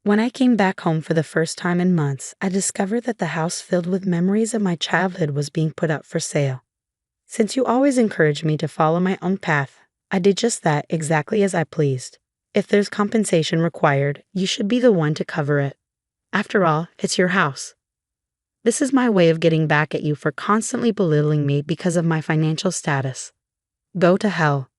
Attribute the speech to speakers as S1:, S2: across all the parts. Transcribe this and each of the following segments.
S1: When I came back home for the first time in months, I discovered that the house filled with memories of my childhood was being put up for sale. Since you always encouraged me to follow my own path, I did just that exactly as I pleased. If there's compensation required, you should be the one to cover it. After all, it's your house. This is my way of getting back at you for constantly belittling me because of my financial status. Go to hell.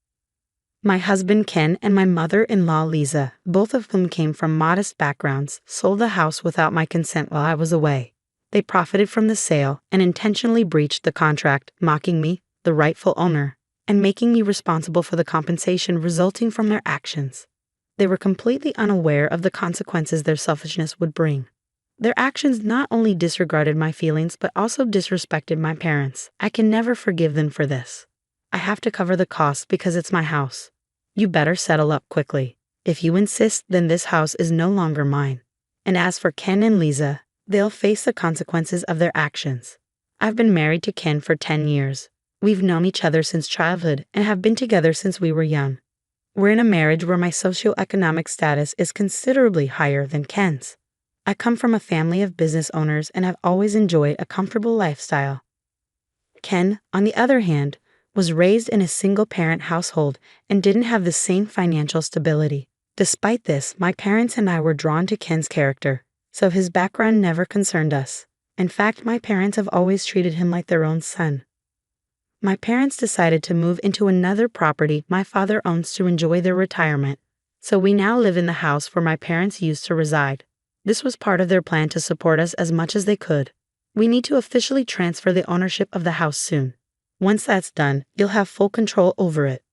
S1: My husband Ken and my mother-in-law Lisa, both of whom came from modest backgrounds, sold the house without my consent while I was away. They profited from the sale and intentionally breached the contract, mocking me, the rightful owner, and making me responsible for the compensation resulting from their actions. They were completely unaware of the consequences their selfishness would bring. Their actions not only disregarded my feelings but also disrespected my parents. I can never forgive them for this. I have to cover the costs because it's my house. You better settle up quickly. If you insist, then this house is no longer mine. And as for Ken and Lisa, they'll face the consequences of their actions. I've been married to Ken for 10 years. We've known each other since childhood and have been together since we were young. We're in a marriage where my socioeconomic status is considerably higher than Ken's. I come from a family of business owners and have always enjoyed a comfortable lifestyle. Ken, on the other hand, was raised in a single-parent household and didn't have the same financial stability. Despite this, my parents and I were drawn to Ken's character, so his background never concerned us. In fact, my parents have always treated him like their own son. My parents decided to move into another property my father owns to enjoy their retirement, so we now live in the house where my parents used to reside. This was part of their plan to support us as much as they could. We need to officially transfer the ownership of the house soon. Once that's done, you'll have full control over it.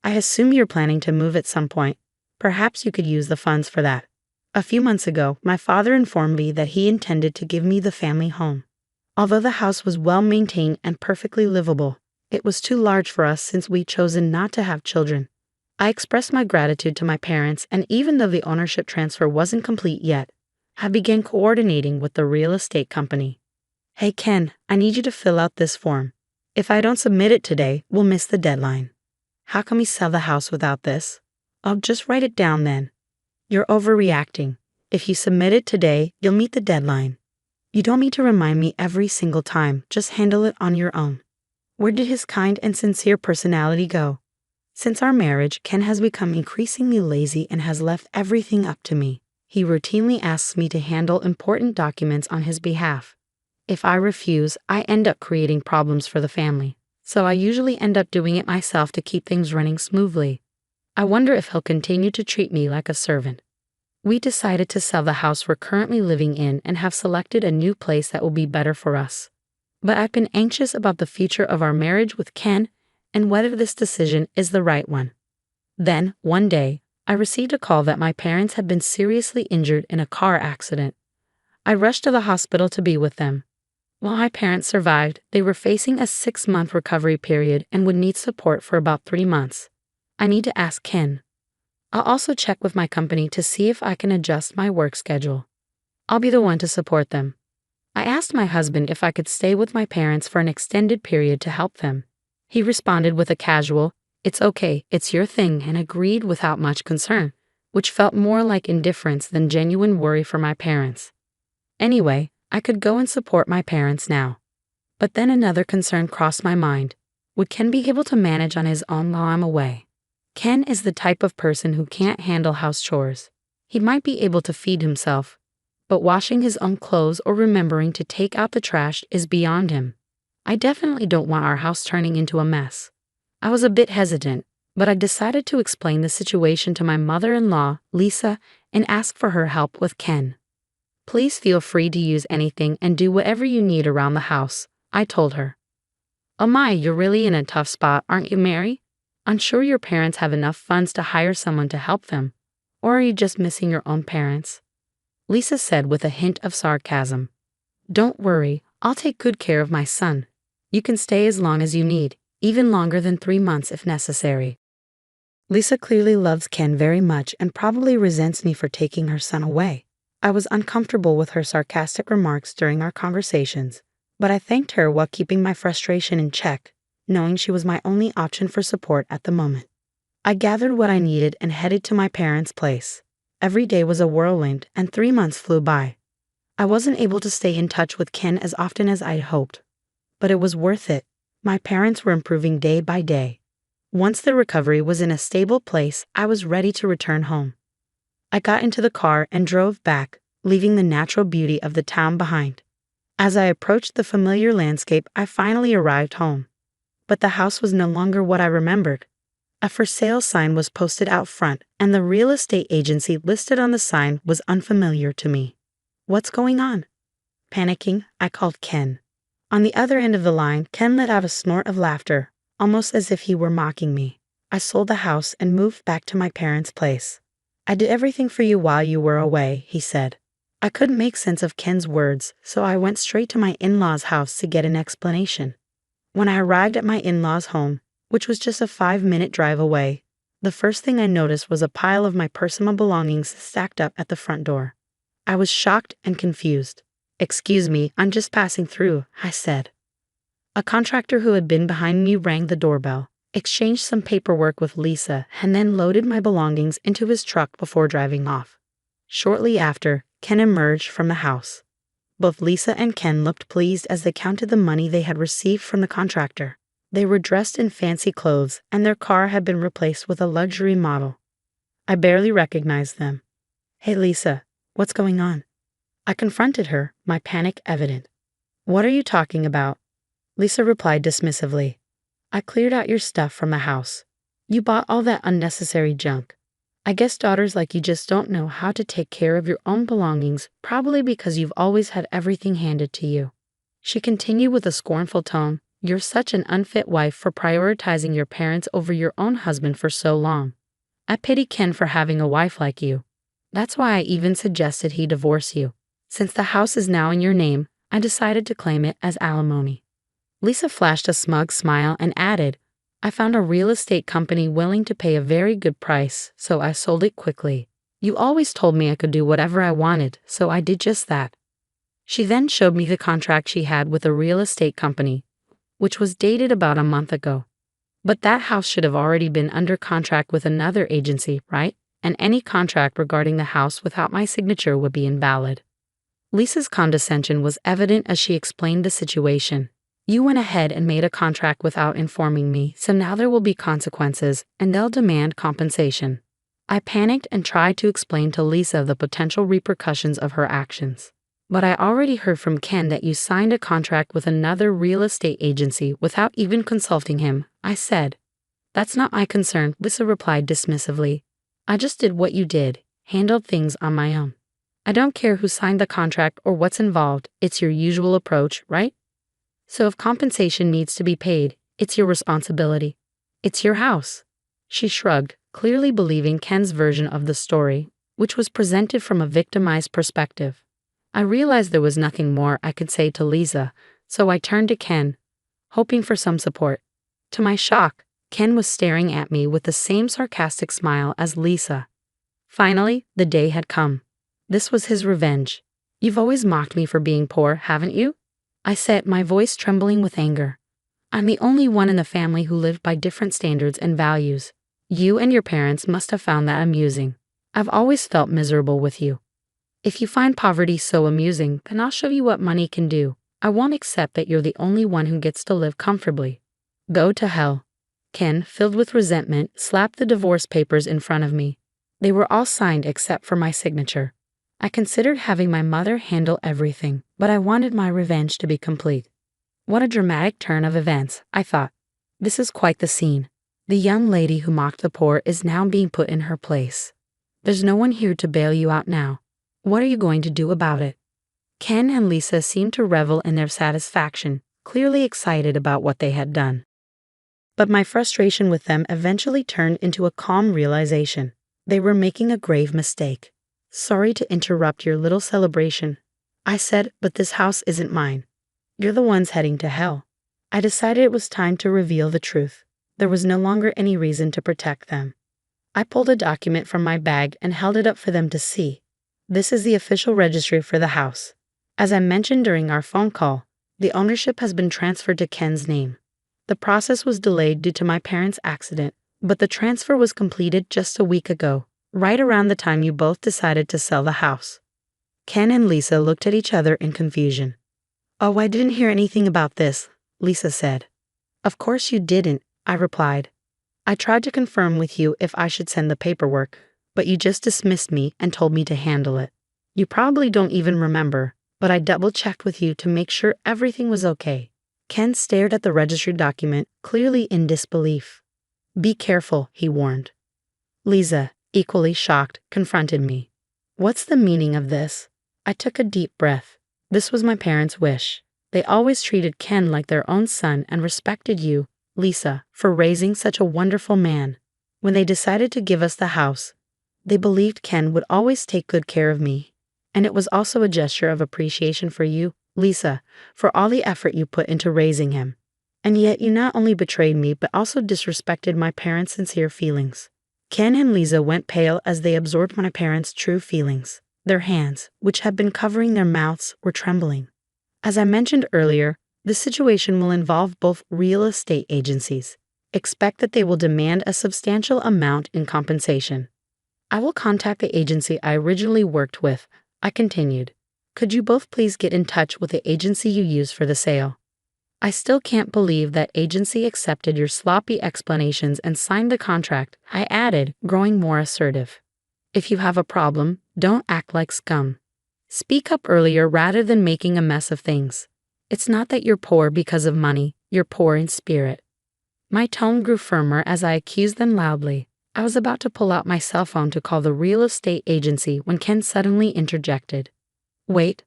S1: I assume you're planning to move at some point. Perhaps you could use the funds for that. A few months ago, my father informed me that he intended to give me the family home. Although the house was well maintained and perfectly livable, it was too large for us since we'd chosen not to have children. I expressed my gratitude to my parents, and even though the ownership transfer wasn't complete yet, I began coordinating with the real estate company. Hey Ken, I need you to fill out this form. If I don't submit it today, we'll miss the deadline. How can we sell the house without this? I'll just write it down then. You're overreacting. If you submit it today, you'll meet the deadline. You don't need to remind me every single time, just handle it on your own. Where did his kind and sincere personality go? Since our marriage, Ken has become increasingly lazy and has left everything up to me. He routinely asks me to handle important documents on his behalf. If I refuse, I end up creating problems for the family, so I usually end up doing it myself to keep things running smoothly. I wonder if he'll continue to treat me like a servant. We decided to sell the house we're currently living in and have selected a new place that will be better for us. But I've been anxious about the future of our marriage with Ken and whether this decision is the right one. Then, one day, I received a call that my parents had been seriously injured in a car accident. I rushed to the hospital to be with them. While my parents survived, they were facing a 6-month recovery period and would need support for about 3 months. I need to ask Ken. I'll also check with my company to see if I can adjust my work schedule. I'll be the one to support them. I asked my husband if I could stay with my parents for an extended period to help them. He responded with a casual, "It's okay, it's your thing," and agreed without much concern, which felt more like indifference than genuine worry for my parents. Anyway, I could go and support my parents now. But then another concern crossed my mind. Would Ken be able to manage on his own while I'm away? Ken is the type of person who can't handle house chores. He might be able to feed himself, but washing his own clothes or remembering to take out the trash is beyond him. I definitely don't want our house turning into a mess. I was a bit hesitant, but I decided to explain the situation to my mother-in-law, Lisa, and ask for her help with Ken. Please feel free to use anything and do whatever you need around the house, I told her. Oh my, you're really in a tough spot, aren't you, Mary? I'm sure your parents have enough funds to hire someone to help them. Or are you just missing your own parents? Lisa said with a hint of sarcasm. Don't worry, I'll take good care of my son. You can stay as long as you need, even longer than 3 months if necessary. Lisa clearly loves Ken very much and probably resents me for taking her son away. I was uncomfortable with her sarcastic remarks during our conversations, but I thanked her while keeping my frustration in check, knowing she was my only option for support at the moment. I gathered what I needed and headed to my parents' place. Every day was a whirlwind, and 3 months flew by. I wasn't able to stay in touch with Ken as often as I'd hoped. But it was worth it. My parents were improving day by day. Once the recovery was in a stable place, I was ready to return home. I got into the car and drove back, leaving the natural beauty of the town behind. As I approached the familiar landscape, I finally arrived home. But the house was no longer what I remembered. A for sale sign was posted out front, and the real estate agency listed on the sign was unfamiliar to me. What's going on? Panicking, I called Ken. On the other end of the line, Ken let out a snort of laughter, almost as if he were mocking me. I sold the house and moved back to my parents' place. I did everything for you while you were away, he said. I couldn't make sense of Ken's words, so I went straight to my in-laws' house to get an explanation. When I arrived at my in-laws' home, which was just a 5-minute drive away, the first thing I noticed was a pile of my personal belongings stacked up at the front door. I was shocked and confused. "Excuse me, I'm just passing through," I said. A contractor who had been behind me rang the doorbell, exchanged some paperwork with Lisa, and then loaded my belongings into his truck before driving off. Shortly after, Ken emerged from the house. Both Lisa and Ken looked pleased as they counted the money they had received from the contractor. They were dressed in fancy clothes, and their car had been replaced with a luxury model. I barely recognized them. "Hey Lisa, what's going on?" I confronted her, my panic evident. "What are you talking about?" Lisa replied dismissively. "I cleared out your stuff from the house. You bought all that unnecessary junk. I guess daughters like you just don't know how to take care of your own belongings, probably because you've always had everything handed to you." She continued with a scornful tone, "You're such an unfit wife for prioritizing your parents over your own husband for so long. I pity Ken for having a wife like you. That's why I even suggested he divorce you. Since the house is now in your name, I decided to claim it as alimony." Lisa flashed a smug smile and added, "I found a real estate company willing to pay a very good price, so I sold it quickly. You always told me I could do whatever I wanted, so I did just that." She then showed me the contract she had with a real estate company, which was dated about a month ago. But that house should have already been under contract with another agency, right? And any contract regarding the house without my signature would be invalid. Lisa's condescension was evident as she explained the situation. "You went ahead and made a contract without informing me, so now there will be consequences, and they'll demand compensation." I panicked and tried to explain to Lisa the potential repercussions of her actions. "But I already heard from Ken that you signed a contract with another real estate agency without even consulting him," I said. "That's not my concern," Lisa replied dismissively. "I just did what you did, handled things on my own. I don't care who signed the contract or what's involved, it's your usual approach, right? So if compensation needs to be paid, it's your responsibility. It's your house." She shrugged, clearly believing Ken's version of the story, which was presented from a victimized perspective. I realized there was nothing more I could say to Lisa, so I turned to Ken, hoping for some support. To my shock, Ken was staring at me with the same sarcastic smile as Lisa. Finally, the day had come. This was his revenge. "You've always mocked me for being poor, haven't you?" I said, my voice trembling with anger. "I'm the only one in the family who lived by different standards and values. You and your parents must have found that amusing. I've always felt miserable with you. If you find poverty so amusing, then I'll show you what money can do. I won't accept that you're the only one who gets to live comfortably. Go to hell." Ken, filled with resentment, slapped the divorce papers in front of me. They were all signed except for my signature. I considered having my mother handle everything, but I wanted my revenge to be complete. What a dramatic turn of events, I thought. This is quite the scene. The young lady who mocked the poor is now being put in her place. There's no one here to bail you out now. What are you going to do about it? Ken and Lisa seemed to revel in their satisfaction, clearly excited about what they had done. But my frustration with them eventually turned into a calm realization. They were making a grave mistake. "Sorry to interrupt your little celebration," I said, "but this house isn't mine. You're the ones heading to hell." I decided it was time to reveal the truth. There was no longer any reason to protect them. I pulled a document from my bag and held it up for them to see. "This is the official registry for the house. As I mentioned during our phone call, the ownership has been transferred to Ken's name. The process was delayed due to my parents' accident, but the transfer was completed just a week ago. right around the time you both decided to sell the house. Ken and Lisa looked at each other in confusion. "Oh, I didn't hear anything about this," Lisa said. "Of course you didn't," I replied. "I tried to confirm with you if I should send the paperwork, but you just dismissed me and told me to handle it. You probably don't even remember, but I double-checked with you to make sure everything was okay." Ken stared at the registry document, clearly in disbelief. "Be careful," he warned. Lisa, equally shocked, confronted me. "What's the meaning of this?" I took a deep breath. This was my parents' wish. They always treated Ken like their own son and respected you, Lisa, for raising such a wonderful man. When they decided to give us the house, they believed Ken would always take good care of me. And it was also a gesture of appreciation for you, Lisa, for all the effort you put into raising him. And yet you not only betrayed me but also disrespected my parents' sincere feelings. Ken and Lisa went pale as they absorbed my parents' true feelings. Their hands, which had been covering their mouths, were trembling. As I mentioned earlier, this situation will involve both real estate agencies. Expect that they will demand a substantial amount in compensation. I will contact the agency I originally worked with, I continued. Could you both please get in touch with the agency you used for the sale? I still can't believe that agency accepted your sloppy explanations and signed the contract, I added, growing more assertive. If you have a problem, don't act like scum. Speak up earlier rather than making a mess of things. It's not that you're poor because of money, you're poor in spirit. My tone grew firmer as I accused them loudly. I was about to pull out my cell phone to call the real estate agency when Ken suddenly interjected. Wait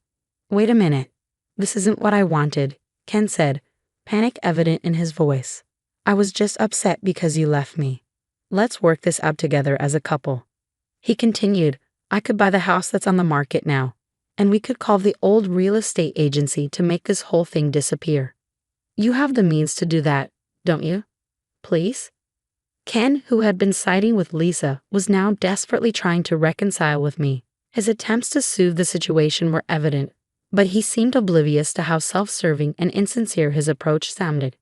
S1: a minute. This isn't what I wanted, Ken said, panic evident in his voice. I was just upset because you left me. Let's work this out together as a couple. He continued, I could buy the house that's on the market now, and we could call the old real estate agency to make this whole thing disappear. You have the means to do that, don't you? Please? Ken, who had been siding with Lisa, was now desperately trying to reconcile with me. His attempts to soothe the situation were evident, but he seemed oblivious to how self-serving and insincere his approach sounded.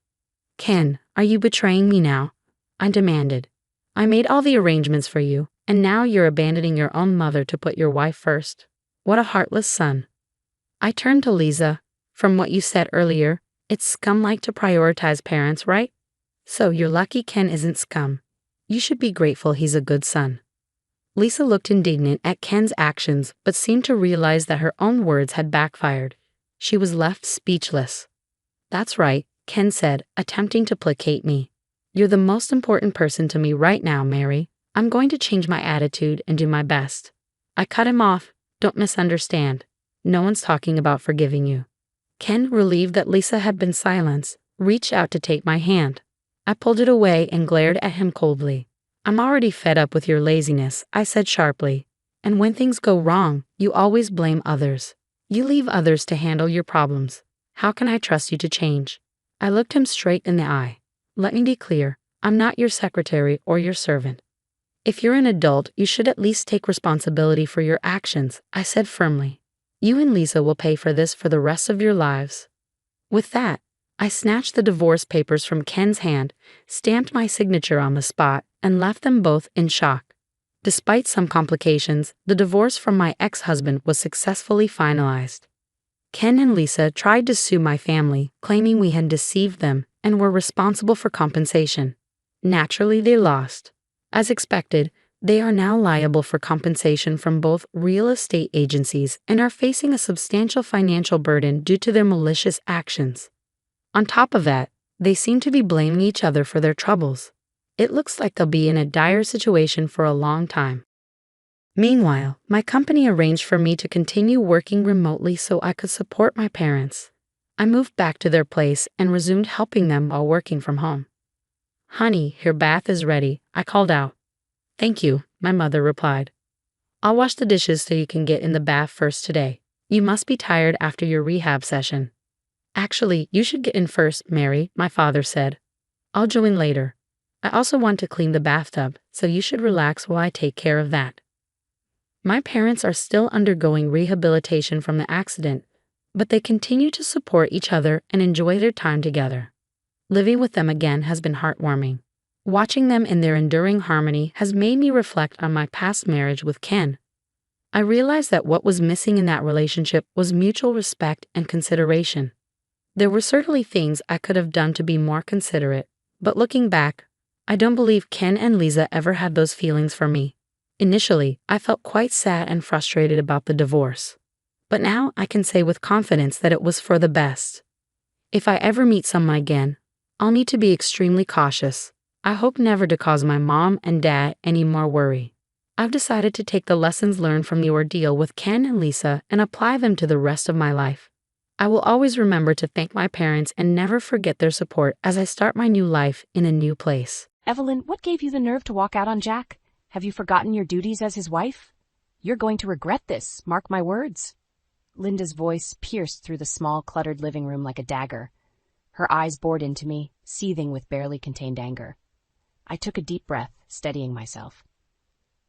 S1: Ken, are you betraying me now? I demanded. I made all the arrangements for you, and now you're abandoning your own mother to put your wife first. What a heartless son. I turned to Lisa. From what you said earlier, it's scum-like to prioritize parents, right? So you're lucky Ken isn't scum. You should be grateful he's a good son. Lisa looked indignant at Ken's actions but seemed to realize that her own words had backfired. She was left speechless. That's right, Ken said, attempting to placate me. You're the most important person to me right now, Mary. I'm going to change my attitude and do my best. I cut him off. Don't misunderstand. No one's talking about forgiving you. Ken, relieved that Lisa had been silenced, reached out to take my hand. I pulled it away and glared at him coldly. I'm already fed up with your laziness, I said sharply. And when things go wrong, you always blame others. You leave others to handle your problems. How can I trust you to change? I looked him straight in the eye. Let me be clear, I'm not your secretary or your servant. If you're an adult, you should at least take responsibility for your actions, I said firmly. You and Lisa will pay for this for the rest of your lives. With that, I snatched the divorce papers from Ken's hand, stamped my signature on the spot, and left them both in shock. Despite some complications, the divorce from my ex-husband was successfully finalized. Ken and Lisa tried to sue my family, claiming we had deceived them and were responsible for compensation. Naturally, they lost. As expected, they are now liable for compensation from both real estate agencies and are facing a substantial financial burden due to their malicious actions. On top of that, they seem to be blaming each other for their troubles. It looks like they'll be in a dire situation for a long time. Meanwhile, my company arranged for me to continue working remotely so I could support my parents. I moved back to their place and resumed helping them while working from home. Honey, your bath is ready, I called out. Thank you, my mother replied. I'll wash the dishes so you can get in the bath first today. You must be tired after your rehab session. Actually, you should get in first, Mary, my father said. I'll join later. I also want to clean the bathtub, so you should relax while I take care of that. My parents are still undergoing rehabilitation from the accident, but they continue to support each other and enjoy their time together. Living with them again has been heartwarming. Watching them in their enduring harmony has made me reflect on my past marriage with Ken. I realized that what was missing in that relationship was mutual respect and consideration. There were certainly things I could have done to be more considerate, but looking back, I don't believe Ken and Lisa ever had those feelings for me. Initially, I felt quite sad and frustrated about the divorce. But now I can say with confidence that it was for the best. If I ever meet someone again, I'll need to be extremely cautious. I hope never to cause my mom and dad any more worry. I've decided to take the lessons learned from the ordeal with Ken and Lisa and apply them to the rest of my life. I will always remember to thank my parents and never forget their support as I start my new life in a new place.
S2: Evelyn, what gave you the nerve to walk out on Jack? Have you forgotten your duties as his wife? You're going to regret this, mark my words. Linda's voice pierced through the small, cluttered living room like a dagger. Her eyes bored into me, seething with barely contained anger. I took a deep breath, steadying myself.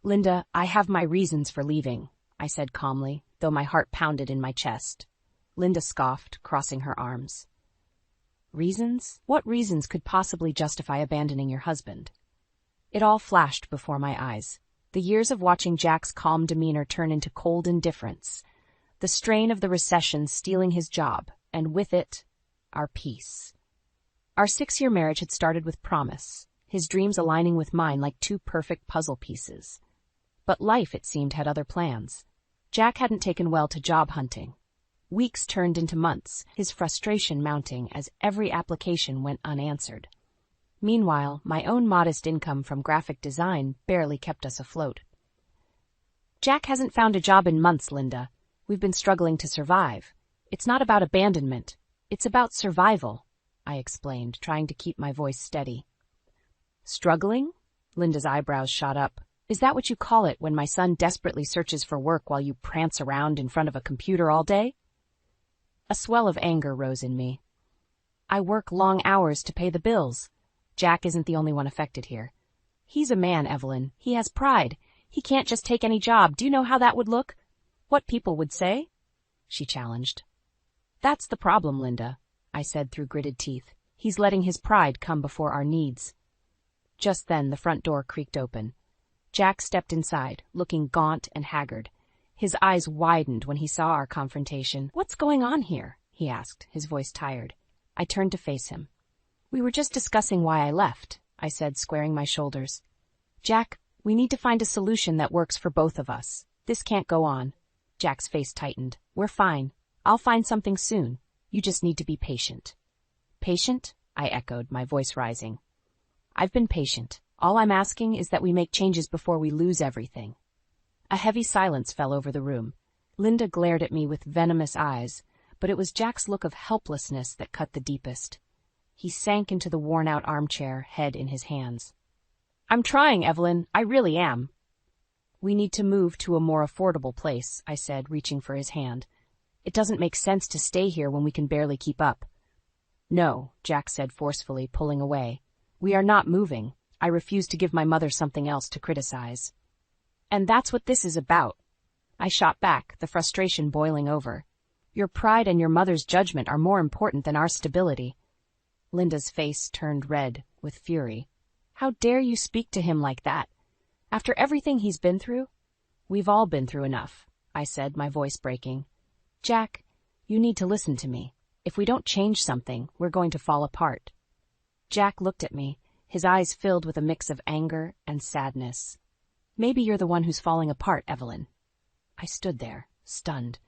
S2: Linda, I have my reasons for leaving, I said calmly, though my heart pounded in my chest. Linda scoffed, crossing her arms. Reasons? What reasons could possibly justify abandoning your husband? It all flashed before my eyes. The years of watching Jack's calm demeanor turn into cold indifference. The strain of the recession stealing his job, and with it, our peace. Our 6-year marriage had started with promise, his dreams aligning with mine like two perfect puzzle pieces. But life, it seemed, had other plans. Jack hadn't taken well to job hunting. Weeks turned into months, his frustration mounting as every application went unanswered. Meanwhile, my own modest income from graphic design barely kept us afloat. Jack hasn't found a job in months, Linda. We've been struggling to survive. It's not about abandonment. It's about survival, I explained, trying to keep my voice steady. Struggling? Linda's eyebrows shot up. Is that what you call it when my son desperately searches for work while you prance around in front of a computer all day? A swell of anger rose in me. I work long hours to pay the bills. Jack isn't the only one affected here. He's a man, Evelyn. He has pride. He can't just take any job. Do you know how that would look? What people would say? She challenged. That's the problem, Linda, I said through gritted teeth. He's letting his pride come before our needs. Just then the front door creaked open. Jack stepped inside, looking gaunt and haggard. His eyes widened when he saw our confrontation. What's going on here? He asked, his voice tired. I turned to face him. We were just discussing why I left, I said, squaring my shoulders. Jack, we need to find a solution that works for both of us. This can't go on. Jack's face tightened. We're fine. I'll find something soon. You just need to be patient. Patient? I echoed, my voice rising. I've been patient. All I'm asking is that we make changes before we lose everything. A heavy silence fell over the room. Linda glared at me with venomous eyes, but it was Jack's look of helplessness that cut the deepest. He sank into the worn-out armchair, head in his hands. I'm trying, Evelyn. I really am. We need to move to a more affordable place, I said, reaching for his hand. It doesn't make sense to stay here when we can barely keep up. No, Jack said forcefully, pulling away. We are not moving. I refuse to give my mother something else to criticize. And that's what this is about. I shot back, the frustration boiling over. Your pride and your mother's judgment are more important than our stability. Linda's face turned red with fury. How dare you speak to him like that? After everything he's been through? We've all been through enough, I said, my voice breaking. Jack, you need to listen to me. If we don't change something, we're going to fall apart. Jack looked at me, his eyes filled with a mix of anger and sadness. Maybe you're the one who's falling apart, Evelyn. I stood there, stunned.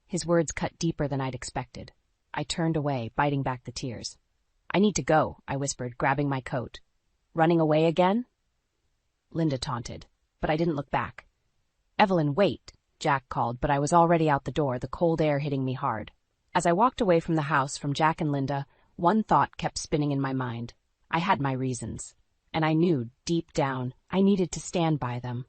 S2: His words cut deeper than I'd expected. I turned away, biting back the tears. I need to go, I whispered, grabbing my coat. Running away again? Linda taunted, but I didn't look back. Evelyn, wait, Jack called, but I was already out the door, the cold air hitting me hard. As I walked away from the house from Jack and Linda, one thought kept spinning in my mind. I had my reasons, and I knew, deep down, I needed to stand by them.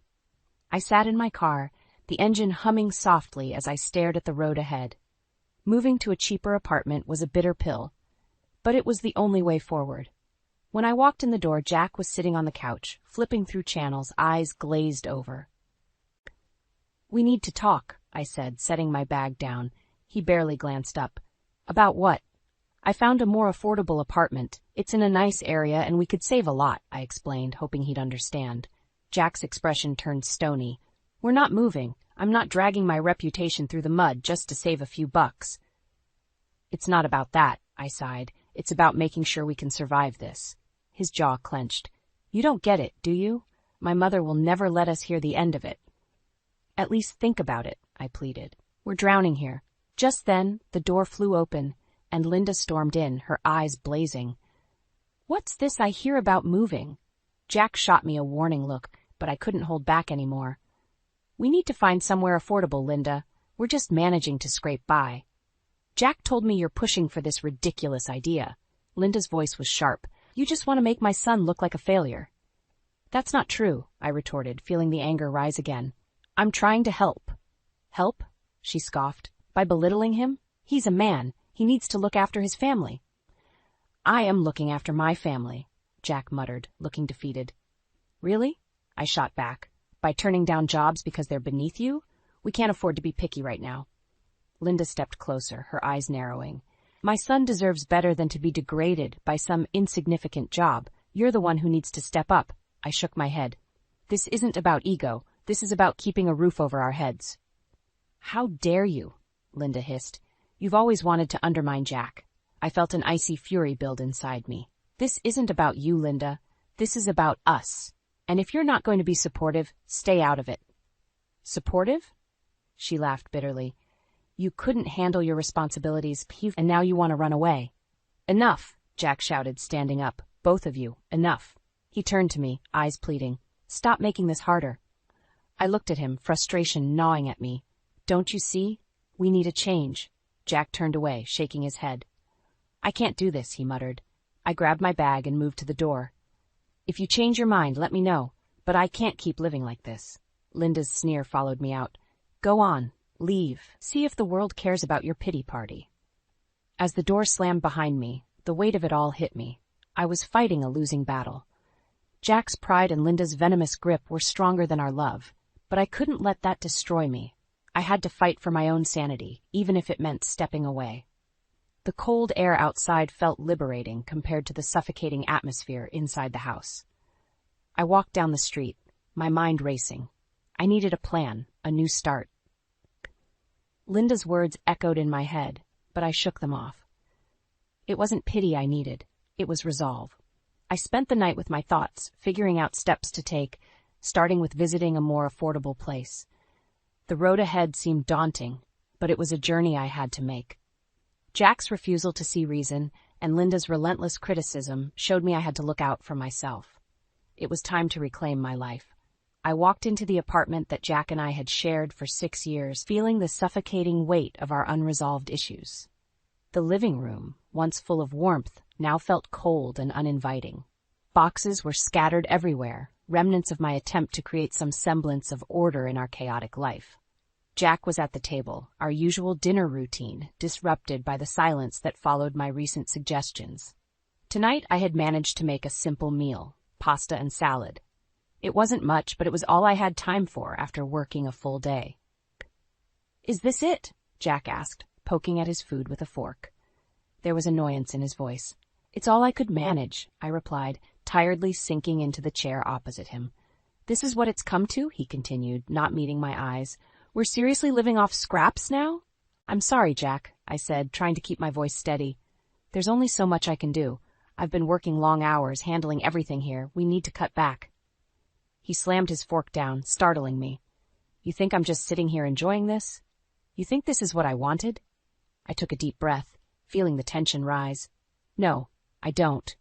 S2: I sat in my car, the engine humming softly as I stared at the road ahead. Moving to a cheaper apartment was a bitter pill, but it was the only way forward. When I walked in the door, Jack was sitting on the couch, flipping through channels, eyes glazed over. We need to talk, I said, setting my bag down. He barely glanced up. About what? I found a more affordable apartment. It's in a nice area and we could save a lot, I explained, hoping he'd understand. Jack's expression turned stony. We're not moving. I'm not dragging my reputation through the mud just to save a few bucks. It's not about that, I sighed. It's about making sure we can survive this. His jaw clenched. You don't get it, do you? My mother will never let us hear the end of it. At least think about it, I pleaded. We're drowning here. Just then, the door flew open, and Linda stormed in, her eyes blazing. What's this I hear about moving? Jack shot me a warning look, but I couldn't hold back anymore. We need to find somewhere affordable, Linda. We're just managing to scrape by. Jack told me you're pushing for this ridiculous idea. Linda's voice was sharp. You just want to make my son look like a failure. That's not true, I retorted, feeling the anger rise again. I'm trying to help. Help? She scoffed. By belittling him? He's a man. He needs to look after his family. I am looking after my family, Jack muttered, looking defeated. Really? I shot back. By turning down jobs because they're beneath you? We can't afford to be picky right now. Linda stepped closer, her eyes narrowing. My son deserves better than to be degraded by some insignificant job. You're the one who needs to step up. I shook my head. This isn't about ego. This is about keeping a roof over our heads. How dare you? Linda hissed. You've always wanted to undermine Jack. I felt an icy fury build inside me. This isn't about you, Linda. This is about us. And if you're not going to be supportive, stay out of it. Supportive? She laughed bitterly. You couldn't handle your responsibilities, and now you want to run away. Enough, Jack shouted, standing up. Both of you, enough. He turned to me, eyes pleading. Stop making this harder. I looked at him, frustration gnawing at me. Don't you see? We need a change. Jack turned away, shaking his head. I can't do this, he muttered. I grabbed my bag and moved to the door. If you change your mind, let me know. But I can't keep living like this. Linda's sneer followed me out. Go on. Leave. See if the world cares about your pity party. As the door slammed behind me, the weight of it all hit me. I was fighting a losing battle. Jack's pride and Linda's venomous grip were stronger than our love, but I couldn't let that destroy me. I had to fight for my own sanity, even if it meant stepping away. The cold air outside felt liberating compared to the suffocating atmosphere inside the house. I walked down the street, my mind racing. I needed a plan, a new start. Linda's words echoed in my head, but I shook them off. It wasn't pity I needed, it was resolve. I spent the night with my thoughts, figuring out steps to take, starting with visiting a more affordable place. The road ahead seemed daunting, but it was a journey I had to make. Jack's refusal to see reason and Linda's relentless criticism showed me I had to look out for myself. It was time to reclaim my life. I walked into the apartment that Jack and I had shared for 6 years, feeling the suffocating weight of our unresolved issues. The living room, once full of warmth, now felt cold and uninviting. Boxes were scattered everywhere, remnants of my attempt to create some semblance of order in our chaotic life. Jack was at the table, our usual dinner routine, disrupted by the silence that followed my recent suggestions. Tonight I had managed to make a simple meal, pasta and salad. It wasn't much, but it was all I had time for after working a full day. Is this it? Jack asked, poking at his food with a fork. There was annoyance in his voice. It's all I could manage, I replied, tiredly sinking into the chair opposite him. This is what it's come to, he continued, not meeting my eyes. We're seriously living off scraps now? I'm sorry, Jack, I said, trying to keep my voice steady. There's only so much I can do. I've been working long hours, handling everything here. We need to cut back. He slammed his fork down, startling me. You think I'm just sitting here enjoying this? You think this is what I wanted? I took a deep breath, feeling the tension rise. No, I don't.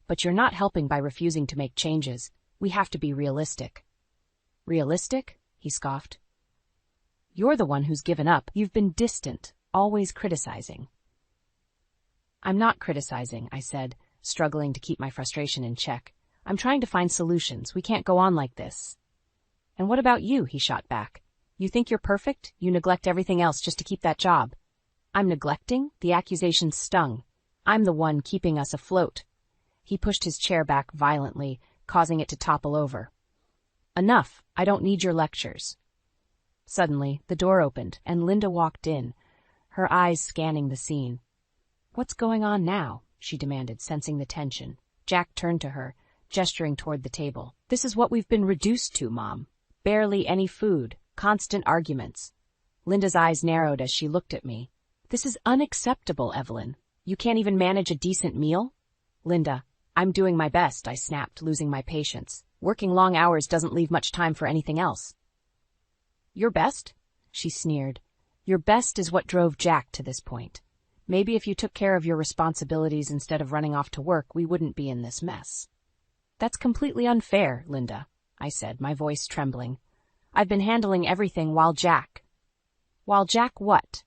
S2: But you're not helping by refusing to make changes. We have to be realistic. Realistic? He scoffed. You're the one who's given up. You've been distant, always criticizing. I'm not criticizing, I said, struggling to keep my frustration in check. I'm trying to find solutions. We can't go on like this. And what about you? He shot back. You think you're perfect? You neglect everything else just to keep that job. I'm neglecting? The accusation stung. I'm the one keeping us afloat. He pushed his chair back violently, causing it to topple over. Enough. I don't need your lectures. Suddenly, the door opened, and Linda walked in, her eyes scanning the scene. What's going on now? She demanded, sensing the tension. Jack turned to her, gesturing toward the table. This is what we've been reduced to, Mom. Barely any food, constant arguments. Linda's eyes narrowed as she looked at me. This is unacceptable, Evelyn. You can't even manage a decent meal? Linda, I'm doing my best, I snapped, losing my patience. Working long hours doesn't leave much time for anything else. Your best? She sneered. Your best is what drove Jack to this point. Maybe if you took care of your responsibilities instead of running off to work, we wouldn't be in this mess. That's completely unfair, Linda, I said, my voice trembling. I've been handling everything while Jack... While Jack what?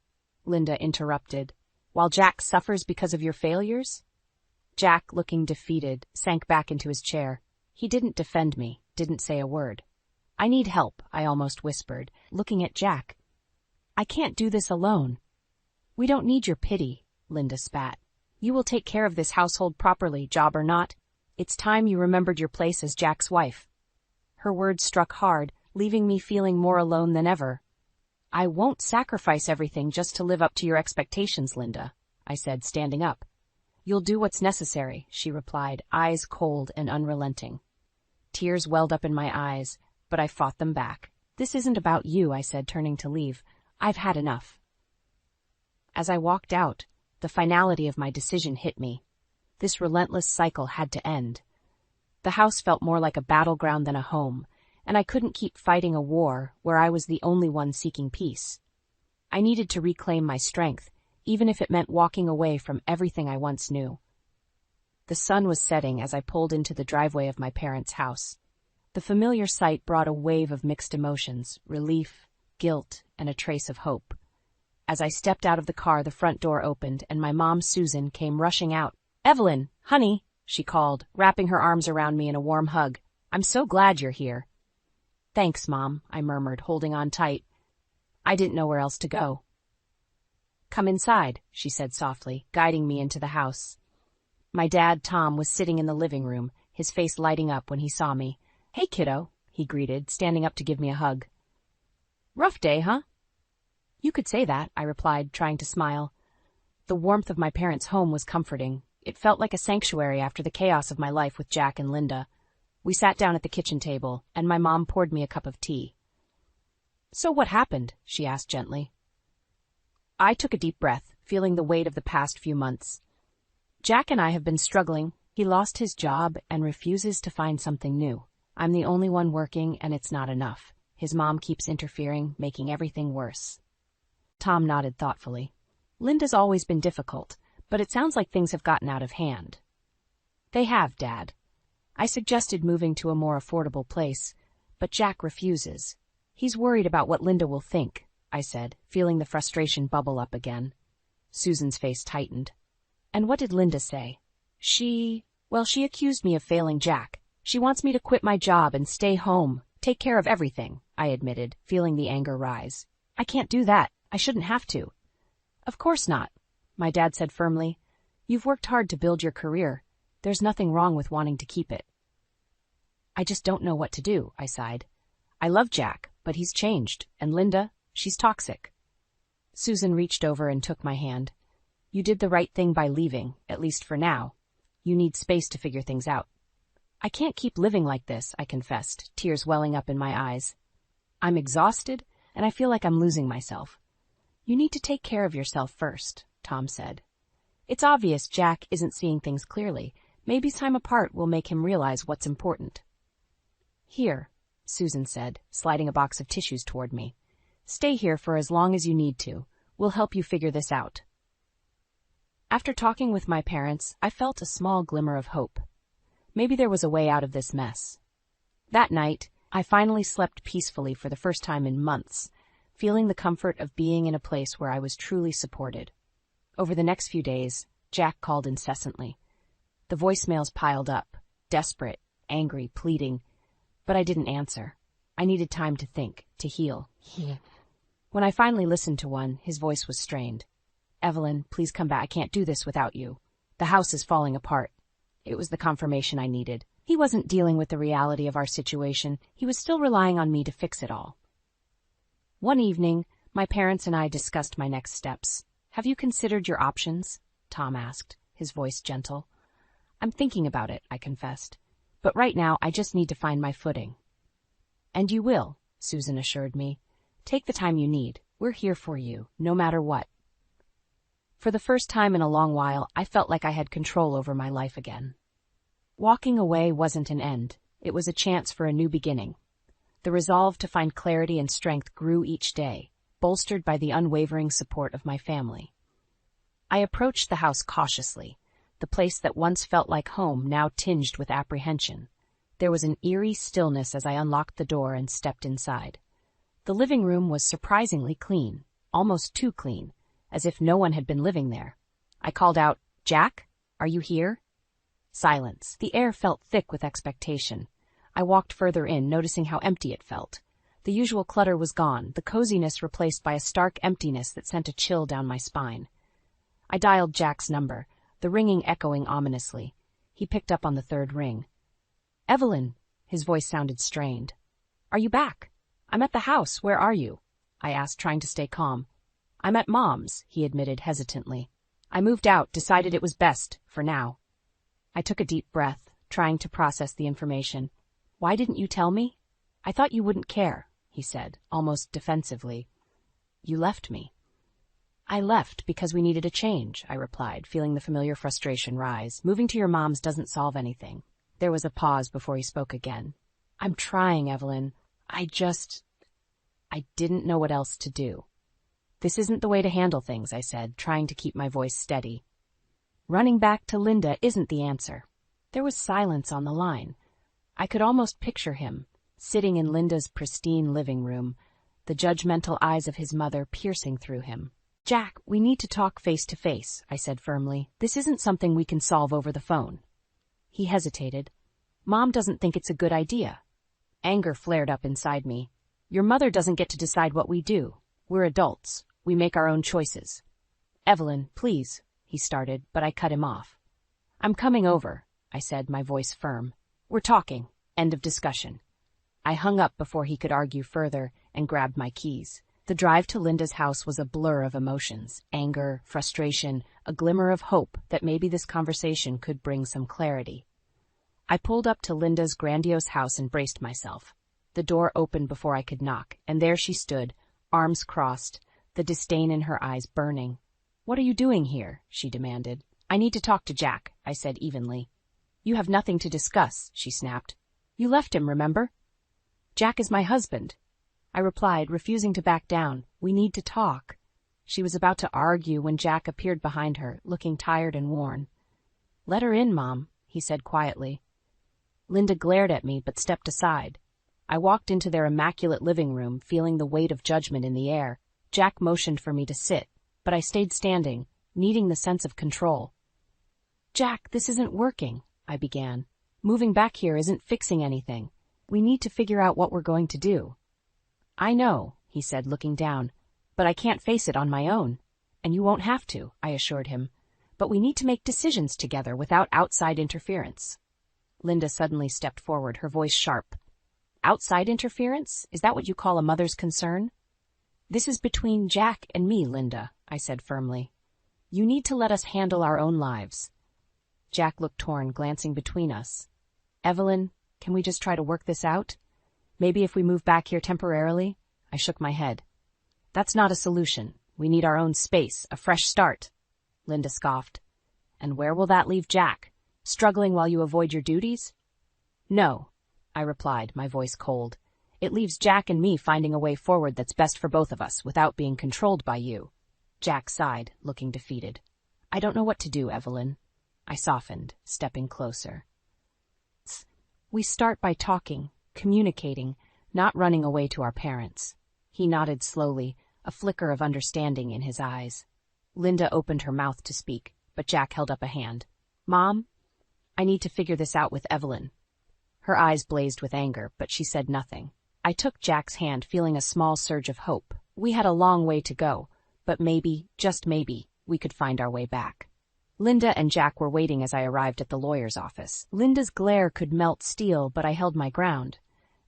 S2: Linda interrupted. While Jack suffers because of your failures? Jack, looking defeated, sank back into his chair. He didn't defend me, didn't say a word. I need help, I almost whispered, looking at Jack. I can't do this alone. We don't need your pity, Linda spat. You will take care of this household properly, job or not. It's time you remembered your place as Jack's wife. Her words struck hard, leaving me feeling more alone than ever. I won't sacrifice everything just to live up to your expectations, Linda, I said, standing up. You'll do what's necessary, she replied, eyes cold and unrelenting. Tears welled up in my eyes, but I fought them back. This isn't about you, I said, turning to leave. I've had enough. As I walked out, the finality of my decision hit me. This relentless cycle had to end. The house felt more like a battleground than a home, and I couldn't keep fighting a war where I was the only one seeking peace. I needed to reclaim my strength, even if it meant walking away from everything I once knew. The sun was setting as I pulled into the driveway of my parents' house. The familiar sight brought a wave of mixed emotions, relief, guilt, and a trace of hope. As I stepped out of the car, the front door opened, and my mom, Susan, came rushing out. Evelyn, honey, she called, wrapping her arms around me in a warm hug. I'm so glad you're here. Thanks, Mom, I murmured, holding on tight. I didn't know where else to go. Come inside, she said softly, guiding me into the house. My dad, Tom, was sitting in the living room, his face lighting up when he saw me. Hey, kiddo, he greeted, standing up to give me a hug. Rough day, huh? You could say that, I replied, trying to smile. The warmth of my parents' home was comforting. It felt like a sanctuary after the chaos of my life with Jack and Linda. We sat down at the kitchen table, and my mom poured me a cup of tea. So what happened? She asked gently. I took a deep breath, feeling the weight of the past few months. Jack and I have been struggling. He lost his job and refuses to find something new. I'm the only one working, and it's not enough. His mom keeps interfering, making everything worse. Tom nodded thoughtfully. Linda's always been difficult, but it sounds like things have gotten out of hand. They have, Dad. I suggested moving to a more affordable place, but Jack refuses. He's worried about what Linda will think, I said, feeling the frustration bubble up again. Susan's face tightened. And what did Linda say? She accused me of failing Jack. She wants me to quit my job and stay home, take care of everything, I admitted, feeling the anger rise. I can't do that. I shouldn't have to. Of course not, my dad said firmly. You've worked hard to build your career. There's nothing wrong with wanting to keep it. I just don't know what to do, I sighed. I love Jack, but he's changed, and Linda, she's toxic. Susan reached over and took my hand. You did the right thing by leaving, at least for now. You need space to figure things out. I can't keep living like this, I confessed, tears welling up in my eyes. I'm exhausted, and I feel like I'm losing myself. You need to take care of yourself first, Tom said. It's obvious Jack isn't seeing things clearly. Maybe time apart will make him realize what's important. Here, Susan said, sliding a box of tissues toward me. Stay here for as long as you need to. We'll help you figure this out. After talking with my parents, I felt a small glimmer of hope. Maybe there was a way out of this mess. That night, I finally slept peacefully for the first time in months, feeling the comfort of being in a place where I was truly supported. Over the next few days, Jack called incessantly. The voicemails piled up, desperate, angry, pleading, but I didn't answer. I needed time to think, to heal. When I finally listened to one, his voice was strained. Evelyn, please come back. I can't do this without you. The house is falling apart. It was the confirmation I needed. He wasn't dealing with the reality of our situation. He was still relying on me to fix it all. One evening, my parents and I discussed my next steps. Have you considered your options? Tom asked, his voice gentle. I'm thinking about it, I confessed. But right now, I just need to find my footing. And you will, Susan assured me. Take the time you need. We're here for you, no matter what. For the first time in a long while, I felt like I had control over my life again. Walking away wasn't an end. It was a chance for a new beginning. The resolve to find clarity and strength grew each day, bolstered by the unwavering support of my family. I approached the house cautiously, the place that once felt like home now tinged with apprehension. There was an eerie stillness as I unlocked the door and stepped inside. The living room was surprisingly clean, almost too clean, as if no one had been living there. I called out, "Jack, are you here?" Silence. The air felt thick with expectation. I walked further in, noticing how empty it felt. The usual clutter was gone, the coziness replaced by a stark emptiness that sent a chill down my spine. I dialed Jack's number, the ringing echoing ominously. He picked up on the third ring. "Evelyn," his voice sounded strained. "Are you back?" "I'm at the house. Where are you?" I asked, trying to stay calm. "I'm at Mom's," he admitted hesitantly. "I moved out, decided it was best, for now." I took a deep breath, trying to process the information. "Why didn't you tell me?" "I thought you wouldn't care," he said, almost defensively. "You left me." "I left because we needed a change," I replied, feeling the familiar frustration rise. "Moving to your mom's doesn't solve anything." There was a pause before he spoke again. "I'm trying, Evelyn. I didn't know what else to do." "This isn't the way to handle things," I said, trying to keep my voice steady. "Running back to Linda isn't the answer." There was silence on the line. I could almost picture him, sitting in Linda's pristine living room, the judgmental eyes of his mother piercing through him. "Jack, we need to talk face to face," I said firmly. "This isn't something we can solve over the phone." He hesitated. "Mom doesn't think it's a good idea." Anger flared up inside me. "Your mother doesn't get to decide what we do. We're adults. We make our own choices." "Evelyn, please," he started, but I cut him off. "I'm coming over," I said, my voice firm. "We're talking. End of discussion." I hung up before he could argue further and grabbed my keys. The drive to Linda's house was a blur of emotions, anger, frustration, a glimmer of hope that maybe this conversation could bring some clarity. I pulled up to Linda's grandiose house and braced myself. The door opened before I could knock, and there she stood, arms crossed, the disdain in her eyes burning. "What are you doing here?" she demanded. "I need to talk to Jack," I said evenly. "You have nothing to discuss," she snapped. "You left him, remember?" "Jack is my husband," I replied, refusing to back down. "We need to talk." She was about to argue when Jack appeared behind her, looking tired and worn. "Let her in, Mom," he said quietly. Linda glared at me but stepped aside. I walked into their immaculate living room, feeling the weight of judgment in the air. Jack motioned for me to sit, but I stayed standing, needing the sense of control. "Jack, this isn't working," I began. "Moving back here isn't fixing anything. We need to figure out what we're going to do." "I know," he said, looking down, "but I can't face it on my own." "And you won't have to," I assured him. "But we need to make decisions together without outside interference." Linda suddenly stepped forward, her voice sharp. "Outside interference? Is that what you call a mother's concern?" "This is between Jack and me, Linda," I said firmly. "You need to let us handle our own lives." Jack looked torn, glancing between us. "Evelyn, can we just try to work this out? Maybe if we move back here temporarily?" I shook my head. "That's not a solution. We need our own space, a fresh start." Linda scoffed. "And where will that leave Jack? Struggling while you avoid your duties?" "No," I replied, my voice cold. "It leaves Jack and me finding a way forward that's best for both of us without being controlled by you." Jack sighed, looking defeated. "I don't know what to do, Evelyn." I softened, stepping closer. "We start by talking, communicating, not running away to our parents." He nodded slowly, a flicker of understanding in his eyes. Linda opened her mouth to speak, but Jack held up a hand. "Mom, I need to figure this out with Evelyn." Her eyes blazed with anger, but she said nothing. I took Jack's hand, feeling a small surge of hope. We had a long way to go, but maybe, just maybe, we could find our way back. Linda and Jack were waiting as I arrived at the lawyer's office. Linda's glare could melt steel, but I held my ground.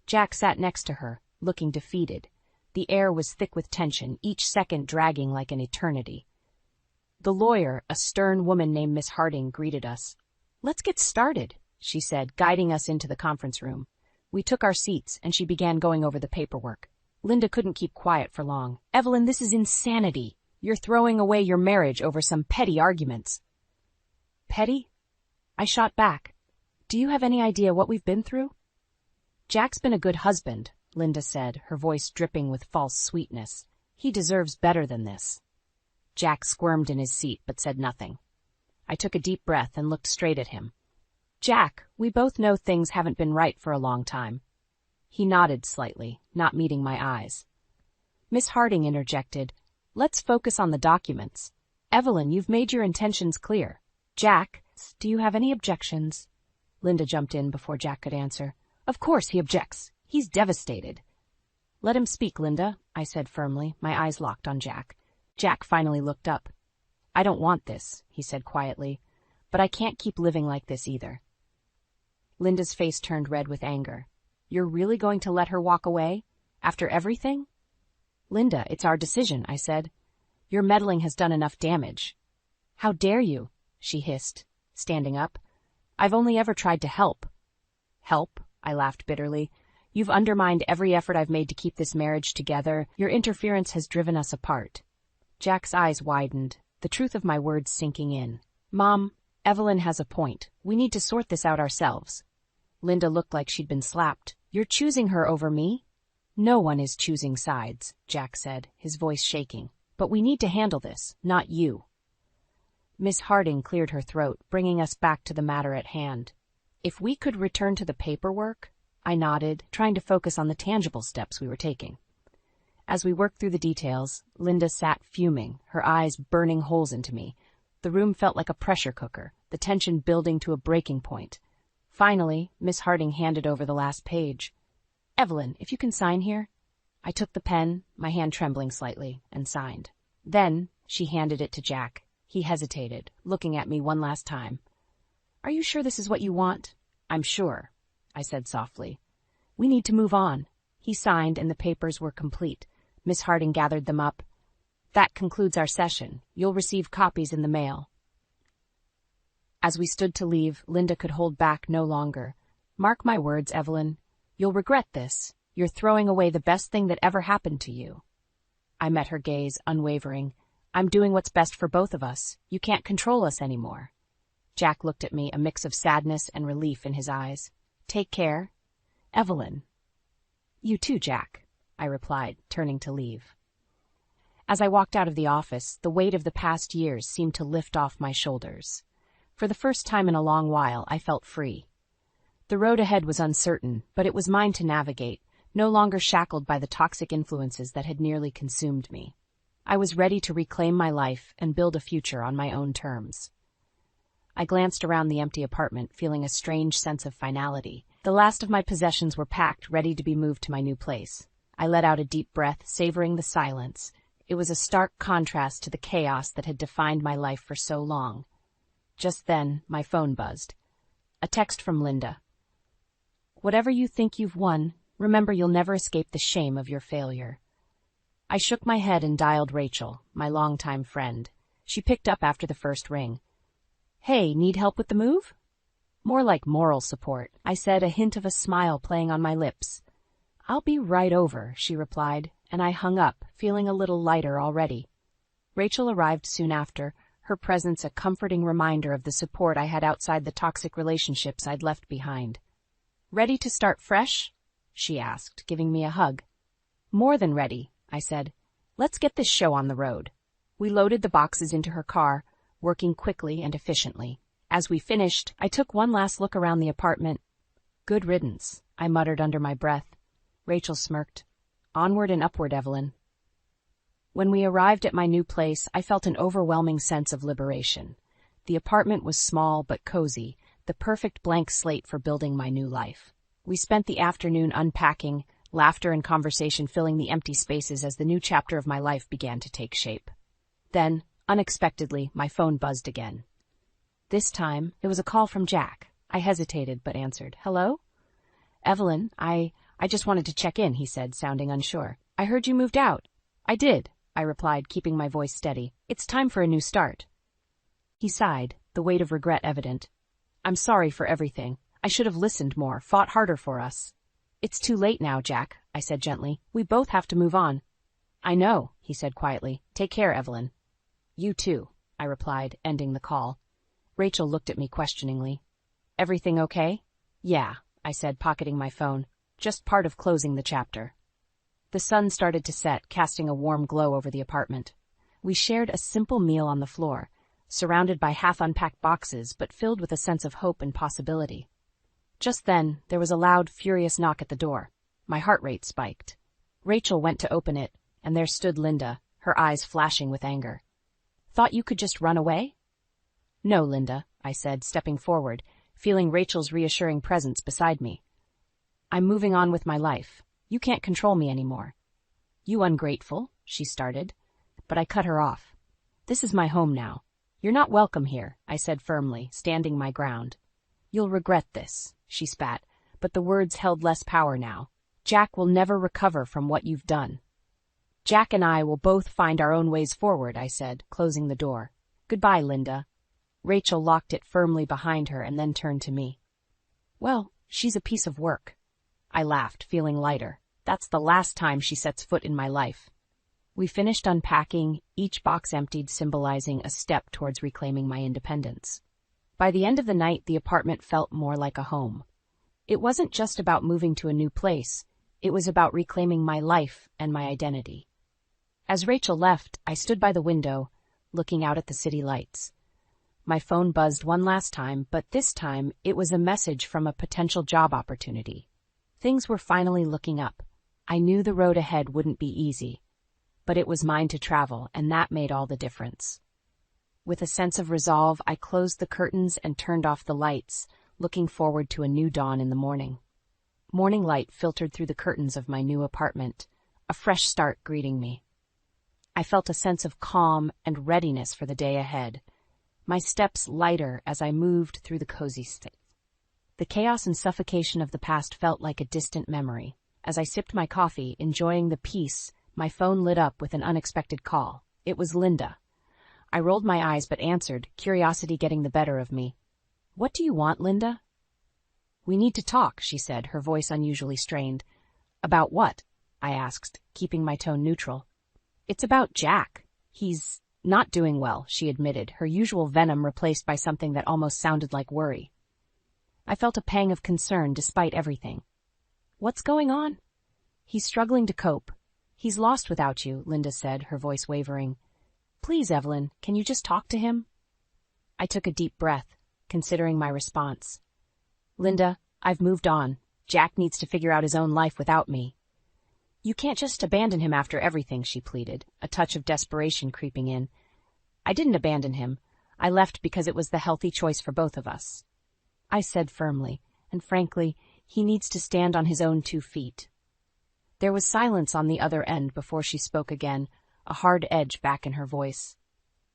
S2: Jack sat next to her, looking defeated. The air was thick with tension, each second dragging like an eternity. The lawyer, a stern woman named Miss Harding, greeted us. "Let's get started," she said, guiding us into the conference room. We took our seats, and she began going over the paperwork. Linda couldn't keep quiet for long. "Evelyn, this is insanity. You're throwing away your marriage over some petty arguments." "Petty?" I shot back. "Do you have any idea what we've been through?" "Jack's been a good husband," Linda said, her voice dripping with false sweetness. "He deserves better than this." Jack squirmed in his seat but said nothing. I took a deep breath and looked straight at him. "Jack, we both know things haven't been right for a long time." He nodded slightly, not meeting my eyes. Miss Harding interjected, "Let's focus on the documents. Evelyn, you've made your intentions clear. Jack, do you have any objections?" Linda jumped in before Jack could answer. "Of course he objects. He's devastated." "Let him speak, Linda," I said firmly, my eyes locked on Jack. Jack finally looked up. "I don't want this," he said quietly, "but I can't keep living like this either." Linda's face turned red with anger. "You're really going to let her walk away? After everything?" "Linda, it's our decision," I said. "Your meddling has done enough damage." "How dare you?" she hissed, standing up. "I've only ever tried to help." "Help?" I laughed bitterly. "You've undermined every effort I've made to keep this marriage together. Your interference has driven us apart." Jack's eyes widened, the truth of my words sinking in. "Mom, Evelyn has a point. We need to sort this out ourselves." Linda looked like she'd been slapped. "You're choosing her over me?" "No one is choosing sides," Jack said, his voice shaking. "But we need to handle this, not you." Miss Harding cleared her throat, bringing us back to the matter at hand. "If we could return to the paperwork," I nodded, trying to focus on the tangible steps we were taking. As we worked through the details, Linda sat fuming, her eyes burning holes into me. The room felt like a pressure cooker, the tension building to a breaking point. Finally, Miss Harding handed over the last page. "Evelyn, if you can sign here." I took the pen, my hand trembling slightly, and signed. Then she handed it to Jack. He hesitated, looking at me one last time. "Are you sure this is what you want?" "I'm sure," I said softly. "We need to move on." He signed, and the papers were complete. Miss Harding gathered them up. "That concludes our session. You'll receive copies in the mail." As we stood to leave, Linda could hold back no longer. "Mark my words, Evelyn. You'll regret this. You're throwing away the best thing that ever happened to you." I met her gaze, unwavering. "I'm doing what's best for both of us. You can't control us anymore." Jack looked at me, a mix of sadness and relief in his eyes. "Take care." "Evelyn." "You too, Jack," I replied, turning to leave. As I walked out of the office, the weight of the past years seemed to lift off my shoulders. For the first time in a long while, I felt free. The road ahead was uncertain, but it was mine to navigate, no longer shackled by the toxic influences that had nearly consumed me. I was ready to reclaim my life and build a future on my own terms. I glanced around the empty apartment, feeling a strange sense of finality. The last of my possessions were packed, ready to be moved to my new place. I let out a deep breath, savoring the silence. It was a stark contrast to the chaos that had defined my life for so long. Just then, my phone buzzed. A text from Linda. "Whatever you think you've won, remember you'll never escape the shame of your failure." I shook my head and dialed Rachel, my longtime friend. She picked up after the first ring. "Hey, need help with the move?" "More like moral support," I said, a hint of a smile playing on my lips. "I'll be right over," she replied, and I hung up, feeling a little lighter already. Rachel arrived soon after, her presence a comforting reminder of the support I had outside the toxic relationships I'd left behind. "Ready to start fresh?" she asked, giving me a hug. "More than ready," I said. "Let's get this show on the road." We loaded the boxes into her car, working quickly and efficiently. As we finished, I took one last look around the apartment. "Good riddance," I muttered under my breath. Rachel smirked. "Onward and upward, Evelyn." When we arrived at my new place, I felt an overwhelming sense of liberation. The apartment was small but cozy, the perfect blank slate for building my new life. We spent the afternoon unpacking, laughter and conversation filling the empty spaces as the new chapter of my life began to take shape. Then, unexpectedly, my phone buzzed again. This time, it was a call from Jack. I hesitated but answered. "Hello?" "Evelyn, I just wanted to check in," he said, sounding unsure. "I heard you moved out." "I did. I replied, keeping my voice steady. It's time for a new start. He sighed, the weight of regret evident. I'm sorry for everything. I should have listened more, fought harder for us. It's too late now, Jack, I said gently. We both have to move on. I know, he said quietly. Take care, Evelyn. You too, I replied, ending the call. Rachel looked at me questioningly. Everything okay? Yeah, I said, pocketing my phone. Just part of closing the chapter. The sun started to set, casting a warm glow over the apartment. We shared a simple meal on the floor, surrounded by half-unpacked boxes, but filled with a sense of hope and possibility. Just then, there was a loud, furious knock at the door. My heart rate spiked. Rachel went to open it, and there stood Linda, her eyes flashing with anger. Thought you could just run away? No, Linda, I said, stepping forward, feeling Rachel's reassuring presence beside me. I'm moving on with my life. You can't control me anymore. You ungrateful, she started, but I cut her off. This is my home now. You're not welcome here, I said firmly, standing my ground. You'll regret this, she spat, but the words held less power now. Jack will never recover from what you've done. Jack and I will both find our own ways forward, I said, closing the door. Goodbye, Linda. Rachel locked it firmly behind her and then turned to me. Well, she's a piece of work. I laughed, feeling lighter. That's the last time she sets foot in my life. We finished unpacking, each box emptied, symbolizing a step towards reclaiming my independence. By the end of the night, the apartment felt more like a home. It wasn't just about moving to a new place. It was about reclaiming my life and my identity. As Rachel left, I stood by the window, looking out at the city lights. My phone buzzed one last time, but this time it was a message from a potential job opportunity. Things were finally looking up. I knew the road ahead wouldn't be easy, but it was mine to travel, and that made all the difference. With a sense of resolve, I closed the curtains and turned off the lights, looking forward to a new dawn in the morning. Morning light filtered through the curtains of my new apartment, a fresh start greeting me. I felt a sense of calm and readiness for the day ahead, my steps lighter as I moved through the cozy space. The chaos and suffocation of the past felt like a distant memory. As I sipped my coffee, enjoying the peace, my phone lit up with an unexpected call. It was Linda. I rolled my eyes but answered, curiosity getting the better of me. What do you want, Linda? We need to talk, she said, her voice unusually strained. About what? I asked, keeping my tone neutral. It's about Jack. He's not doing well, she admitted, her usual venom replaced by something that almost sounded like worry. I felt a pang of concern despite everything. What's going on? He's struggling to cope. He's lost without you, Linda said, her voice wavering. Please, Evelyn, can you just talk to him? I took a deep breath, considering my response. Linda, I've moved on. Jack needs to figure out his own life without me. You can't just abandon him after everything, she pleaded, a touch of desperation creeping in. I didn't abandon him. I left because it was the healthy choice for both of us. I said firmly, and frankly, he needs to stand on his own 2 feet. There was silence on the other end before she spoke again, a hard edge back in her voice.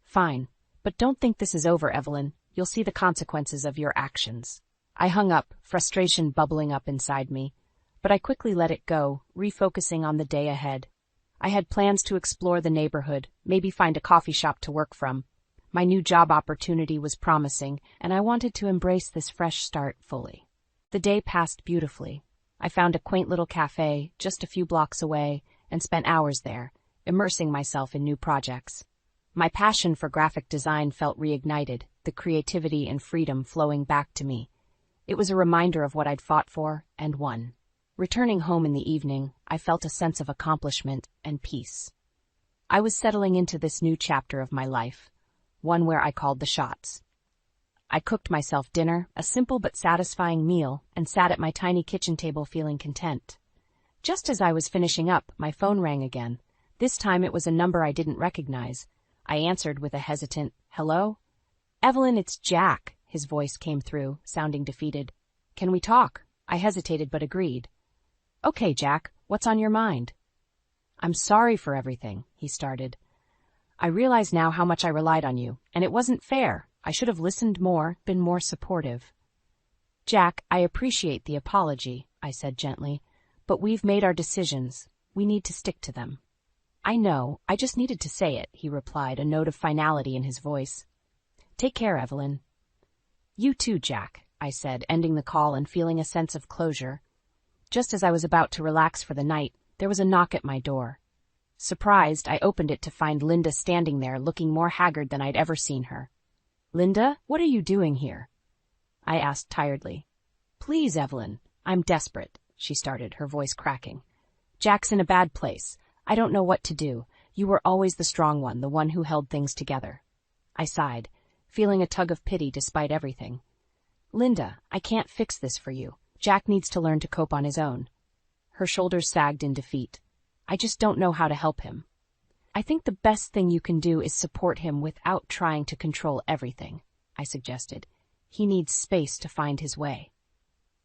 S2: Fine, but don't think this is over, Evelyn. You'll see the consequences of your actions. I hung up, frustration bubbling up inside me, but I quickly let it go, refocusing on the day ahead. I had plans to explore the neighborhood, maybe find a coffee shop to work from. My new job opportunity was promising, and I wanted to embrace this fresh start fully. The day passed beautifully. I found a quaint little cafe just a few blocks away and spent hours there, immersing myself in new projects. My passion for graphic design felt reignited, the creativity and freedom flowing back to me. It was a reminder of what I'd fought for and won. Returning home in the evening, I felt a sense of accomplishment and peace. I was settling into this new chapter of my life, one where I called the shots. I cooked myself dinner, a simple but satisfying meal, and sat at my tiny kitchen table feeling content. Just as I was finishing up, my phone rang again. This time it was a number I didn't recognize. I answered with a hesitant, "Hello?" "Evelyn, it's Jack," his voice came through, sounding defeated. "Can we talk?" I hesitated but agreed. "Okay, Jack, what's on your mind?" "I'm sorry for everything," he started. "I realize now how much I relied on you, and it wasn't fair. I should have listened more, been more supportive." "Jack, I appreciate the apology," I said gently, "but we've made our decisions. We need to stick to them." I know, I just needed to say it, he replied, a note of finality in his voice. Take care, Evelyn. You too, Jack, I said, ending the call and feeling a sense of closure. Just as I was about to relax for the night, there was a knock at my door. Surprised, I opened it to find Linda standing there, looking more haggard than I'd ever seen her. Linda, what are you doing here? I asked tiredly. Please, Evelyn, I'm desperate, she started, her voice cracking. Jack's in a bad place. I don't know what to do. You were always the strong one, the one who held things together. I sighed, feeling a tug of pity despite everything. Linda, I can't fix this for you. Jack needs to learn to cope on his own. Her shoulders sagged in defeat. I just don't know how to help him. I think the best thing you can do is support him without trying to control everything, I suggested. He needs space to find his way.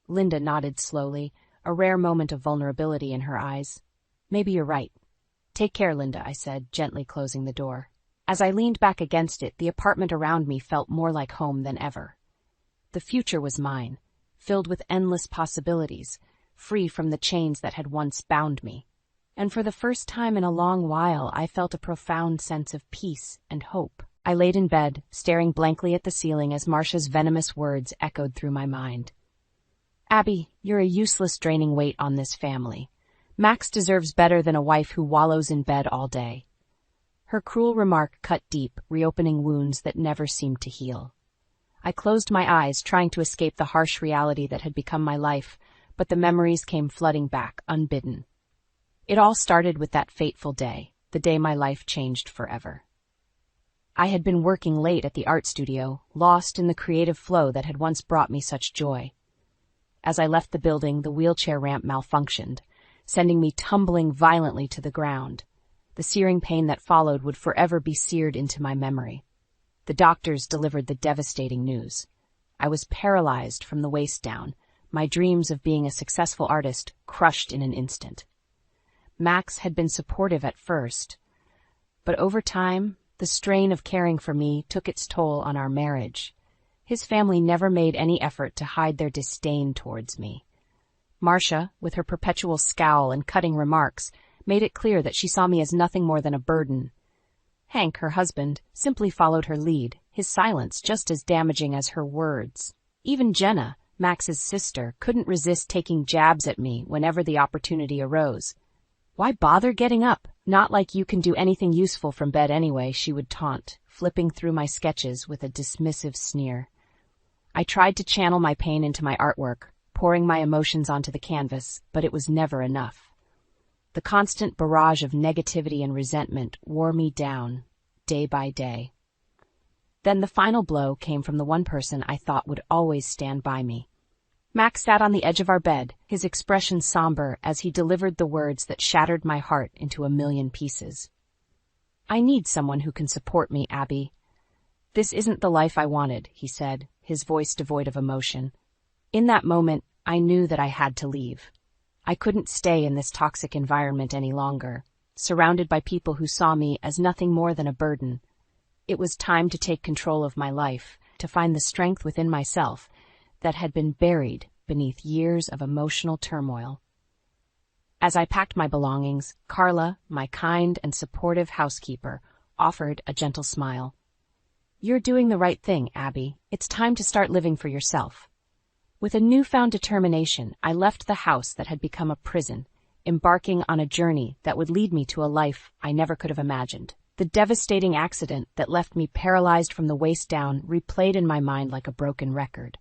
S2: Linda nodded slowly, a rare moment of vulnerability in her eyes. Maybe you're right. Take care, Linda, I said, gently closing the door. As I leaned back against it, the apartment around me felt more like home than ever. The future was mine, filled with endless possibilities, free from the chains that had once bound me. And for the first time in a long while, I felt a profound sense of peace and hope. I laid in bed, staring blankly at the ceiling as Marcia's venomous words echoed through my mind. Abby, you're a useless, draining weight on this family. Max deserves better than a wife who wallows in bed all day. Her cruel remark cut deep, reopening wounds that never seemed to heal. I closed my eyes, trying to escape the harsh reality that had become my life, but the memories came flooding back, unbidden. It all started with that fateful day, the day my life changed forever. I had been working late at the art studio, lost in the creative flow that had once brought me such joy. As I left the building, the wheelchair ramp malfunctioned, sending me tumbling violently to the ground. The searing pain that followed would forever be seared into my memory. The doctors delivered the devastating news. I was paralyzed from the waist down, my dreams of being a successful artist crushed in an instant. Max had been supportive at first, but over time, the strain of caring for me took its toll on our marriage. His family never made any effort to hide their disdain towards me. Marcia, with her perpetual scowl and cutting remarks, made it clear that she saw me as nothing more than a burden. Hank, her husband, simply followed her lead, his silence just as damaging as her words. Even Jenna, Max's sister, couldn't resist taking jabs at me whenever the opportunity arose. Why bother getting up? Not like you can do anything useful from bed anyway, she would taunt, flipping through my sketches with a dismissive sneer. I tried to channel my pain into my artwork, pouring my emotions onto the canvas, but it was never enough. The constant barrage of negativity and resentment wore me down, day by day. Then the final blow came from the one person I thought would always stand by me. Max sat on the edge of our bed, his expression somber as he delivered the words that shattered my heart into a million pieces. I need someone who can support me, Abby. This isn't the life I wanted, he said, his voice devoid of emotion. In that moment, I knew that I had to leave. I couldn't stay in this toxic environment any longer, surrounded by people who saw me as nothing more than a burden. It was time to take control of my life, to find the strength within myself that had been buried beneath years of emotional turmoil. As I packed my belongings, Carla, my kind and supportive housekeeper, offered a gentle smile. You're doing the right thing, Abby. It's time to start living for yourself. With a newfound determination, I left the house that had become a prison, embarking on a journey that would lead me to a life I never could have imagined. The devastating accident that left me paralyzed from the waist down replayed in my mind like a broken record.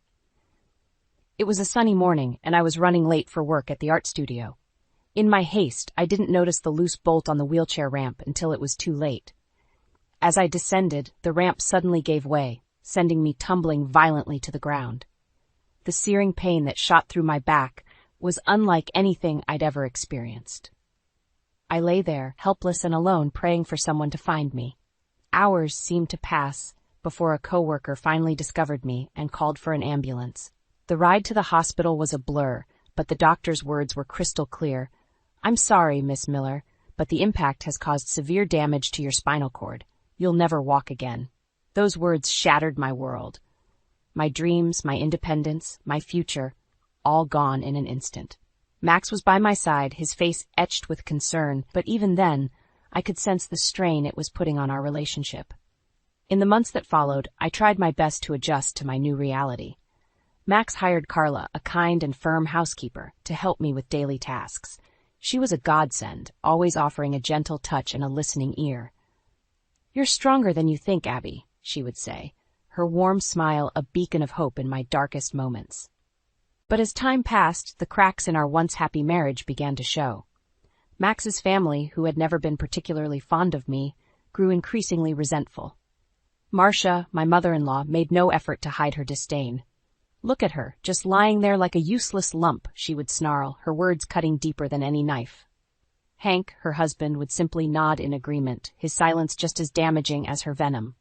S2: It was a sunny morning, and I was running late for work at the art studio. In my haste, I didn't notice the loose bolt on the wheelchair ramp until it was too late. As I descended, the ramp suddenly gave way, sending me tumbling violently to the ground. The searing pain that shot through my back was unlike anything I'd ever experienced. I lay there, helpless and alone, praying for someone to find me. Hours seemed to pass before a coworker finally discovered me and called for an ambulance. The ride to the hospital was a blur, but the doctor's words were crystal clear. I'm sorry, Miss Miller, but the impact has caused severe damage to your spinal cord. You'll never walk again. Those words shattered my world. My dreams, my independence, my future, all gone in an instant. Max was by my side, his face etched with concern, but even then, I could sense the strain it was putting on our relationship. In the months that followed, I tried my best to adjust to my new reality. Max hired Carla, a kind and firm housekeeper, to help me with daily tasks. She was a godsend, always offering a gentle touch and a listening ear. "You're stronger than you think, Abby," she would say, her warm smile a beacon of hope in my darkest moments. But as time passed, the cracks in our once happy marriage began to show. Max's family, who had never been particularly fond of me, grew increasingly resentful. Marcia, my mother-in-law, made no effort to hide her disdain. "Look at her, just lying there like a useless lump," she would snarl, her words cutting deeper than any knife. Hank, her husband, would simply nod in agreement, his silence just as damaging as her venom.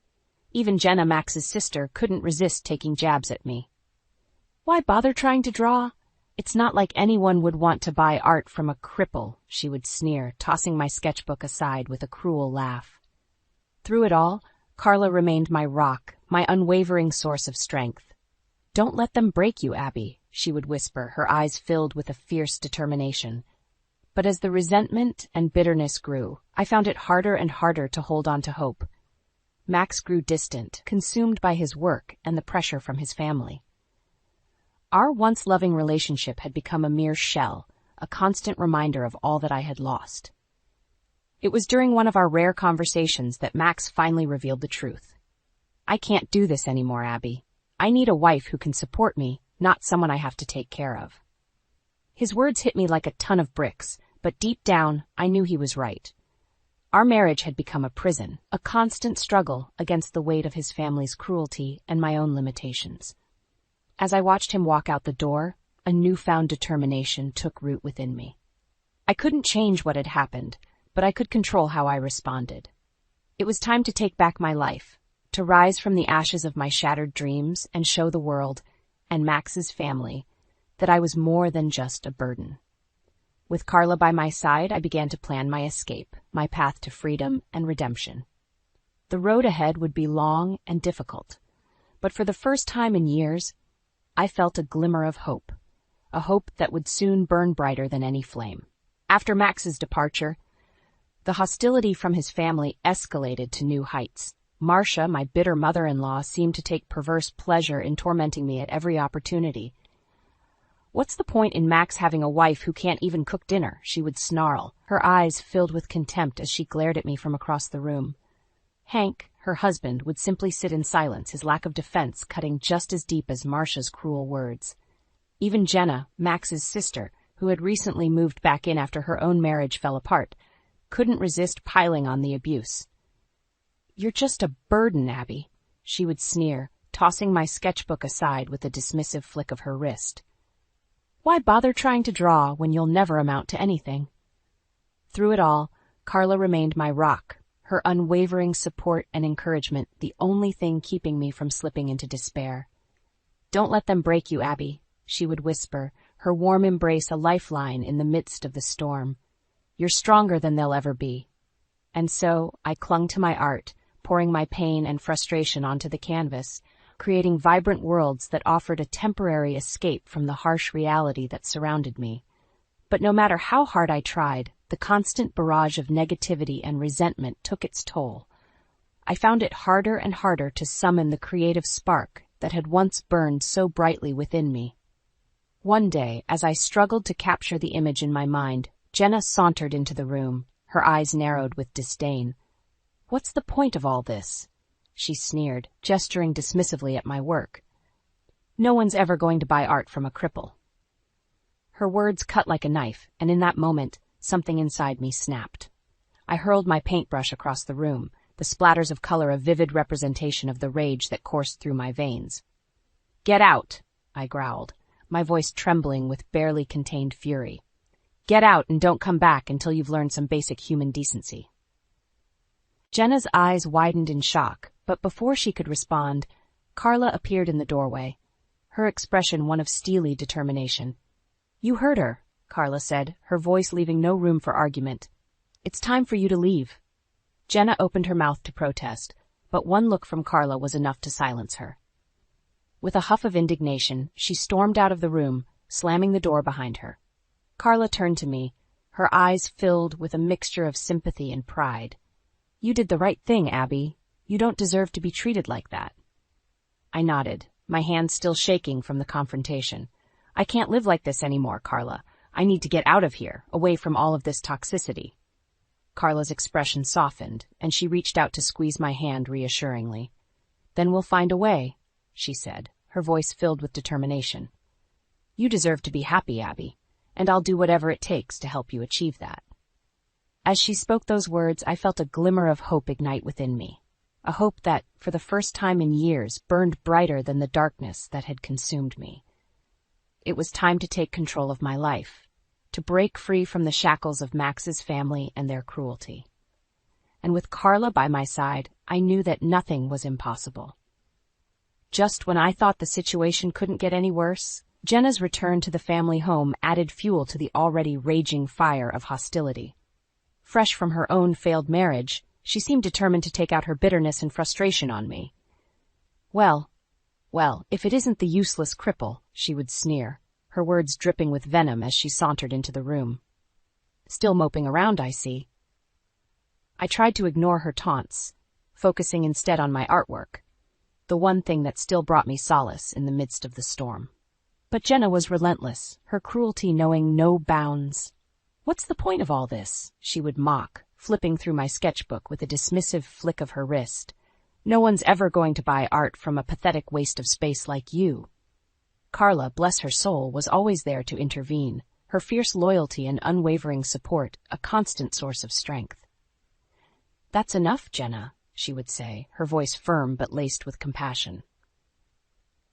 S2: Even Jenna, Max's sister, couldn't resist taking jabs at me. "Why bother trying to draw? It's not like anyone would want to buy art from a cripple," she would sneer, tossing my sketchbook aside with a cruel laugh. Through it all, Carla remained my rock, my unwavering source of strength. "Don't let them break you, Abby," she would whisper, her eyes filled with a fierce determination. But as the resentment and bitterness grew, I found it harder and harder to hold on to hope. Max grew distant, consumed by his work and the pressure from his family. Our once loving relationship had become a mere shell, a constant reminder of all that I had lost. It was during one of our rare conversations that Max finally revealed the truth. "I can't do this anymore, Abby. I need a wife who can support me, not someone I have to take care of." His words hit me like a ton of bricks, but deep down, I knew he was right. Our marriage had become a prison, a constant struggle against the weight of his family's cruelty and my own limitations. As I watched him walk out the door, a newfound determination took root within me. I couldn't change what had happened, but I could control how I responded. It was time to take back my life, to rise from the ashes of my shattered dreams and show the world, and Max's family, that I was more than just a burden. With Carla by my side, I began to plan my escape, my path to freedom and redemption. The road ahead would be long and difficult, but for the first time in years, I felt a glimmer of hope, a hope that would soon burn brighter than any flame. After Max's departure, the hostility from his family escalated to new heights. Marcia, my bitter mother-in-law, seemed to take perverse pleasure in tormenting me at every opportunity. "What's the point in Max having a wife who can't even cook dinner?" she would snarl, her eyes filled with contempt as she glared at me from across the room. Hank, her husband, would simply sit in silence, his lack of defense cutting just as deep as Marcia's cruel words. Even Jenna, Max's sister, who had recently moved back in after her own marriage fell apart, couldn't resist piling on the abuse. "You're just a burden, Abby," she would sneer, tossing my sketchbook aside with a dismissive flick of her wrist. "Why bother trying to draw when you'll never amount to anything?" Through it all, Carla remained my rock, her unwavering support and encouragement the only thing keeping me from slipping into despair. "Don't let them break you, Abby," she would whisper, her warm embrace a lifeline in the midst of the storm. "You're stronger than they'll ever be." And so I clung to my art, pouring my pain and frustration onto the canvas, creating vibrant worlds that offered a temporary escape from the harsh reality that surrounded me. But no matter how hard I tried, the constant barrage of negativity and resentment took its toll. I found it harder and harder to summon the creative spark that had once burned so brightly within me. One day, as I struggled to capture the image in my mind, Jenna sauntered into the room, her eyes narrowed with disdain. "What's the point of all this?" she sneered, gesturing dismissively at my work. "No one's ever going to buy art from a cripple." Her words cut like a knife, and in that moment, something inside me snapped. I hurled my paintbrush across the room, the splatters of color a vivid representation of the rage that coursed through my veins. "Get out," I growled, my voice trembling with barely contained fury. "Get out and don't come back until you've learned some basic human decency." Jenna's eyes widened in shock, but before she could respond, Carla appeared in the doorway, her expression one of steely determination. "You heard her," Carla said, her voice leaving no room for argument. "It's time for you to leave." Jenna opened her mouth to protest, but one look from Carla was enough to silence her. With a huff of indignation, she stormed out of the room, slamming the door behind her. Carla turned to me, her eyes filled with a mixture of sympathy and pride. "You did the right thing, Abby. You don't deserve to be treated like that." I nodded, my hands still shaking from the confrontation. "I can't live like this anymore, Carla. I need to get out of here, away from all of this toxicity." Carla's expression softened, and she reached out to squeeze my hand reassuringly. "Then we'll find a way," she said, her voice filled with determination. "You deserve to be happy, Abby, and I'll do whatever it takes to help you achieve that." As she spoke those words, I felt a glimmer of hope ignite within me, a hope that, for the first time in years, burned brighter than the darkness that had consumed me. It was time to take control of my life, to break free from the shackles of Max's family and their cruelty. And with Carla by my side, I knew that nothing was impossible. Just when I thought the situation couldn't get any worse, Jenna's return to the family home added fuel to the already raging fire of hostility. Fresh from her own failed marriage, she seemed determined to take out her bitterness and frustration on me. Well, if it isn't the useless cripple," she would sneer, her words dripping with venom as she sauntered into the room. "Still moping around, I see." I tried to ignore her taunts, focusing instead on my artwork, the one thing that still brought me solace in the midst of the storm. But Jenna was relentless, her cruelty knowing no bounds. "What's the point of all this?" she would mock, flipping through my sketchbook with a dismissive flick of her wrist. "No one's ever going to buy art from a pathetic waste of space like you." Carla, bless her soul, was always there to intervene, her fierce loyalty and unwavering support a constant source of strength. "That's enough, Jenna," she would say, her voice firm but laced with compassion.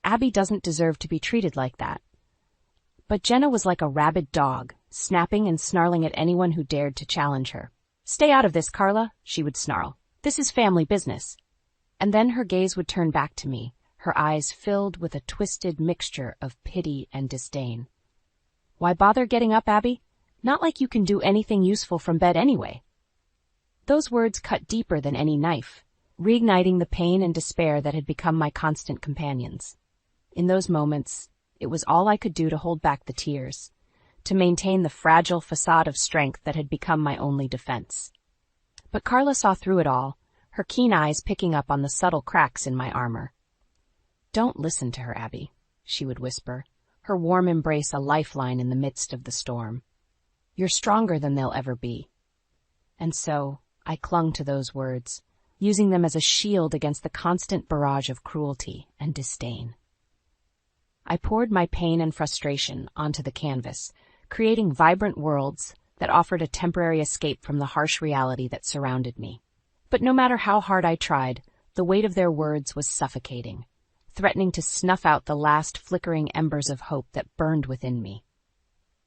S2: "Abby doesn't deserve to be treated like that." But Jenna was like a rabid dog, snapping and snarling at anyone who dared to challenge her. "Stay out of this, Carla," she would snarl. "This is family business." And then her gaze would turn back to me, her eyes filled with a twisted mixture of pity and disdain. "Why bother getting up, Abby? Not like you can do anything useful from bed anyway." Those words cut deeper than any knife, reigniting the pain and despair that had become my constant companions. In those moments, it was all I could do to hold back the tears, to maintain the fragile facade of strength that had become my only defense. But Carla saw through it all, her keen eyes picking up on the subtle cracks in my armor. "Don't listen to her, Abby," she would whisper, her warm embrace a lifeline in the midst of the storm. "You're stronger than they'll ever be." And so, I clung to those words, using them as a shield against the constant barrage of cruelty and disdain. I poured my pain and frustration onto the canvas, creating vibrant worlds that offered a temporary escape from the harsh reality that surrounded me. But no matter how hard I tried, the weight of their words was suffocating, threatening to snuff out the last flickering embers of hope that burned within me.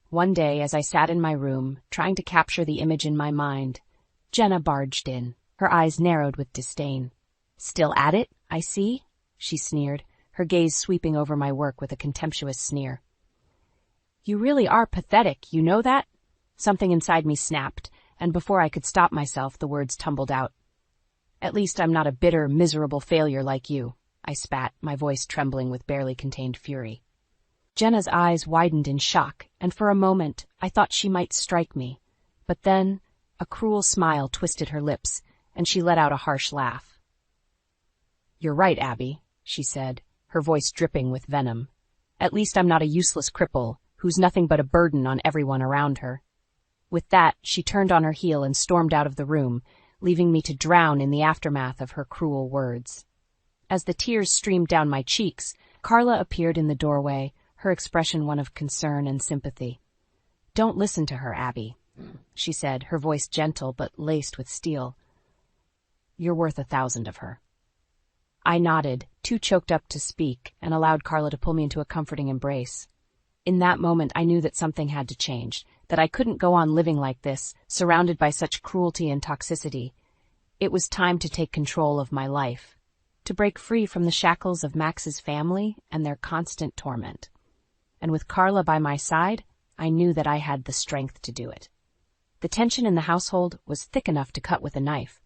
S2: One day, as I sat in my room, trying to capture the image in my mind, Jenna barged in, her eyes narrowed with disdain. "Still at it, I see," she sneered, her gaze sweeping over my work with a contemptuous sneer. "You really are pathetic, you know that?" Something inside me snapped, and before I could stop myself, the words tumbled out. "At least I'm not a bitter, miserable failure like you," I spat, my voice trembling with barely contained fury. Jenna's eyes widened in shock, and for a moment I thought she might strike me. But then a cruel smile twisted her lips, and she let out a harsh laugh. "You're right, Abby," she said, her voice dripping with venom. "At least I'm not a useless cripple who's nothing but a burden on everyone around her." With that, she turned on her heel and stormed out of the room, leaving me to drown in the aftermath of her cruel words. As the tears streamed down my cheeks, Carla appeared in the doorway, her expression one of concern and sympathy. "Don't listen to her, Abby," she said, her voice gentle but laced with steel. "You're worth 1,000 of her." I nodded, too choked up to speak, and allowed Carla to pull me into a comforting embrace. In that moment, I knew that something had to change, that I couldn't go on living like this, surrounded by such cruelty and toxicity. It was time to take control of my life, to break free from the shackles of Max's family and their constant torment. And with Carla by my side, I knew that I had the strength to do it. The tension in the household was thick enough to cut with a knife.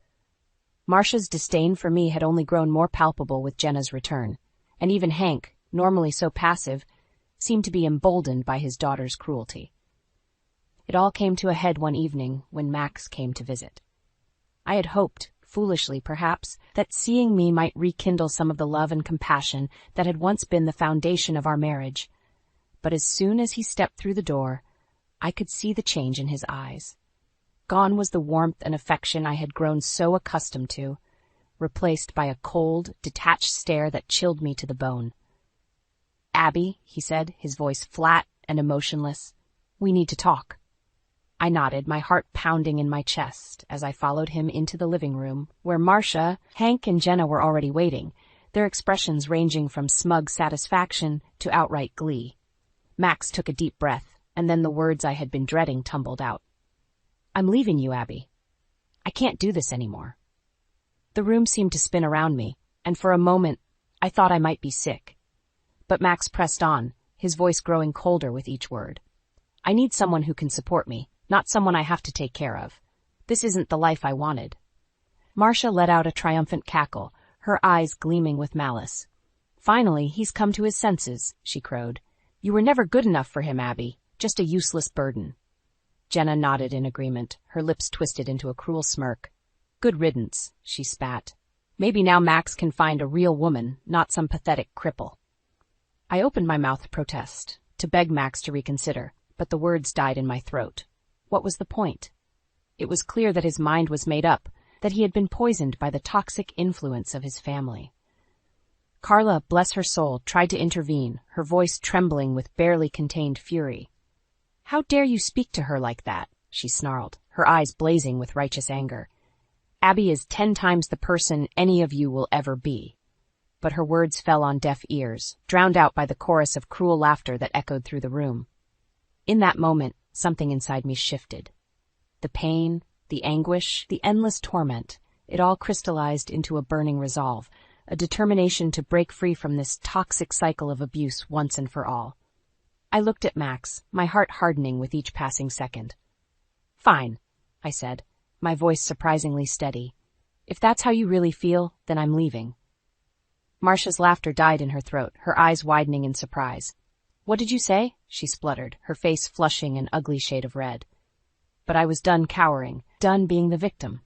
S2: Marcia's disdain for me had only grown more palpable with Jenna's return, and even Hank, normally so passive, seemed to be emboldened by his daughter's cruelty. It all came to a head one evening when Max came to visit. I had hoped, foolishly perhaps, that seeing me might rekindle some of the love and compassion that had once been the foundation of our marriage. But as soon as he stepped through the door, I could see the change in his eyes. Gone was the warmth and affection I had grown so accustomed to, replaced by a cold, detached stare that chilled me to the bone. "Abby," he said, his voice flat and emotionless, "we need to talk." I nodded, my heart pounding in my chest, as I followed him into the living room, where Marcia, Hank, and Jenna were already waiting, their expressions ranging from smug satisfaction to outright glee. Max took a deep breath, and then the words I had been dreading tumbled out. "I'm leaving you, Abby. I can't do this anymore." The room seemed to spin around me, and for a moment I thought I might be sick. But Max pressed on, his voice growing colder with each word. "I need someone who can support me, not someone I have to take care of. This isn't the life I wanted." Marcia let out a triumphant cackle, her eyes gleaming with malice. "Finally, he's come to his senses," she crowed. "You were never good enough for him, Abby, just a useless burden." Jenna nodded in agreement, her lips twisted into a cruel smirk. "Good riddance," she spat. "Maybe now Max can find a real woman, not some pathetic cripple." I opened my mouth to protest, to beg Max to reconsider, but the words died in my throat. What was the point? It was clear that his mind was made up, that he had been poisoned by the toxic influence of his family. Carla, bless her soul, tried to intervene, her voice trembling with barely contained fury. "How dare you speak to her like that?" she snarled, her eyes blazing with righteous anger. "Abby is 10 times the person any of you will ever be." But her words fell on deaf ears, drowned out by the chorus of cruel laughter that echoed through the room. In that moment, something inside me shifted. The pain, the anguish, the endless torment, it all crystallized into a burning resolve, a determination to break free from this toxic cycle of abuse once and for all. I looked at Max, my heart hardening with each passing second. "Fine," I said, my voice surprisingly steady. "If that's how you really feel, then I'm leaving." Marcia's laughter died in her throat, her eyes widening in surprise. "What did you say?" she spluttered, her face flushing an ugly shade of red. But I was done cowering, done being the victim.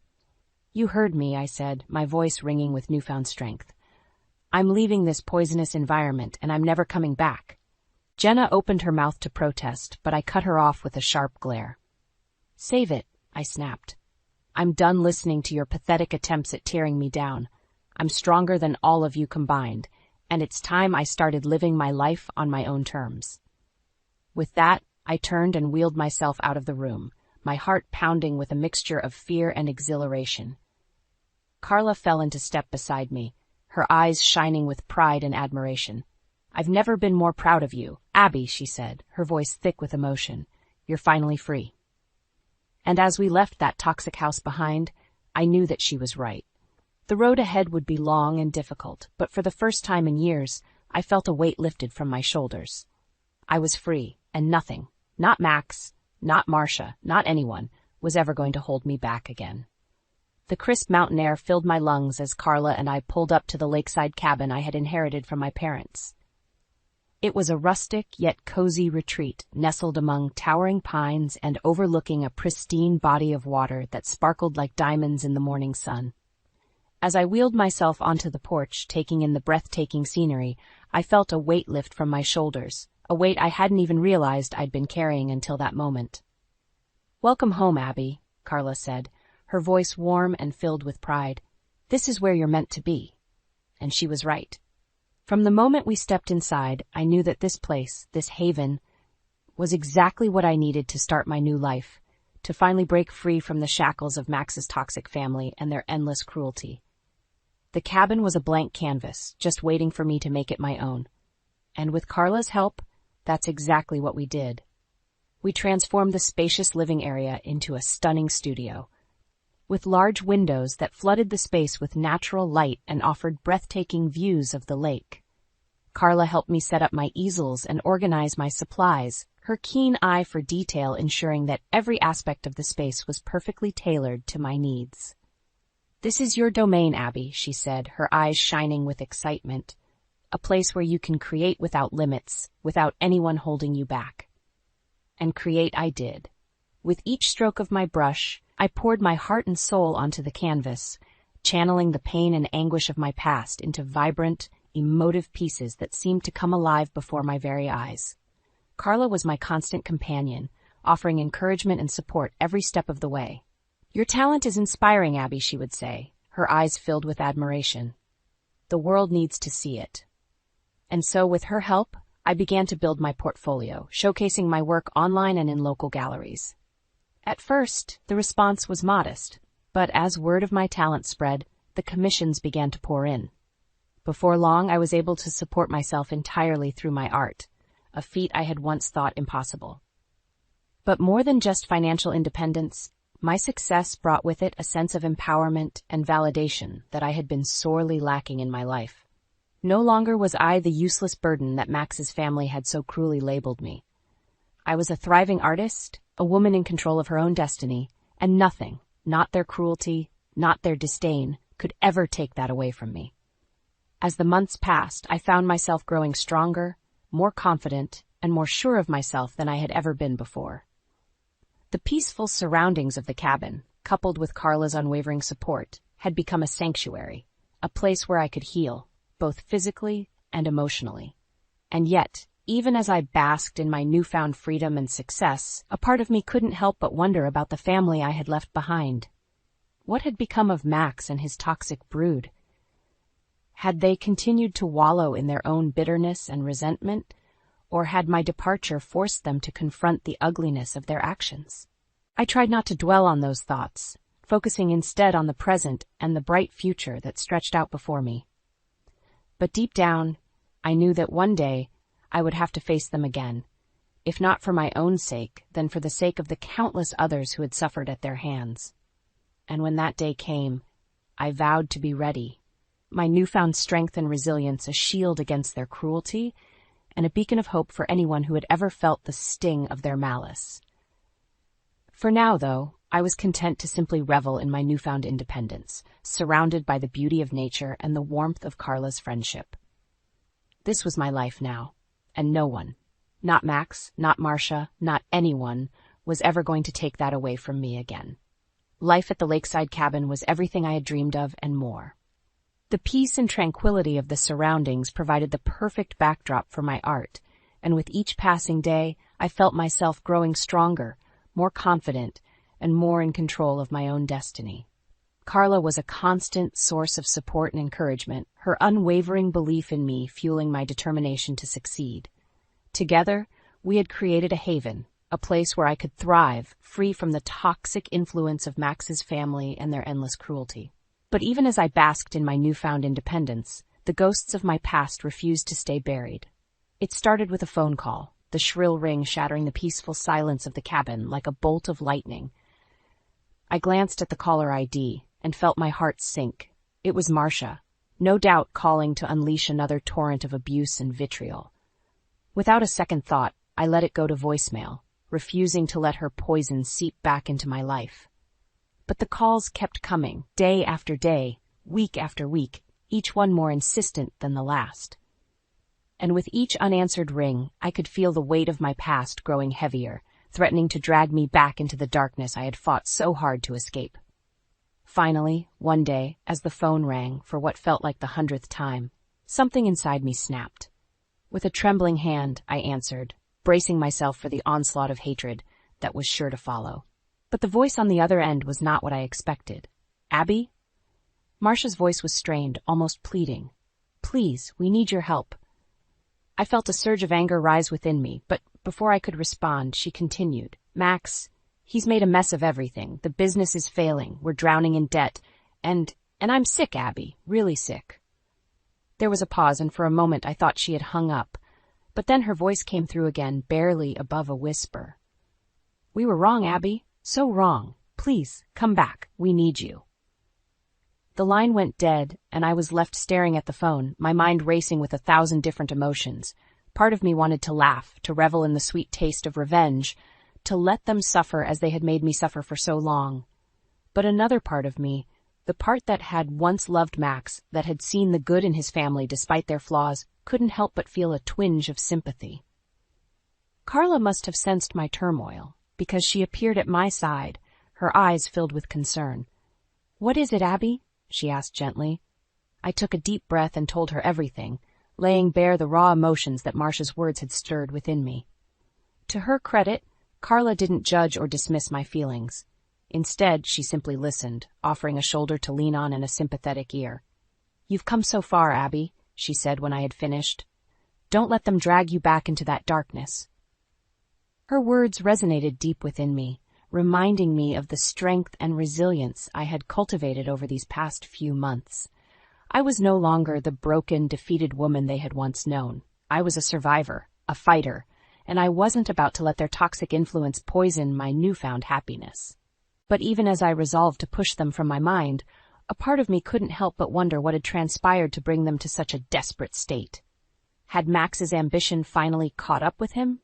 S2: "You heard me," I said, my voice ringing with newfound strength. "I'm leaving this poisonous environment, and I'm never coming back." Jenna opened her mouth to protest, but I cut her off with a sharp glare. "Save it," I snapped. "I'm done listening to your pathetic attempts at tearing me down. I'm stronger than all of you combined, and it's time I started living my life on my own terms." With that, I turned and wheeled myself out of the room, my heart pounding with a mixture of fear and exhilaration. Carla fell into step beside me, her eyes shining with pride and admiration. "I've never been more proud of you, Abby," she said, her voice thick with emotion. "You're finally free." And as we left that toxic house behind, I knew that she was right. The road ahead would be long and difficult, but for the first time in years, I felt a weight lifted from my shoulders. I was free, and nothing, not Max, not Marcia, not anyone, was ever going to hold me back again. The crisp mountain air filled my lungs as Carla and I pulled up to the lakeside cabin I had inherited from my parents. It was a rustic yet cozy retreat nestled among towering pines and overlooking a pristine body of water that sparkled like diamonds in the morning sun. As I wheeled myself onto the porch, taking in the breathtaking scenery, I felt a weight lift from my shoulders, a weight I hadn't even realized I'd been carrying until that moment. "Welcome home, Abby," Carla said, her voice warm and filled with pride. "This is where you're meant to be." And she was right. From the moment we stepped inside, I knew that this place, this haven, was exactly what I needed to start my new life, to finally break free from the shackles of Max's toxic family and their endless cruelty. The cabin was a blank canvas, just waiting for me to make it my own. And with Carla's help, that's exactly what we did. We transformed the spacious living area into a stunning studio, with large windows that flooded the space with natural light and offered breathtaking views of the lake. Carla helped me set up my easels and organize my supplies, her keen eye for detail ensuring that every aspect of the space was perfectly tailored to my needs. "This is your domain, Abby," she said, her eyes shining with excitement. "A place where you can create without limits, without anyone holding you back." And create I did. With each stroke of my brush, I poured my heart and soul onto the canvas, channeling the pain and anguish of my past into vibrant, emotive pieces that seemed to come alive before my very eyes. Carla was my constant companion, offering encouragement and support every step of the way. "Your talent is inspiring, Abby," she would say, her eyes filled with admiration. "The world needs to see it." And so, with her help, I began to build my portfolio, showcasing my work online and in local galleries. At first, the response was modest, but as word of my talent spread, the commissions began to pour in. Before long, I was able to support myself entirely through my art, a feat I had once thought impossible. But more than just financial independence, my success brought with it a sense of empowerment and validation that I had been sorely lacking in my life. No longer was I the useless burden that Max's family had so cruelly labeled me. I was a thriving artist, a woman in control of her own destiny, and nothing, not their cruelty, not their disdain, could ever take that away from me. As the months passed, I found myself growing stronger, more confident, and more sure of myself than I had ever been before. The peaceful surroundings of the cabin, coupled with Carla's unwavering support, had become a sanctuary, a place where I could heal, both physically and emotionally. And yet, even as I basked in my newfound freedom and success, a part of me couldn't help but wonder about the family I had left behind. What had become of Max and his toxic brood? Had they continued to wallow in their own bitterness and resentment, or had my departure forced them to confront the ugliness of their actions? I tried not to dwell on those thoughts, focusing instead on the present and the bright future that stretched out before me. But deep down, I knew that one day I would have to face them again, if not for my own sake, then for the sake of the countless others who had suffered at their hands. And when that day came, I vowed to be ready, my newfound strength and resilience a shield against their cruelty, and a beacon of hope for anyone who had ever felt the sting of their malice. For now, though, I was content to simply revel in my newfound independence, surrounded by the beauty of nature and the warmth of Carla's friendship. This was my life now, and no one, not Max, not Marcia, not anyone, was ever going to take that away from me again. Life at the lakeside cabin was everything I had dreamed of and more. The peace and tranquility of the surroundings provided the perfect backdrop for my art, and with each passing day, I felt myself growing stronger, more confident, and more in control of my own destiny. Carla was a constant source of support and encouragement, her unwavering belief in me fueling my determination to succeed. Together, we had created a haven, a place where I could thrive, free from the toxic influence of Max's family and their endless cruelty. But even as I basked in my newfound independence, the ghosts of my past refused to stay buried. It started with a phone call, the shrill ring shattering the peaceful silence of the cabin like a bolt of lightning. I glanced at the caller ID and felt my heart sink. It was Marcia, no doubt calling to unleash another torrent of abuse and vitriol. Without a second thought, I let it go to voicemail, refusing to let her poison seep back into my life. But the calls kept coming, day after day, week after week, each one more insistent than the last. And with each unanswered ring, I could feel the weight of my past growing heavier, threatening to drag me back into the darkness I had fought so hard to escape. Finally, one day, as the phone rang for what felt like the 100th time, something inside me snapped. With a trembling hand, I answered, bracing myself for the onslaught of hatred that was sure to follow. But the voice on the other end was not what I expected. "Abby?" Marcia's voice was strained, almost pleading. "Please, we need your help." I felt a surge of anger rise within me, but before I could respond, she continued. "Max, he's made a mess of everything. The business is failing. We're drowning in debt. And I'm sick, Abby, really sick." There was a pause, and for a moment I thought she had hung up. But then her voice came through again, barely above a whisper. "We were wrong, Abby. So wrong. Please, come back. We need you." The line went dead, and I was left staring at the phone, my mind racing with 1,000 different emotions. Part of me wanted to laugh, to revel in the sweet taste of revenge, to let them suffer as they had made me suffer for so long. But another part of me, the part that had once loved Max, that had seen the good in his family despite their flaws, couldn't help but feel a twinge of sympathy. Carla must have sensed my turmoil. because she appeared at my side, her eyes filled with concern. "What is it, Abby?" she asked gently. I took a deep breath and told her everything, laying bare the raw emotions that Marcia's words had stirred within me. To her credit, Carla didn't judge or dismiss my feelings. Instead, she simply listened, offering a shoulder to lean on and a sympathetic ear. "You've come so far, Abby," she said when I had finished. "Don't let them drag you back into that darkness." Her words resonated deep within me, reminding me of the strength and resilience I had cultivated over these past few months. I was no longer the broken, defeated woman they had once known. I was a survivor, a fighter, and I wasn't about to let their toxic influence poison my newfound happiness. But even as I resolved to push them from my mind, a part of me couldn't help but wonder what had transpired to bring them to such a desperate state. Had Max's ambition finally caught up with him?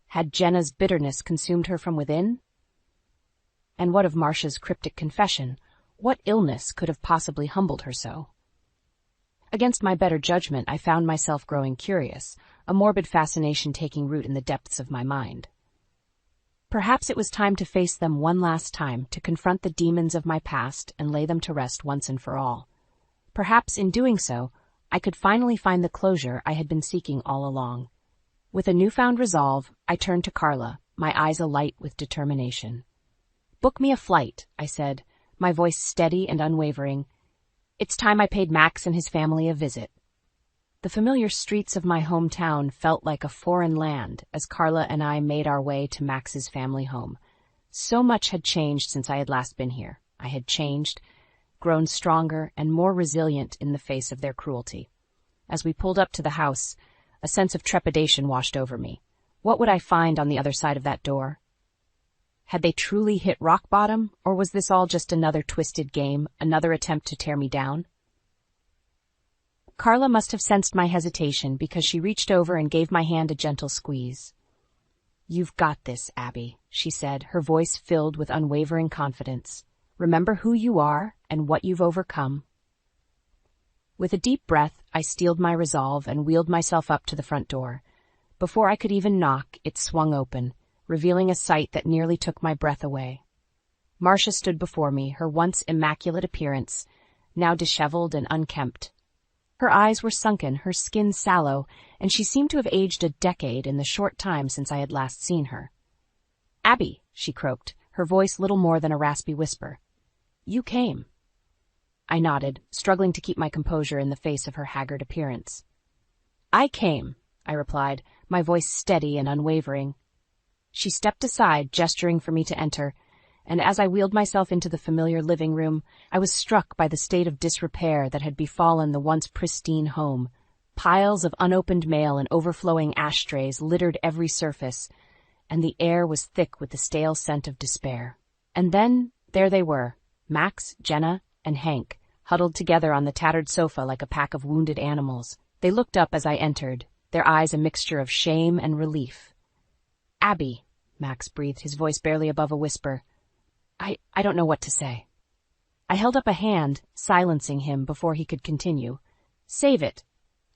S2: Had Jenna's bitterness consumed her from within? And what of Marcia's cryptic confession? What illness could have possibly humbled her so? Against my better judgment, I found myself growing curious, a morbid fascination taking root in the depths of my mind. Perhaps it was time to face them one last time, to confront the demons of my past and lay them to rest once and for all. Perhaps in doing so, I could finally find the closure I had been seeking all along. With a newfound resolve, I turned to Carla, my eyes alight with determination. "Book me a flight," I said, my voice steady and unwavering. "It's time I paid Max and his family a visit." The familiar streets of my hometown felt like a foreign land as Carla and I made our way to Max's family home. So much had changed since I had last been here. I had changed, grown stronger and more resilient in the face of their cruelty. As we pulled up to the house, a sense of trepidation washed over me. What would I find on the other side of that door? Had they truly hit rock bottom, or was this all just another twisted game, another attempt to tear me down? Carla must have sensed my hesitation because she reached over and gave my hand a gentle squeeze. "You've got this, Abby," she said, her voice filled with unwavering confidence. "Remember who you are and what you've overcome." With a deep breath, I steeled my resolve and wheeled myself up to the front door. Before I could even knock, it swung open, revealing a sight that nearly took my breath away. Marcia stood before me, her once immaculate appearance, now disheveled and unkempt. Her eyes were sunken, her skin sallow, and she seemed to have aged a decade in the short time since I had last seen her. "Abby," she croaked, her voice little more than a raspy whisper. "You came." I nodded, struggling to keep my composure in the face of her haggard appearance. "I came," I replied, my voice steady and unwavering. She stepped aside, gesturing for me to enter, and as I wheeled myself into the familiar living room, I was struck by the state of disrepair that had befallen the once pristine home. Piles of unopened mail and overflowing ashtrays littered every surface, and the air was thick with the stale scent of despair. And then, there they were, Max, Jenna, and Hank, huddled together on the tattered sofa like a pack of wounded animals. They looked up as I entered, their eyes a mixture of shame and relief. "Abby," Max breathed, his voice barely above a whisper. I don't know what to say." I held up a hand, silencing him before he could continue. "Save it,"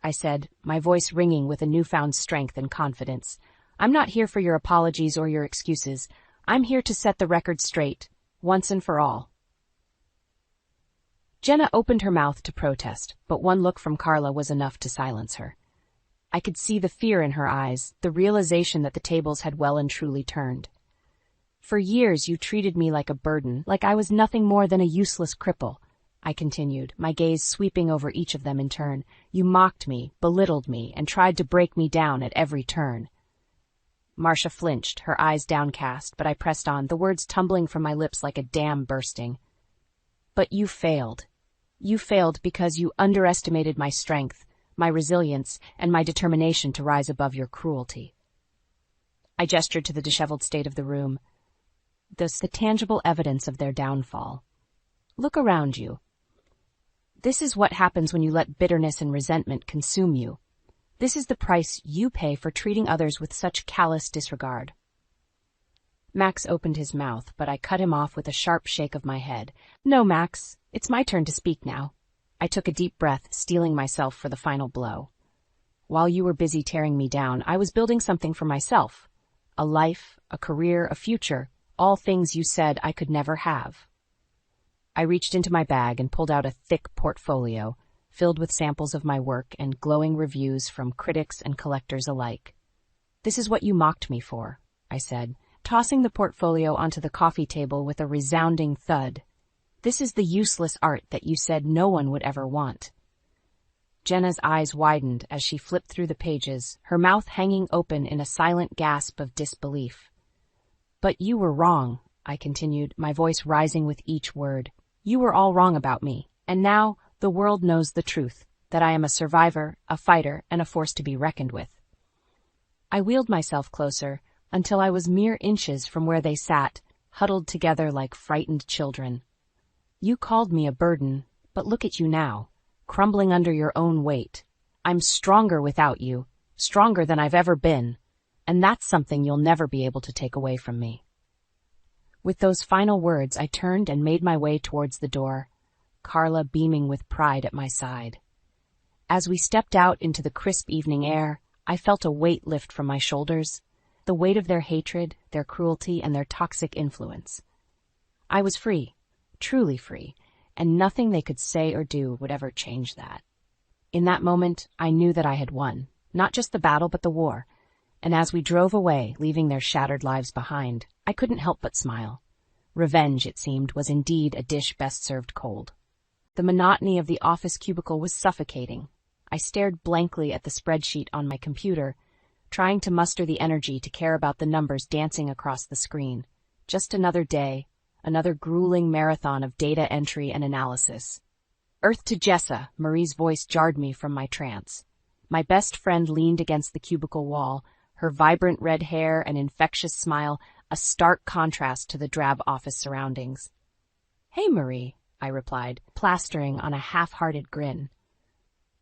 S2: I said, my voice ringing with a newfound strength and confidence. "I'm not here for your apologies or your excuses. I'm here to set the record straight, once and for all." Jenna opened her mouth to protest, but one look from Carla was enough to silence her. I could see the fear in her eyes, the realization that the tables had well and truly turned. "For years you treated me like a burden, like I was nothing more than a useless cripple," I continued, my gaze sweeping over each of them in turn. "You mocked me, belittled me, and tried to break me down at every turn." Marcia flinched, her eyes downcast, but I pressed on, the words tumbling from my lips like a dam bursting. "But you failed. You failed because you underestimated my strength, my resilience, and my determination to rise above your cruelty." I gestured to the disheveled state of the room, thus the tangible evidence of their downfall. "Look around you. This is what happens when you let bitterness and resentment consume you. This is the price you pay for treating others with such callous disregard." Max opened his mouth, but I cut him off with a sharp shake of my head. "No, Max, it's my turn to speak now." I took a deep breath, steeling myself for the final blow. "While you were busy tearing me down, I was building something for myself. A life, a career, a future, all things you said I could never have. I reached into my bag and pulled out a thick portfolio, filled with samples of my work and glowing reviews from critics and collectors alike. "This is what you mocked me for," I said, tossing the portfolio onto the coffee table with a resounding thud. "This is the useless art that you said no one would ever want." Jenna's eyes widened as she flipped through the pages, her mouth hanging open in a silent gasp of disbelief. "But you were wrong," I continued, my voice rising with each word. "You were all wrong about me, and now the world knows the truth, that I am a survivor, a fighter, and a force to be reckoned with." I wheeled myself closer until I was mere inches from where they sat, huddled together like frightened children. "You called me a burden, but look at you now, crumbling under your own weight. I'm stronger without you, stronger than I've ever been, and that's something you'll never be able to take away from me." With those final words, I turned and made my way towards the door, Carla beaming with pride at my side. As we stepped out into the crisp evening air, I felt a weight lift from my shoulders, the weight of their hatred, their cruelty, and their toxic influence. I was free, truly free, and nothing they could say or do would ever change that. In that moment, I knew that I had won, not just the battle but the war, and as we drove away, leaving their shattered lives behind, I couldn't help but smile. Revenge, it seemed, was indeed a dish best served cold. The monotony of the office cubicle was suffocating. I stared blankly at the spreadsheet on my computer, trying to muster the energy to care about the numbers dancing across the screen. Just another day, another grueling marathon of data entry and analysis. "Earth to Jessa," Marie's voice jarred me from my trance. My best friend leaned against the cubicle wall, her vibrant red hair and infectious smile a stark contrast to the drab office surroundings. "Hey, Marie," I replied, plastering on a half-hearted grin.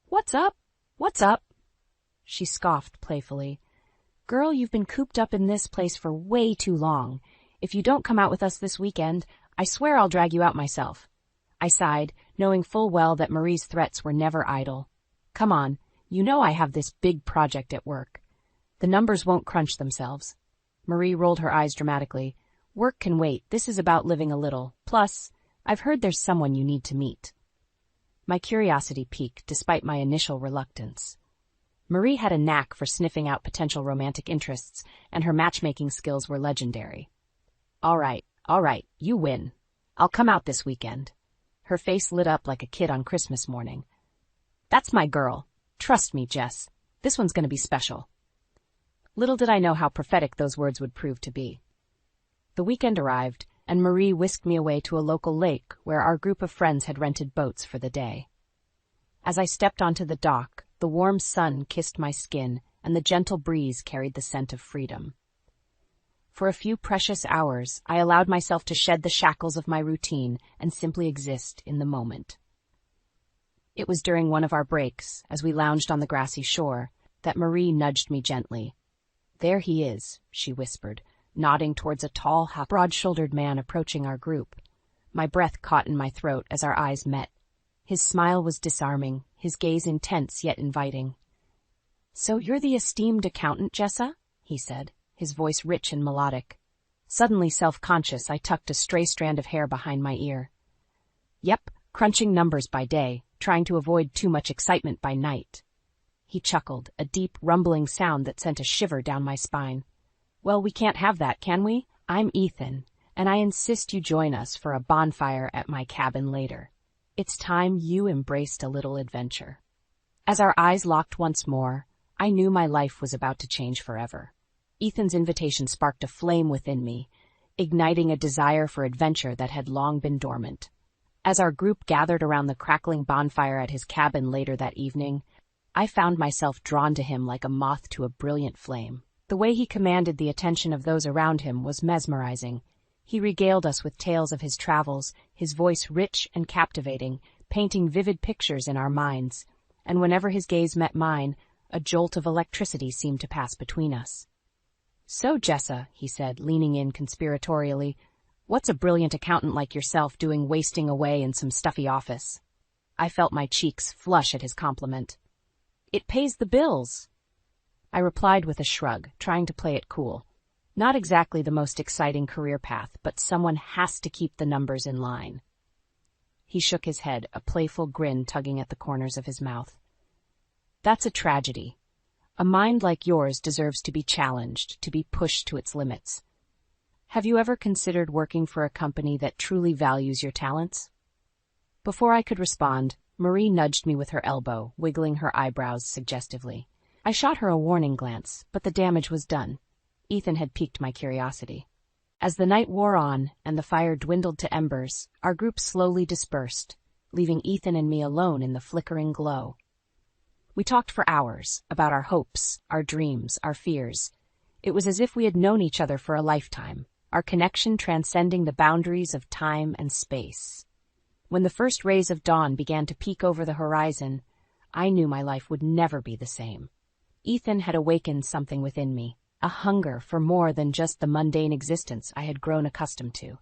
S2: "What's up? What's up?" She scoffed playfully. "Girl, you've been cooped up in this place for way too long. If you don't come out with us this weekend, I swear I'll drag you out myself." I sighed, knowing full well that Marie's threats were never idle. "Come on, you know I have this big project at work. The numbers won't crunch themselves." Marie rolled her eyes dramatically. "Work can wait. This is about living a little. Plus, I've heard there's someone you need to meet." My curiosity piqued despite my initial reluctance. Marie had a knack for sniffing out potential romantic interests, and her matchmaking skills were legendary. All right, you win. I'll come out this weekend." Her face lit up like a kid on Christmas morning. "That's my girl. Trust me, Jess. This one's going to be special." Little did I know how prophetic those words would prove to be. The weekend arrived, and Marie whisked me away to a local lake where our group of friends had rented boats for the day. As I stepped onto the dock, the warm sun kissed my skin, and the gentle breeze carried the scent of freedom. For a few precious hours, I allowed myself to shed the shackles of my routine and simply exist in the moment. It was during one of our breaks, as we lounged on the grassy shore, that Marie nudged me gently. "There he is," she whispered, nodding towards a tall, broad-shouldered man approaching our group. My breath caught in my throat as our eyes met. His smile was disarming, his gaze intense yet inviting. "So you're the esteemed accountant, Jessa?" he said, his voice rich and melodic. Suddenly self-conscious, I tucked a stray strand of hair behind my ear. "Yep, crunching numbers by day, trying to avoid too much excitement by night." He chuckled, a deep, rumbling sound that sent a shiver down my spine. "Well, we can't have that, can we? I'm Ethan, and I insist you join us for a bonfire at my cabin later. It's time you embraced a little adventure." As our eyes locked once more, I knew my life was about to change forever. Ethan's invitation sparked a flame within me, igniting a desire for adventure that had long been dormant. As our group gathered around the crackling bonfire at his cabin later that evening, I found myself drawn to him like a moth to a brilliant flame. The way he commanded the attention of those around him was mesmerizing. He regaled us with tales of his travels, his voice rich and captivating, painting vivid pictures in our minds, and whenever his gaze met mine, a jolt of electricity seemed to pass between us. "So, Jessa," he said, leaning in conspiratorially, "what's a brilliant accountant like yourself doing wasting away in some stuffy office?" I felt my cheeks flush at his compliment. "It pays the bills." I replied with a shrug, trying to play it cool. Not exactly the most exciting career path, but someone has to keep the numbers in line. He shook his head, a playful grin tugging at the corners of his mouth. That's a tragedy. A mind like yours deserves to be challenged, to be pushed to its limits. Have you ever considered working for a company that truly values your talents? Before I could respond, Marie nudged me with her elbow, wiggling her eyebrows suggestively. I shot her a warning glance, but the damage was done. Ethan had piqued my curiosity. As the night wore on and the fire dwindled to embers, our group slowly dispersed, leaving Ethan and me alone in the flickering glow. We talked for hours about our hopes, our dreams, our fears. It was as if we had known each other for a lifetime, our connection transcending the boundaries of time and space. When the first rays of dawn began to peek over the horizon, I knew my life would never be the same. Ethan had awakened something within me, a hunger for more than just the mundane existence I had grown accustomed to.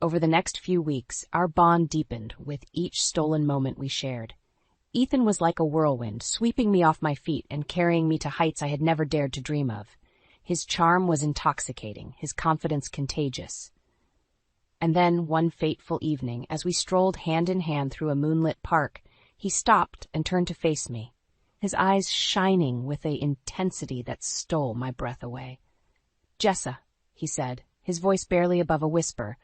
S2: Over the next few weeks, our bond deepened with each stolen moment we shared. Ethan was like a whirlwind, sweeping me off my feet and carrying me to heights I had never dared to dream of. His charm was intoxicating, his confidence contagious. And then, one fateful evening, as we strolled hand in hand through a moonlit park, he stopped and turned to face me, his eyes shining with an intensity that stole my breath away. "Jessa," he said, his voice barely above a whisper,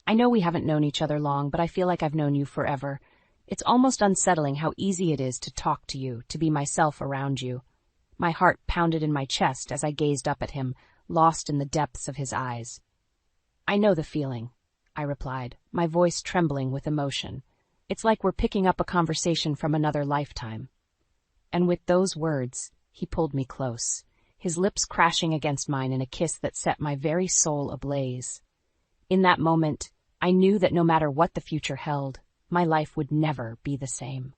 S2: "I know we haven't known each other long, but I feel like I've known you forever. It's almost unsettling how easy it is to talk to you, to be myself around you." My heart pounded in my chest as I gazed up at him, lost in the depths of his eyes. "I know the feeling," I replied, my voice trembling with emotion. "It's like we're picking up a conversation from another lifetime." And with those words, he pulled me close, his lips crashing against mine in a kiss that set my very soul ablaze. In that moment, I knew that no matter what the future held, my life would never be the same.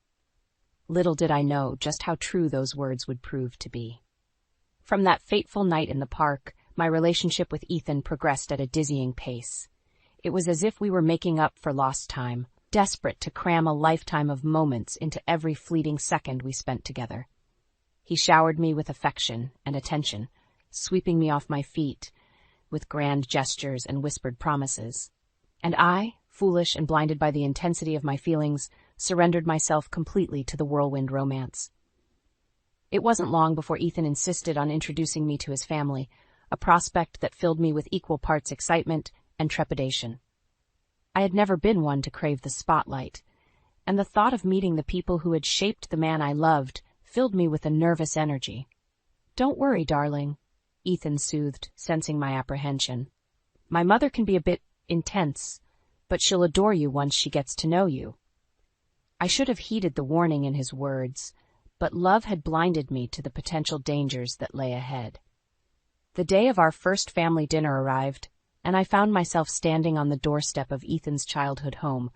S2: Little did I know just how true those words would prove to be. From that fateful night in the park, my relationship with Ethan progressed at a dizzying pace. It was as if we were making up for lost time, desperate to cram a lifetime of moments into every fleeting second we spent together. He showered me with affection and attention, sweeping me off my feet with grand gestures and whispered promises. And I, foolish and blinded by the intensity of my feelings, surrendered myself completely to the whirlwind romance. It wasn't long before Ethan insisted on introducing me to his family, a prospect that filled me with equal parts excitement and trepidation. I had never been one to crave the spotlight, and the thought of meeting the people who had shaped the man I loved filled me with a nervous energy. "Don't worry, darling," Ethan soothed, sensing my apprehension. "My mother can be a bit intense, but she'll adore you once she gets to know you." I should have heeded the warning in his words, but love had blinded me to the potential dangers that lay ahead. The day of our first family dinner arrived, and I found myself standing on the doorstep of Ethan's childhood home,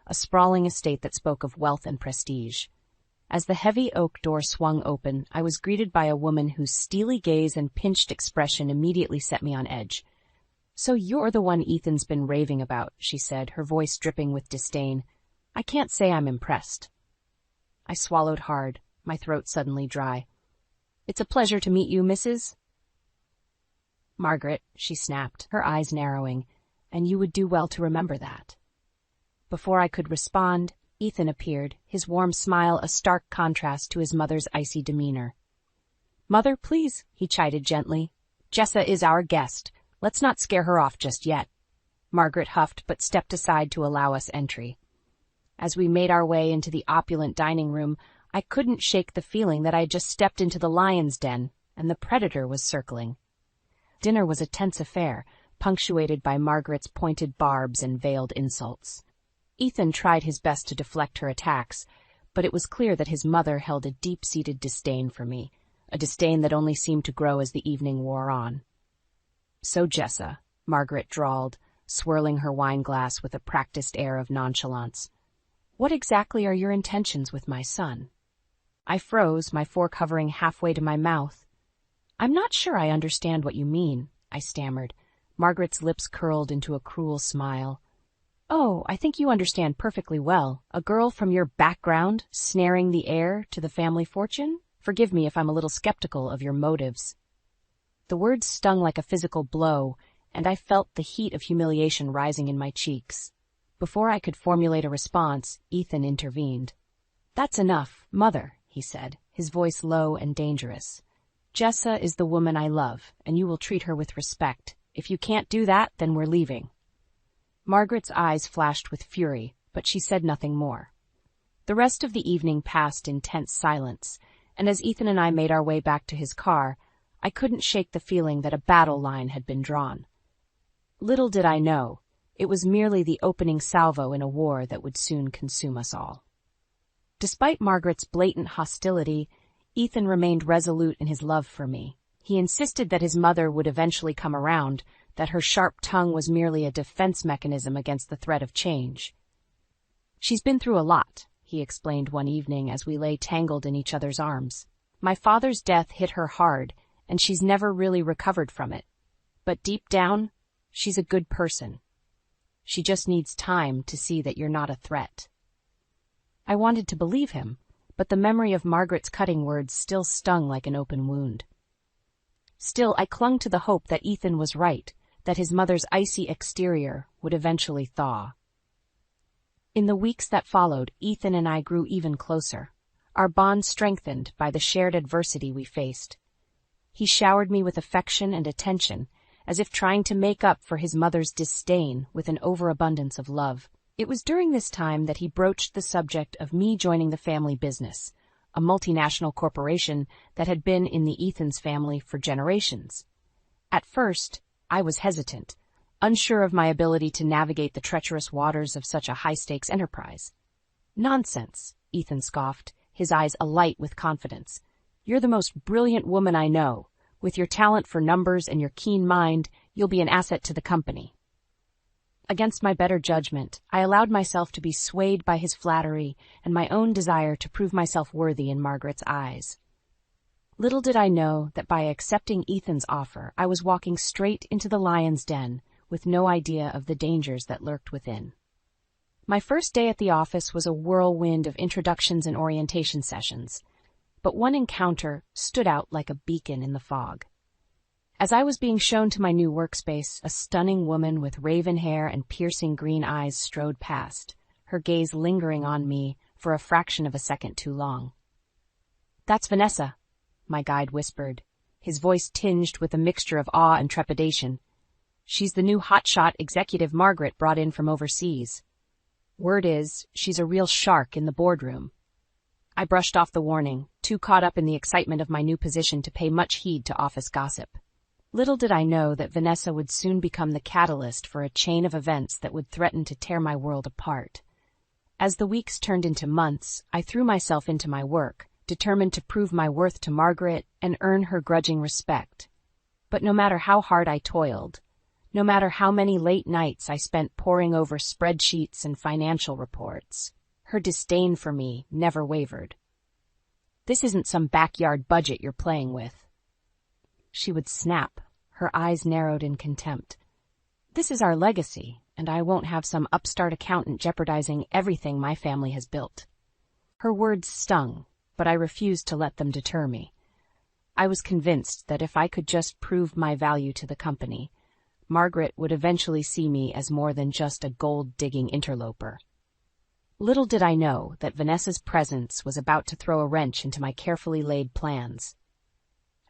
S2: a sprawling estate that spoke of wealth and prestige. As the heavy oak door swung open, I was greeted by a woman whose steely gaze and pinched expression immediately set me on edge. "So you're the one Ethan's been raving about," she said, her voice dripping with disdain. "I can't say I'm impressed." I swallowed hard, my throat suddenly dry. "It's a pleasure to meet you, Mrs. Margaret," she snapped, her eyes narrowing, "and you would do well to remember that." Before I could respond, Ethan appeared, his warm smile a stark contrast to his mother's icy demeanor. "Mother, please," he chided gently. "Jessa is our guest. Let's not scare her off just yet." Margaret huffed but stepped aside to allow us entry. As we made our way into the opulent dining room, I couldn't shake the feeling that I had just stepped into the lion's den, and the predator was circling. Dinner was a tense affair, punctuated by Margaret's pointed barbs and veiled insults. Ethan tried his best to deflect her attacks, but it was clear that his mother held a deep-seated disdain for me, a disdain that only seemed to grow as the evening wore on. "So, Jessa," Margaret drawled, swirling her wine-glass with a practiced air of nonchalance, "what exactly are your intentions with my son?" I froze, my fork hovering halfway to my mouth. "I'm not sure I understand what you mean," I stammered. Margaret's lips curled into a cruel smile. "Oh, I think you understand perfectly well. A girl from your background snaring the heir to the family fortune? Forgive me if I'm a little skeptical of your motives." The words stung like a physical blow, and I felt the heat of humiliation rising in my cheeks. Before I could formulate a response, Ethan intervened. "That's enough, Mother," he said, his voice low and dangerous. "Jessa is the woman I love, and you will treat her with respect. If you can't do that, then we're leaving." Margaret's eyes flashed with fury, but she said nothing more. The rest of the evening passed in tense silence, and as Ethan and I made our way back to his car, I couldn't shake the feeling that a battle line had been drawn. Little did I know, it was merely the opening salvo in a war that would soon consume us all. Despite Margaret's blatant hostility, Ethan remained resolute in his love for me. He insisted that his mother would eventually come around, that her sharp tongue was merely a defense mechanism against the threat of change. "She's been through a lot," he explained one evening as we lay tangled in each other's arms. "My father's death hit her hard, and she's never really recovered from it. But deep down, she's a good person. She just needs time to see that you're not a threat." I wanted to believe him, but the memory of Margaret's cutting words still stung like an open wound. Still, I clung to the hope that Ethan was right, that his mother's icy exterior would eventually thaw. In the weeks that followed, Ethan and I grew even closer, our bond strengthened by the shared adversity we faced. He showered me with affection and attention, as if trying to make up for his mother's disdain with an overabundance of love. It was during this time that he broached the subject of me joining the family business, a multinational corporation that had been in the Ethan's family for generations. At first, I was hesitant, unsure of my ability to navigate the treacherous waters of such a high-stakes enterprise. "Nonsense," Ethan scoffed, his eyes alight with confidence. "You're the most brilliant woman I know. With your talent for numbers and your keen mind, you'll be an asset to the company." Against my better judgment, I allowed myself to be swayed by his flattery and my own desire to prove myself worthy in Margaret's eyes. Little did I know that by accepting Ethan's offer, I was walking straight into the lion's den, with no idea of the dangers that lurked within. My first day at the office was a whirlwind of introductions and orientation sessions, but one encounter stood out like a beacon in the fog. As I was being shown to my new workspace, a stunning woman with raven hair and piercing green eyes strode past, her gaze lingering on me for a fraction of a second too long. "That's Vanessa," my guide whispered, his voice tinged with a mixture of awe and trepidation. "She's the new hotshot executive Margaret brought in from overseas. Word is, she's a real shark in the boardroom." I brushed off the warning, too caught up in the excitement of my new position to pay much heed to office gossip. Little did I know that Vanessa would soon become the catalyst for a chain of events that would threaten to tear my world apart. As the weeks turned into months, I threw myself into my work, determined to prove my worth to Margaret and earn her grudging respect. But no matter how hard I toiled, no matter how many late nights I spent poring over spreadsheets and financial reports, her disdain for me never wavered. "This isn't some backyard budget you're playing with," she would snap, her eyes narrowed in contempt. "This is our legacy, and I won't have some upstart accountant jeopardizing everything my family has built." Her words stung, but I refused to let them deter me. I was convinced that if I could just prove my value to the company, Margaret would eventually see me as more than just a gold-digging interloper. Little did I know that Vanessa's presence was about to throw a wrench into my carefully laid plans.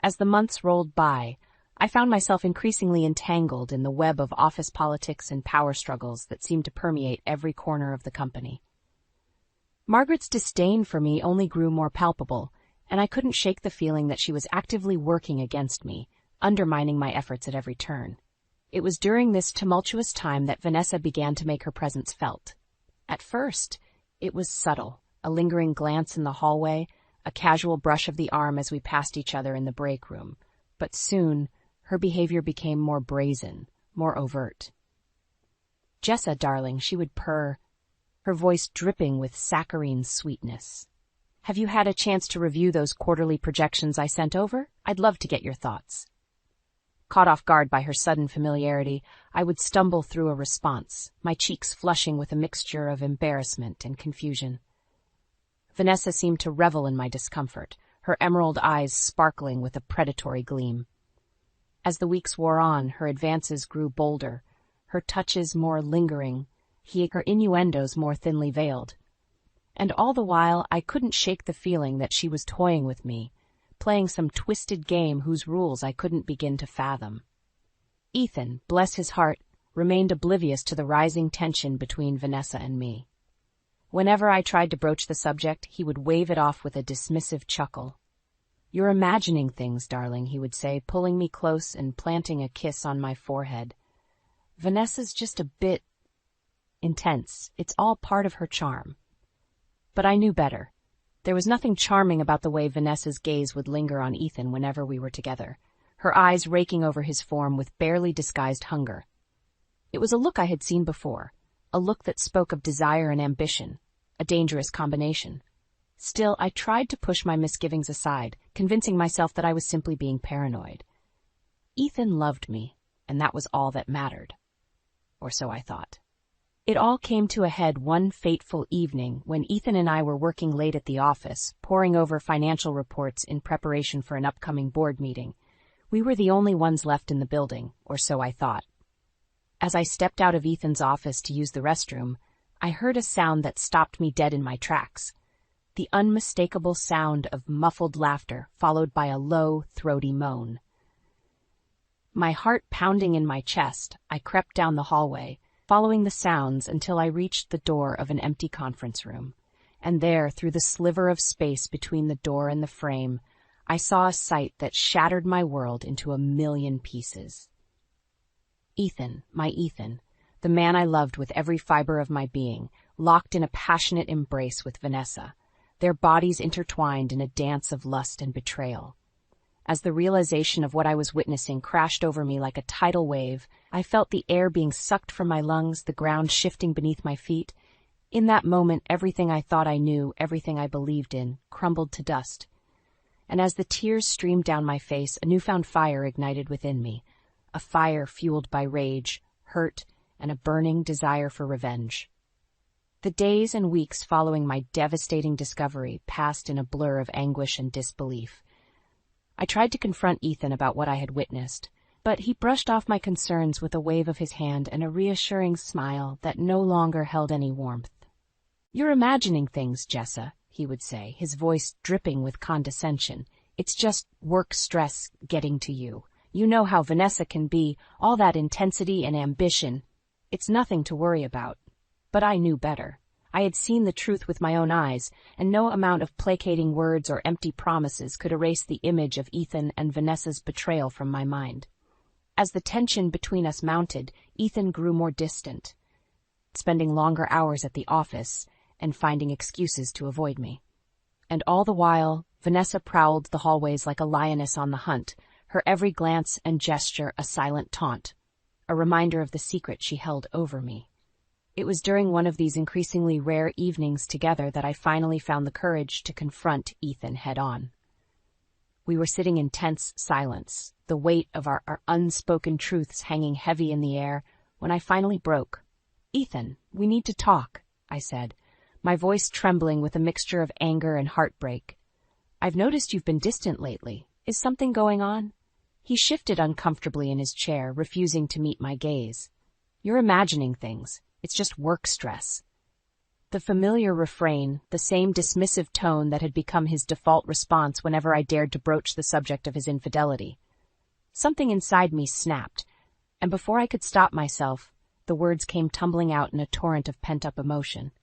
S2: As the months rolled by, I found myself increasingly entangled in the web of office politics and power struggles that seemed to permeate every corner of the company. Margaret's disdain for me only grew more palpable, and I couldn't shake the feeling that she was actively working against me, undermining my efforts at every turn. It was during this tumultuous time that Vanessa began to make her presence felt. At first, it was subtle, a lingering glance in the hallway, a casual brush of the arm as we passed each other in the break room, but soon her behavior became more brazen, more overt. "Jessa, darling," she would purr, her voice dripping with saccharine sweetness. "Have you had a chance to review those quarterly projections I sent over? I'd love to get your thoughts." Caught off guard by her sudden familiarity, I would stumble through a response, my cheeks flushing with a mixture of embarrassment and confusion. Vanessa seemed to revel in my discomfort, her emerald eyes sparkling with a predatory gleam. As the weeks wore on, her advances grew bolder, her touches more lingering, her innuendos more thinly veiled. And all the while, I couldn't shake the feeling that she was toying with me, playing some twisted game whose rules I couldn't begin to fathom. Ethan, bless his heart, remained oblivious to the rising tension between Vanessa and me. Whenever I tried to broach the subject, he would wave it off with a dismissive chuckle. "You're imagining things, darling," he would say, pulling me close and planting a kiss on my forehead. "Vanessa's just a bit intense. It's all part of her charm." But I knew better. There was nothing charming about the way Vanessa's gaze would linger on Ethan whenever we were together, her eyes raking over his form with barely disguised hunger. It was a look I had seen before, a look that spoke of desire and ambition, a dangerous combination. Still, I tried to push my misgivings aside, convincing myself that I was simply being paranoid. Ethan loved me, and that was all that mattered. Or so I thought. It all came to a head one fateful evening when Ethan and I were working late at the office, poring over financial reports in preparation for an upcoming board meeting. We were the only ones left in the building, or so I thought. As I stepped out of Ethan's office to use the restroom, I heard a sound that stopped me dead in my tracks. The unmistakable sound of muffled laughter, followed by a low, throaty moan. My heart pounding in my chest, I crept down the hallway, following the sounds until I reached the door of an empty conference room. And there, through the sliver of space between the door and the frame, I saw a sight that shattered my world into a million pieces. Ethan, my Ethan, the man I loved with every fiber of my being, locked in a passionate embrace with Vanessa, their bodies intertwined in a dance of lust and betrayal. As the realization of what I was witnessing crashed over me like a tidal wave, I felt the air being sucked from my lungs, the ground shifting beneath my feet. In that moment, everything I thought I knew, everything I believed in, crumbled to dust. And as the tears streamed down my face, a newfound fire ignited within me, a fire fueled by rage, hurt, and a burning desire for revenge. The days and weeks following my devastating discovery passed in a blur of anguish and disbelief. I tried to confront Ethan about what I had witnessed, but he brushed off my concerns with a wave of his hand and a reassuring smile that no longer held any warmth. "You're imagining things, Jessa," he would say, his voice dripping with condescension. "It's just work stress getting to you. You know how Vanessa can be, all that intensity and ambition. It's nothing to worry about." But I knew better. I had seen the truth with my own eyes, and no amount of placating words or empty promises could erase the image of Ethan and Vanessa's betrayal from my mind. As the tension between us mounted, Ethan grew more distant, spending longer hours at the office and finding excuses to avoid me. And all the while, Vanessa prowled the hallways like a lioness on the hunt, her every glance and gesture a silent taunt, a reminder of the secret she held over me. It was during one of these increasingly rare evenings together that I finally found the courage to confront Ethan head-on. We were sitting in tense silence, the weight of our unspoken truths hanging heavy in the air, when I finally broke. "Ethan, we need to talk," I said, my voice trembling with a mixture of anger and heartbreak. "I've noticed you've been distant lately. Is something going on?" He shifted uncomfortably in his chair, refusing to meet my gaze. "You're imagining things. It's just work stress." The familiar refrain, the same dismissive tone that had become his default response whenever I dared to broach the subject of his infidelity. Something inside me snapped, and before I could stop myself, the words came tumbling out in a torrent of pent-up emotion.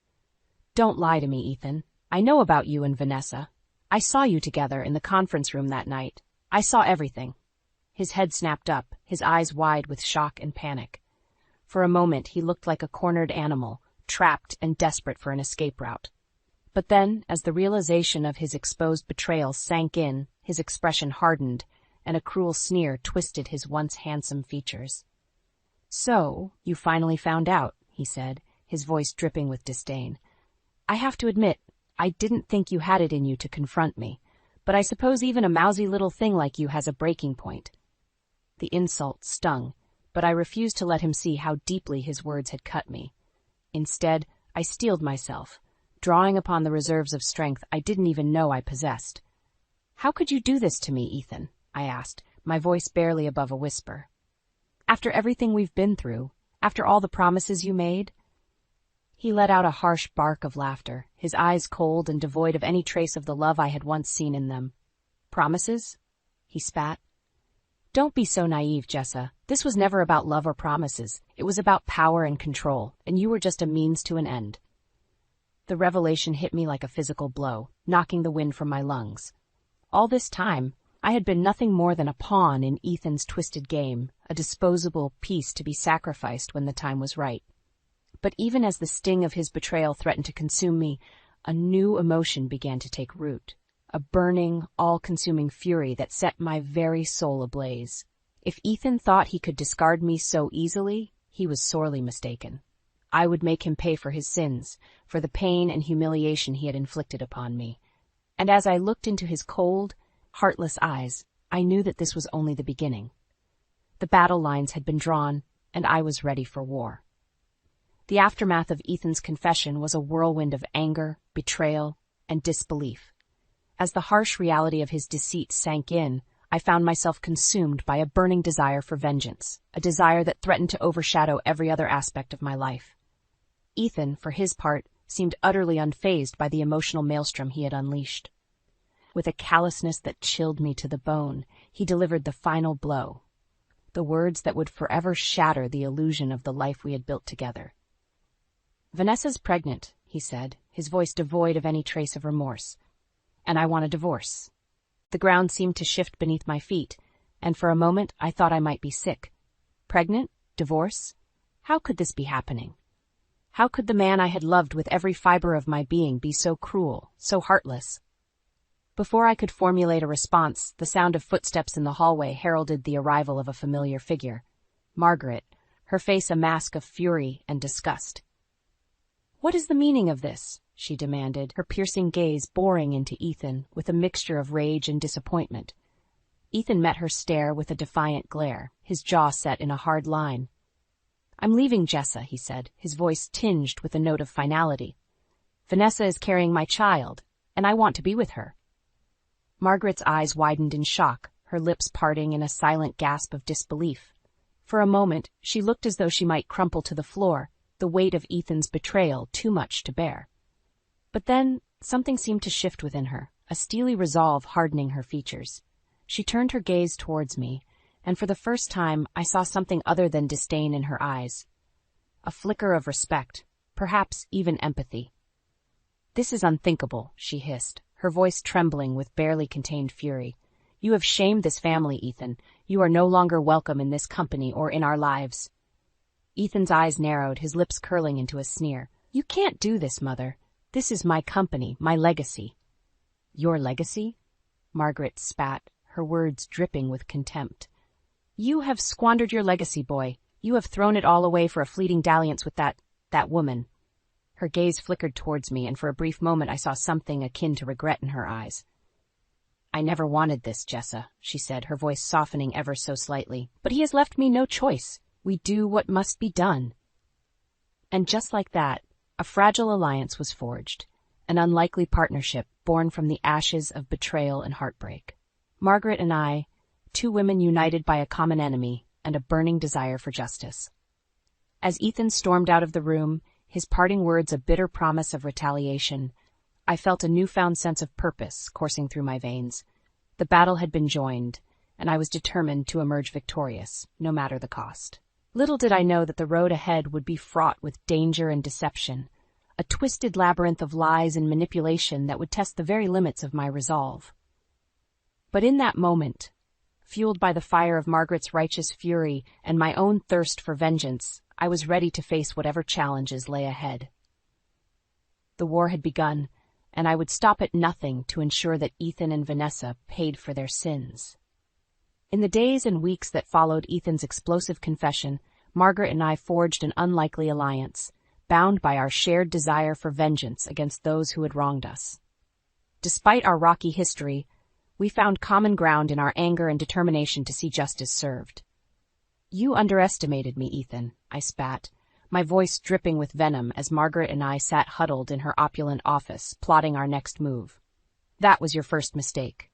S2: "Don't lie to me, Ethan. I know about you and Vanessa. I saw you together in the conference room that night. I saw everything." His head snapped up, his eyes wide with shock and panic. For a moment, he looked like a cornered animal, trapped and desperate for an escape route. But then, as the realization of his exposed betrayal sank in, his expression hardened, and a cruel sneer twisted his once handsome features. "So, you finally found out," he said, his voice dripping with disdain. "I have to admit, I didn't think you had it in you to confront me, but I suppose even a mousy little thing like you has a breaking point." The insult stung, but I refused to let him see how deeply his words had cut me. Instead, I steeled myself, drawing upon the reserves of strength I didn't even know I possessed. "How could you do this to me, Ethan?" I asked, my voice barely above a whisper. "After everything we've been through, after all the promises you made?" He let out a harsh bark of laughter, his eyes cold and devoid of any trace of the love I had once seen in them. "Promises?" he spat. "Don't be so naive, Jessa. This was never about love or promises. It was about power and control, and you were just a means to an end." The revelation hit me like a physical blow, knocking the wind from my lungs. All this time, I had been nothing more than a pawn in Ethan's twisted game, a disposable piece to be sacrificed when the time was right. But even as the sting of his betrayal threatened to consume me, a new emotion began to take root, a burning, all-consuming fury that set my very soul ablaze. If Ethan thought he could discard me so easily, he was sorely mistaken. I would make him pay for his sins, for the pain and humiliation he had inflicted upon me. And as I looked into his cold, heartless eyes, I knew that this was only the beginning. The battle lines had been drawn, and I was ready for war. The aftermath of Ethan's confession was a whirlwind of anger, betrayal, and disbelief. As the harsh reality of his deceit sank in, I found myself consumed by a burning desire for vengeance, a desire that threatened to overshadow every other aspect of my life. Ethan, for his part, seemed utterly unfazed by the emotional maelstrom he had unleashed. With a callousness that chilled me to the bone, he delivered the final blow, the words that would forever shatter the illusion of the life we had built together. "Vanessa's pregnant," he said, his voice devoid of any trace of remorse, "and I want a divorce." The ground seemed to shift beneath my feet, and for a moment I thought I might be sick. Pregnant? Divorce? How could this be happening? How could the man I had loved with every fiber of my being be so cruel, so heartless? Before I could formulate a response, the sound of footsteps in the hallway heralded the arrival of a familiar figure. Margaret, her face a mask of fury and disgust. "What is the meaning of this?" she demanded, her piercing gaze boring into Ethan with a mixture of rage and disappointment. Ethan met her stare with a defiant glare, his jaw set in a hard line. "I'm leaving Jessa," he said, his voice tinged with a note of finality. "Vanessa is carrying my child, and I want to be with her." Margaret's eyes widened in shock, her lips parting in a silent gasp of disbelief. For a moment, she looked as though she might crumple to the floor, the weight of Ethan's betrayal too much to bear. But then, something seemed to shift within her, a steely resolve hardening her features. She turned her gaze towards me, and for the first time I saw something other than disdain in her eyes. A flicker of respect, perhaps even empathy. "This is unthinkable," she hissed, her voice trembling with barely contained fury. "You have shamed this family, Ethan. You are no longer welcome in this company or in our lives." Ethan's eyes narrowed, his lips curling into a sneer. "You can't do this, Mother. This is my company, my legacy." "Your legacy?" Margaret spat, her words dripping with contempt. "You have squandered your legacy, boy. You have thrown it all away for a fleeting dalliance with that woman." Her gaze flickered towards me, and for a brief moment I saw something akin to regret in her eyes. "I never wanted this, Jessa," she said, her voice softening ever so slightly. "But he has left me no choice. We do what must be done." And just like that, a fragile alliance was forged, an unlikely partnership born from the ashes of betrayal and heartbreak. Margaret and I, two women united by a common enemy and a burning desire for justice. As Ethan stormed out of the room, his parting words a bitter promise of retaliation, I felt a newfound sense of purpose coursing through my veins. The battle had been joined, and I was determined to emerge victorious, no matter the cost. Little did I know that the road ahead would be fraught with danger and deception, a twisted labyrinth of lies and manipulation that would test the very limits of my resolve. But in that moment, fueled by the fire of Margaret's righteous fury and my own thirst for vengeance, I was ready to face whatever challenges lay ahead. The war had begun, and I would stop at nothing to ensure that Ethan and Vanessa paid for their sins. In the days and weeks that followed Ethan's explosive confession, Margaret and I forged an unlikely alliance, bound by our shared desire for vengeance against those who had wronged us. Despite our rocky history, we found common ground in our anger and determination to see justice served. "You underestimated me, Ethan," I spat, my voice dripping with venom as Margaret and I sat huddled in her opulent office, plotting our next move. "That was your first mistake."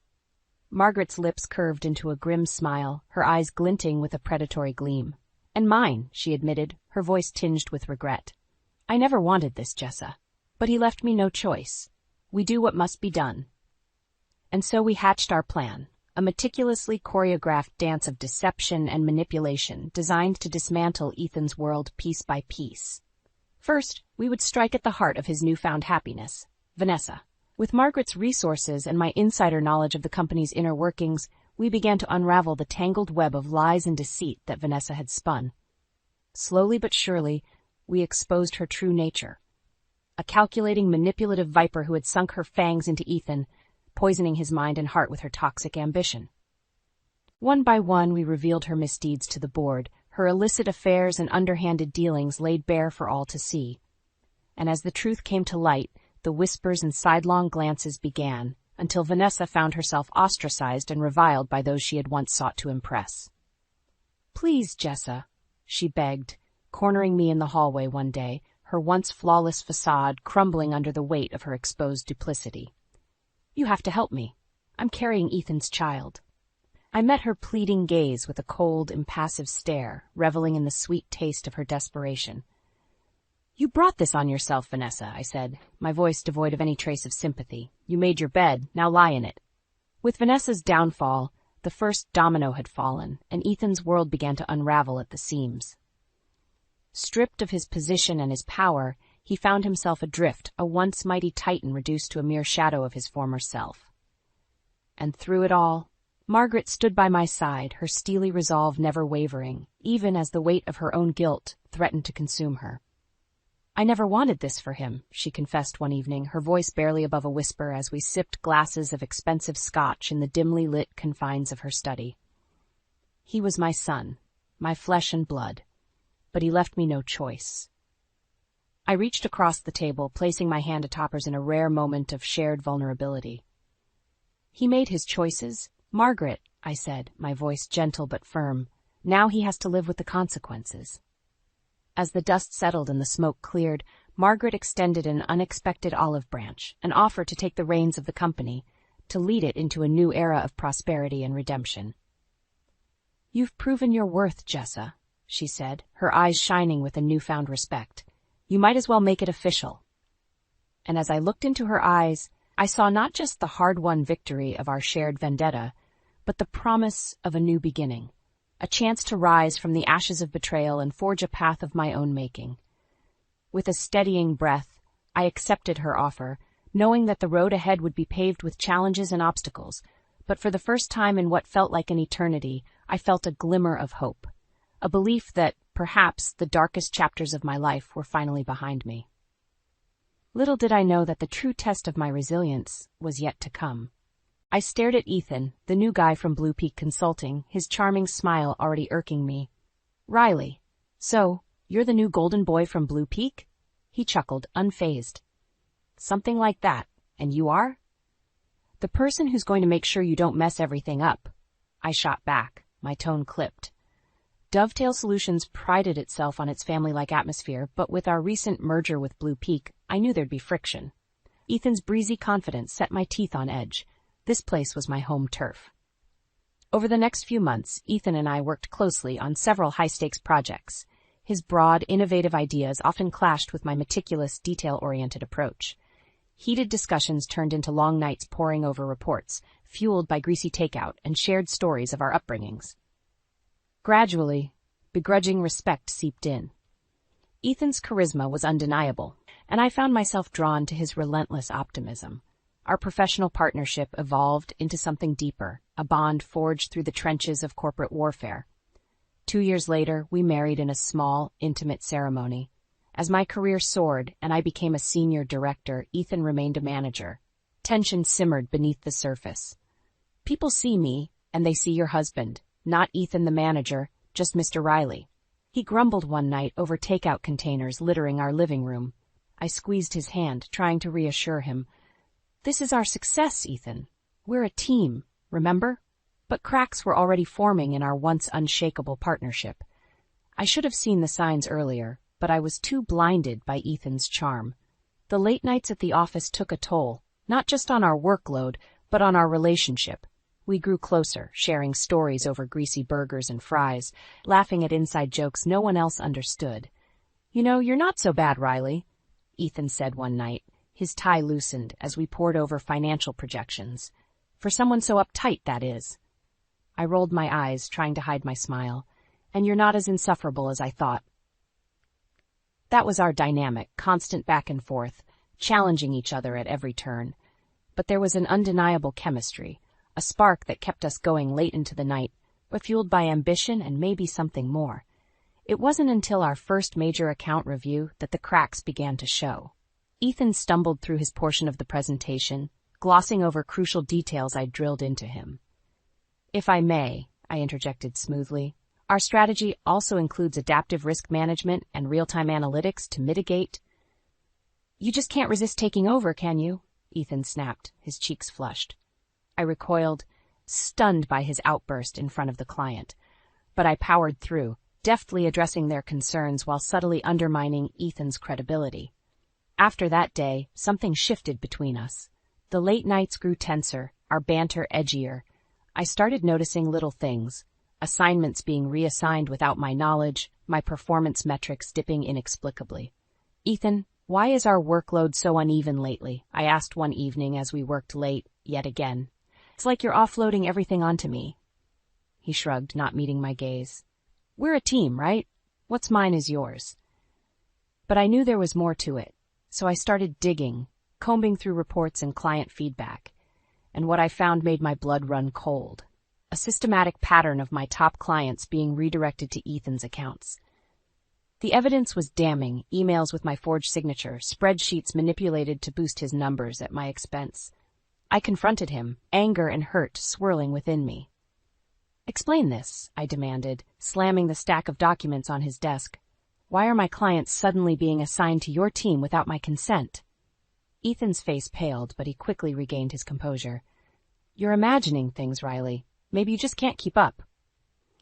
S2: Margaret's lips curved into a grim smile, her eyes glinting with a predatory gleam. And mine, she admitted, her voice tinged with regret. I never wanted this, Jessa. But he left me no choice. We do what must be done. And so we hatched our plan, a meticulously choreographed dance of deception and manipulation designed to dismantle Ethan's world piece by piece. First, we would strike at the heart of his newfound happiness, Vanessa. With Margaret's resources and my insider knowledge of the company's inner workings, we began to unravel the tangled web of lies and deceit that Vanessa had spun. Slowly but surely, we exposed her true nature. A calculating, manipulative viper who had sunk her fangs into Ethan, poisoning his mind and heart with her toxic ambition. One by one, we revealed her misdeeds to the board, her illicit affairs and underhanded dealings laid bare for all to see. And as the truth came to light, the whispers and sidelong glances began, until Vanessa found herself ostracized and reviled by those she had once sought to impress. "Please, Jessa," she begged, cornering me in the hallway one day, her once flawless facade crumbling under the weight of her exposed duplicity. "You have to help me. I'm carrying Ethan's child." I met her pleading gaze with a cold, impassive stare, reveling in the sweet taste of her desperation. "You brought this on yourself, Vanessa," I said, my voice devoid of any trace of sympathy. "You made your bed, now lie in it." With Vanessa's downfall, the first domino had fallen, and Ethan's world began to unravel at the seams. Stripped of his position and his power, he found himself adrift, a once mighty titan reduced to a mere shadow of his former self. And through it all, Margaret stood by my side, her steely resolve never wavering, even as the weight of her own guilt threatened to consume her. "I never wanted this for him," she confessed one evening, her voice barely above a whisper as we sipped glasses of expensive scotch in the dimly lit confines of her study. "He was my son, my flesh and blood, but he left me no choice." I reached across the table, placing my hand atop hers in a rare moment of shared vulnerability. "He made his choices, Margaret," I said, my voice gentle but firm. "Now he has to live with the consequences." As the dust settled and the smoke cleared, Margaret extended an unexpected olive branch, an offer to take the reins of the company, to lead it into a new era of prosperity and redemption. "You've proven your worth, Jessa," she said, her eyes shining with a newfound respect. "You might as well make it official." And as I looked into her eyes, I saw not just the hard-won victory of our shared vendetta, but the promise of a new beginning. A chance to rise from the ashes of betrayal and forge a path of my own making. With a steadying breath, I accepted her offer, knowing that the road ahead would be paved with challenges and obstacles, but for the first time in what felt like an eternity, I felt a glimmer of hope, a belief that, perhaps, the darkest chapters of my life were finally behind me. Little did I know that the true test of my resilience was yet to come. I stared at Ethan, the new guy from Blue Peak Consulting, his charming smile already irking me. "Riley, so, you're the new golden boy from Blue Peak?" He chuckled, unfazed. "Something like that. And you are?" "The person who's going to make sure you don't mess everything up." I shot back, my tone clipped. Dovetail Solutions prided itself on its family-like atmosphere, but with our recent merger with Blue Peak, I knew there'd be friction. Ethan's breezy confidence set my teeth on edge. This place was my home turf. Over the next few months, Ethan and I worked closely on several high-stakes projects. His broad, innovative ideas often clashed with my meticulous, detail-oriented approach. Heated discussions turned into long nights poring over reports, fueled by greasy takeout and shared stories of our upbringings. Gradually, begrudging respect seeped in. Ethan's charisma was undeniable, and I found myself drawn to his relentless optimism. Our professional partnership evolved into something deeper, a bond forged through the trenches of corporate warfare. 2 years later, we married in a small, intimate ceremony. As my career soared and I became a senior director, Ethan remained a manager. Tension simmered beneath the surface. "People see me, and they see your husband, not Ethan the manager, just Mr. Riley." He grumbled one night over takeout containers littering our living room. I squeezed his hand, trying to reassure him. "This is our success, Ethan. We're a team, remember?" But cracks were already forming in our once unshakable partnership. I should have seen the signs earlier, but I was too blinded by Ethan's charm. The late nights at the office took a toll, not just on our workload, but on our relationship. We grew closer, sharing stories over greasy burgers and fries, laughing at inside jokes no one else understood. "You know, you're not so bad, Riley," Ethan said one night. His tie loosened as we pored over financial projections. "For someone so uptight, that is." I rolled my eyes, trying to hide my smile. "And you're not as insufferable as I thought." That was our dynamic, constant back and forth, challenging each other at every turn. But there was an undeniable chemistry, a spark that kept us going late into the night, but fueled by ambition and maybe something more. It wasn't until our first major account review that the cracks began to show. Ethan stumbled through his portion of the presentation, glossing over crucial details I'd drilled into him. "If I may," I interjected smoothly, "our strategy also includes adaptive risk management and real-time analytics to mitigate—" "You just can't resist taking over, can you?" Ethan snapped, his cheeks flushed. I recoiled, stunned by his outburst in front of the client. But I powered through, deftly addressing their concerns while subtly undermining Ethan's credibility. After that day, something shifted between us. The late nights grew tenser, our banter edgier. I started noticing little things, assignments being reassigned without my knowledge, my performance metrics dipping inexplicably. "Ethan, why is our workload so uneven lately?" I asked one evening as we worked late, yet again. "It's like you're offloading everything onto me." He shrugged, not meeting my gaze. "We're a team, right? What's mine is yours." But I knew there was more to it, so I started digging, combing through reports and client feedback. And what I found made my blood run cold. A systematic pattern of my top clients being redirected to Ethan's accounts. The evidence was damning: emails with my forged signature, spreadsheets manipulated to boost his numbers at my expense. I confronted him, anger and hurt swirling within me. "Explain this," I demanded, slamming the stack of documents on his desk. "Why are my clients suddenly being assigned to your team without my consent?" Ethan's face paled, but he quickly regained his composure. "You're imagining things, Riley. Maybe you just can't keep up."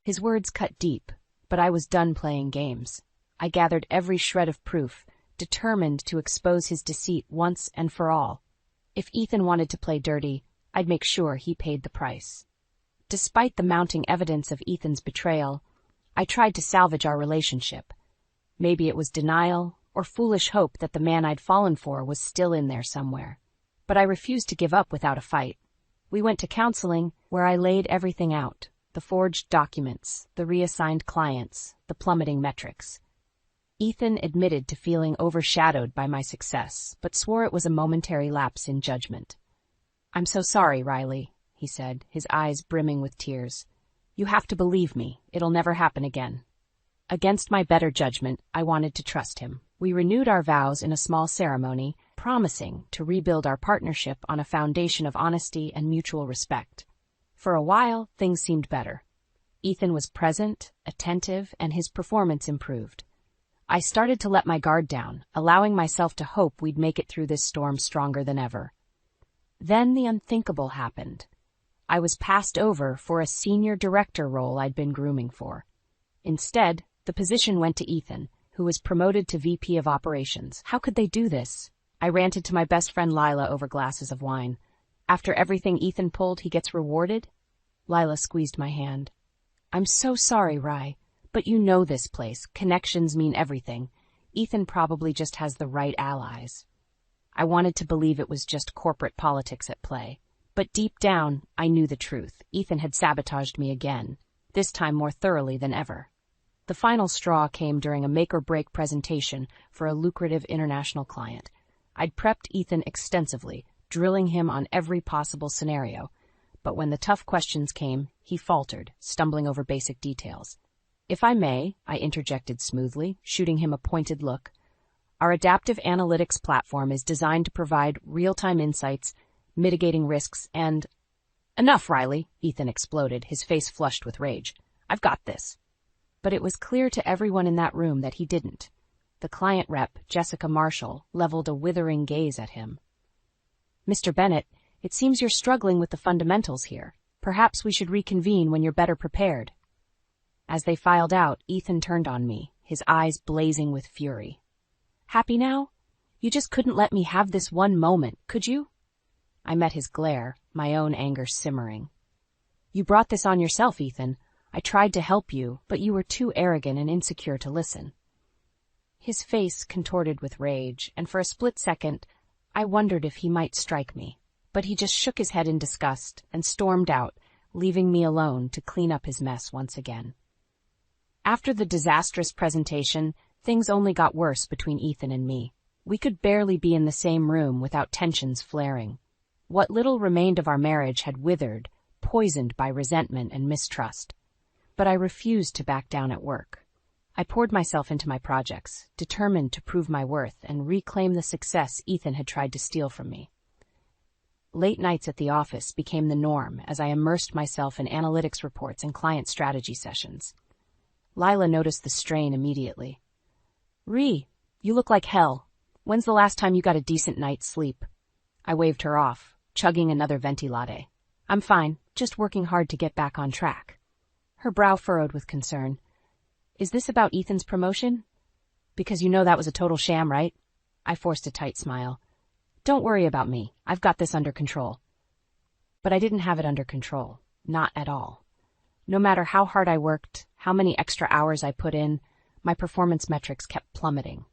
S2: His words cut deep, but I was done playing games. I gathered every shred of proof, determined to expose his deceit once and for all. If Ethan wanted to play dirty, I'd make sure he paid the price. Despite the mounting evidence of Ethan's betrayal, I tried to salvage our relationship. Maybe it was denial or foolish hope that the man I'd fallen for was still in there somewhere. But I refused to give up without a fight. We went to counseling, where I laid everything out: the forged documents, the reassigned clients, the plummeting metrics. Ethan admitted to feeling overshadowed by my success, but swore it was a momentary lapse in judgment. "I'm so sorry, Riley," he said, his eyes brimming with tears. "You have to believe me. It'll never happen again." Against my better judgment, I wanted to trust him. We renewed our vows in a small ceremony, promising to rebuild our partnership on a foundation of honesty and mutual respect. For a while, things seemed better. Ethan was present, attentive, and his performance improved. I started to let my guard down, allowing myself to hope we'd make it through this storm stronger than ever. Then the unthinkable happened. I was passed over for a senior director role I'd been grooming for. Instead, the position went to Ethan, who was promoted to VP of Operations. How could they do this? I ranted to my best friend Lila over glasses of wine. After everything Ethan pulled, he gets rewarded? Lila squeezed my hand. "I'm so sorry, Rye, but you know this place. Connections mean everything. Ethan probably just has the right allies." I wanted to believe it was just corporate politics at play. But deep down, I knew the truth. Ethan had sabotaged me again, this time more thoroughly than ever. The final straw came during a make-or-break presentation for a lucrative international client. I'd prepped Ethan extensively, drilling him on every possible scenario. But when the tough questions came, he faltered, stumbling over basic details. "If I may," I interjected smoothly, shooting him a pointed look. "Our adaptive analytics platform is designed to provide real-time insights, mitigating risks, and—" "Enough, Riley," Ethan exploded, his face flushed with rage. "I've got this." But it was clear to everyone in that room that he didn't. The client rep, Jessica Marshall, leveled a withering gaze at him. "Mr. Bennett, it seems you're struggling with the fundamentals here. Perhaps we should reconvene when you're better prepared." As they filed out, Ethan turned on me, his eyes blazing with fury. "Happy now? You just couldn't let me have this one moment, could you?" I met his glare, my own anger simmering. You brought this on yourself, Ethan. I tried to help you, but you were too arrogant and insecure to listen. His face contorted with rage, and for a split second, I wondered if he might strike me. But he just shook his head in disgust and stormed out, leaving me alone to clean up his mess once again. After the disastrous presentation, things only got worse between Ethan and me. We could barely be in the same room without tensions flaring. What little remained of our marriage had withered, poisoned by resentment and mistrust. But I refused to back down at work. I poured myself into my projects, determined to prove my worth and reclaim the success Ethan had tried to steal from me. Late nights at the office became the norm as I immersed myself in analytics reports and client strategy sessions. Lila noticed the strain immediately. "Ree, you look like hell. When's the last time you got a decent night's sleep?" I waved her off, chugging another venti latte. "I'm fine, just working hard to get back on track." Her brow furrowed with concern. "Is this about Ethan's promotion? Because you know that was a total sham, right?" I forced a tight smile. "Don't worry about me. I've got this under control." But I didn't have it under control. Not at all. No matter how hard I worked, how many extra hours I put in, my performance metrics kept plummeting.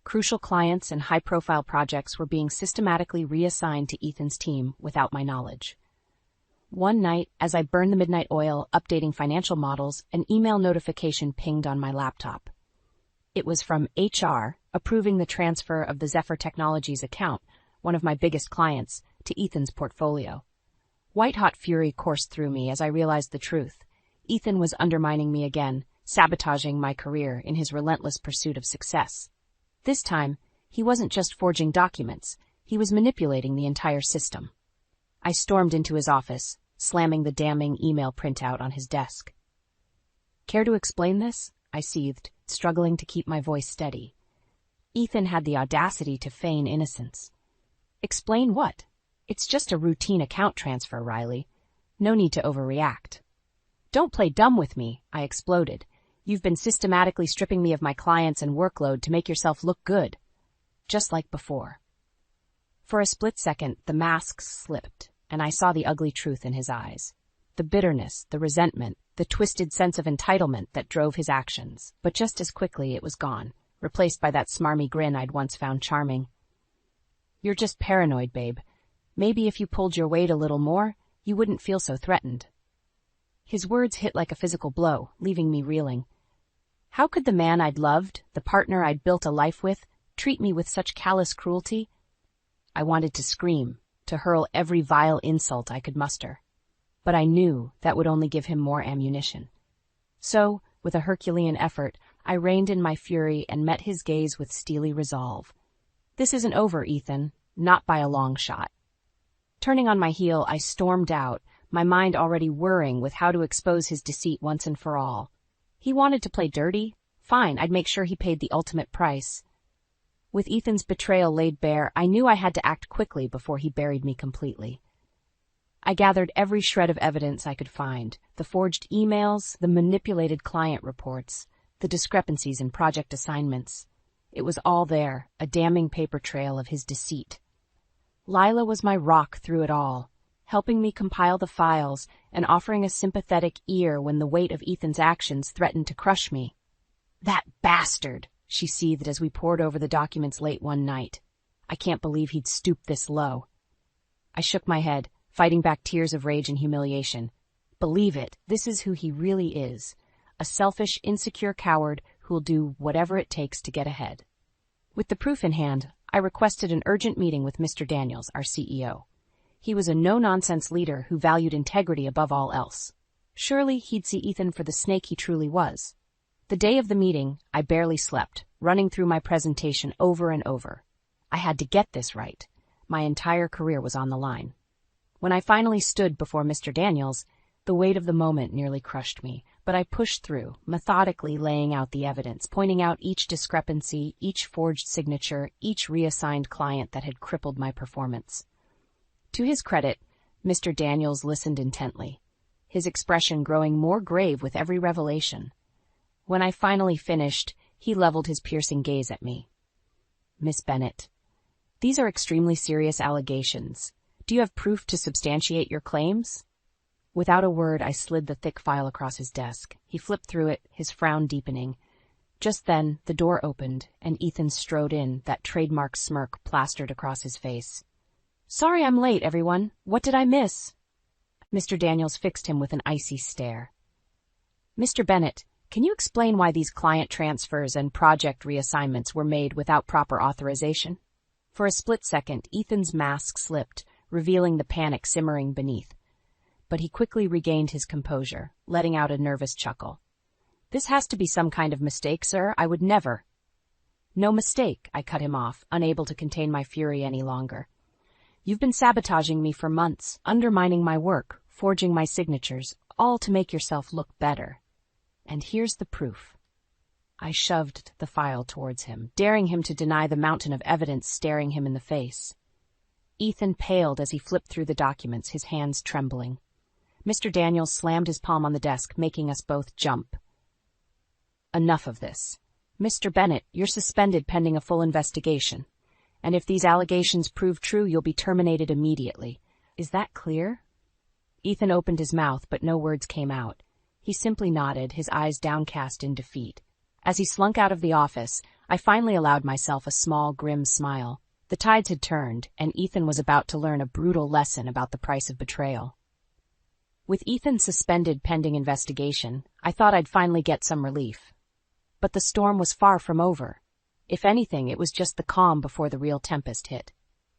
S2: Crucial clients and high-profile projects were being systematically reassigned to Ethan's team without my knowledge. One night, as I burned the midnight oil updating financial models, an email notification pinged on my laptop. It was from HR, approving the transfer of the Zephyr Technologies account, one of my biggest clients, to Ethan's portfolio. White-hot fury coursed through me as I realized the truth. Ethan was undermining me again, sabotaging my career in his relentless pursuit of success. This time, he wasn't just forging documents, he was manipulating the entire system. I stormed into his office, slamming the damning email printout on his desk. "Care to explain this?" I seethed, struggling to keep my voice steady. Ethan had the audacity to feign innocence. "Explain what? It's just a routine account transfer, Riley. No need to overreact." "Don't play dumb with me," I exploded. "You've been systematically stripping me of my clients and workload to make yourself look good." Just like before. For a split second, the masks slipped, and I saw the ugly truth in his eyes. The bitterness, the resentment, the twisted sense of entitlement that drove his actions. But just as quickly it was gone, replaced by that smarmy grin I'd once found charming. "You're just paranoid, babe. Maybe if you pulled your weight a little more, you wouldn't feel so threatened." His words hit like a physical blow, leaving me reeling. How could the man I'd loved, the partner I'd built a life with, treat me with such callous cruelty? I wanted to scream, to hurl every vile insult I could muster. But I knew that would only give him more ammunition. So, with a Herculean effort, I reined in my fury and met his gaze with steely resolve. "This isn't over, Ethan. Not by a long shot." Turning on my heel, I stormed out, my mind already whirring with how to expose his deceit once and for all. He wanted to play dirty? Fine, I'd make sure he paid the ultimate price. With Ethan's betrayal laid bare, I knew I had to act quickly before he buried me completely. I gathered every shred of evidence I could find, the forged emails, the manipulated client reports, the discrepancies in project assignments. It was all there, a damning paper trail of his deceit. Lila was my rock through it all, helping me compile the files and offering a sympathetic ear when the weight of Ethan's actions threatened to crush me. "That bastard," she seethed as we pored over the documents late one night. "I can't believe he'd stoop this low." I shook my head, fighting back tears of rage and humiliation. Believe it, this is who he really is. A selfish, insecure coward who'll do whatever it takes to get ahead. With the proof in hand, I requested an urgent meeting with Mr. Daniels, our CEO. He was a no-nonsense leader who valued integrity above all else. Surely he'd see Ethan for the snake he truly was. The day of the meeting, I barely slept, running through my presentation over and over. I had to get this right. My entire career was on the line. When I finally stood before Mr. Daniels, the weight of the moment nearly crushed me, but I pushed through, methodically laying out the evidence, pointing out each discrepancy, each forged signature, each reassigned client that had crippled my performance. To his credit, Mr. Daniels listened intently, his expression growing more grave with every revelation. When I finally finished, he leveled his piercing gaze at me. "Miss Bennett, these are extremely serious allegations. Do you have proof to substantiate your claims?" Without a word, I slid the thick file across his desk. He flipped through it, his frown deepening. Just then, the door opened, and Ethan strode in, that trademark smirk plastered across his face. "Sorry I'm late, everyone. What did I miss?" Mr. Daniels fixed him with an icy stare. "Mr. Bennett, can you explain why these client transfers and project reassignments were made without proper authorization?" For a split second, Ethan's mask slipped, revealing the panic simmering beneath. But he quickly regained his composure, letting out a nervous chuckle. "This has to be some kind of mistake, sir. I would never." "No mistake," I cut him off, unable to contain my fury any longer. "You've been sabotaging me for months, undermining my work, forging my signatures, all to make yourself look better. And here's the proof." I shoved the file towards him, daring him to deny the mountain of evidence staring him in the face. Ethan paled as he flipped through the documents, his hands trembling. Mr. Daniels slammed his palm on the desk, making us both jump. "Enough of this. Mr. Bennett, you're suspended pending a full investigation. And if these allegations prove true, you'll be terminated immediately. Is that clear?" Ethan opened his mouth, but no words came out. He simply nodded, his eyes downcast in defeat. As he slunk out of the office, I finally allowed myself a small, grim smile. The tides had turned, and Ethan was about to learn a brutal lesson about the price of betrayal. With Ethan suspended pending investigation, I thought I'd finally get some relief. But the storm was far from over. If anything, it was just the calm before the real tempest hit.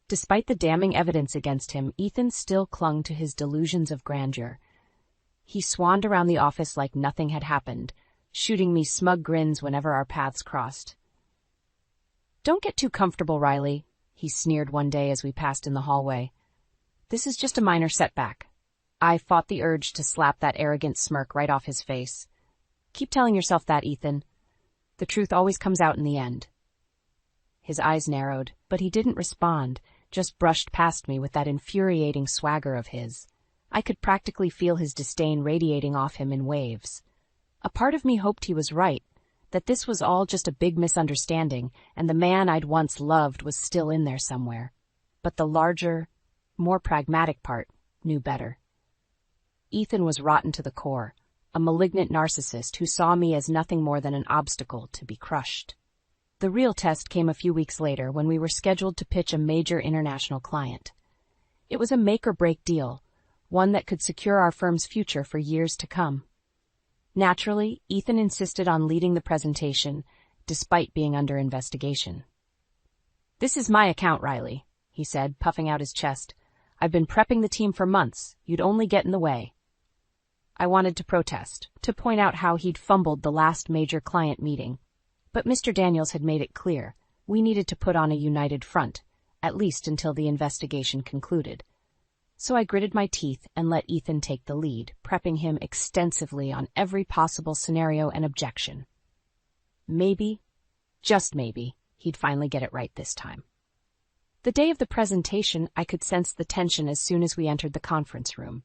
S2: Despite the damning evidence against him, Ethan still clung to his delusions of grandeur. He swanned around the office like nothing had happened, shooting me smug grins whenever our paths crossed. "Don't get too comfortable, Riley," he sneered one day as we passed in the hallway. "This is just a minor setback." I fought the urge to slap that arrogant smirk right off his face. "Keep telling yourself that, Ethan. The truth always comes out in the end." His eyes narrowed, but he didn't respond, just brushed past me with that infuriating swagger of his. I could practically feel his disdain radiating off him in waves. A part of me hoped he was right, that this was all just a big misunderstanding, and the man I'd once loved was still in there somewhere. But the larger, more pragmatic part knew better. Ethan was rotten to the core, a malignant narcissist who saw me as nothing more than an obstacle to be crushed. The real test came a few weeks later when we were scheduled to pitch a major international client. It was a make-or-break deal, one that could secure our firm's future for years to come. Naturally, Ethan insisted on leading the presentation, despite being under investigation. "This is my account, Riley," he said, puffing out his chest. "I've been prepping the team for months. You'd only get in the way." I wanted to protest, to point out how he'd fumbled the last major client meeting. But Mr. Daniels had made it clear we needed to put on a united front, at least until the investigation concluded. So I gritted my teeth and let Ethan take the lead, prepping him extensively on every possible scenario and objection. Maybe, just maybe, he'd finally get it right this time. The day of the presentation, I could sense the tension as soon as we entered the conference room.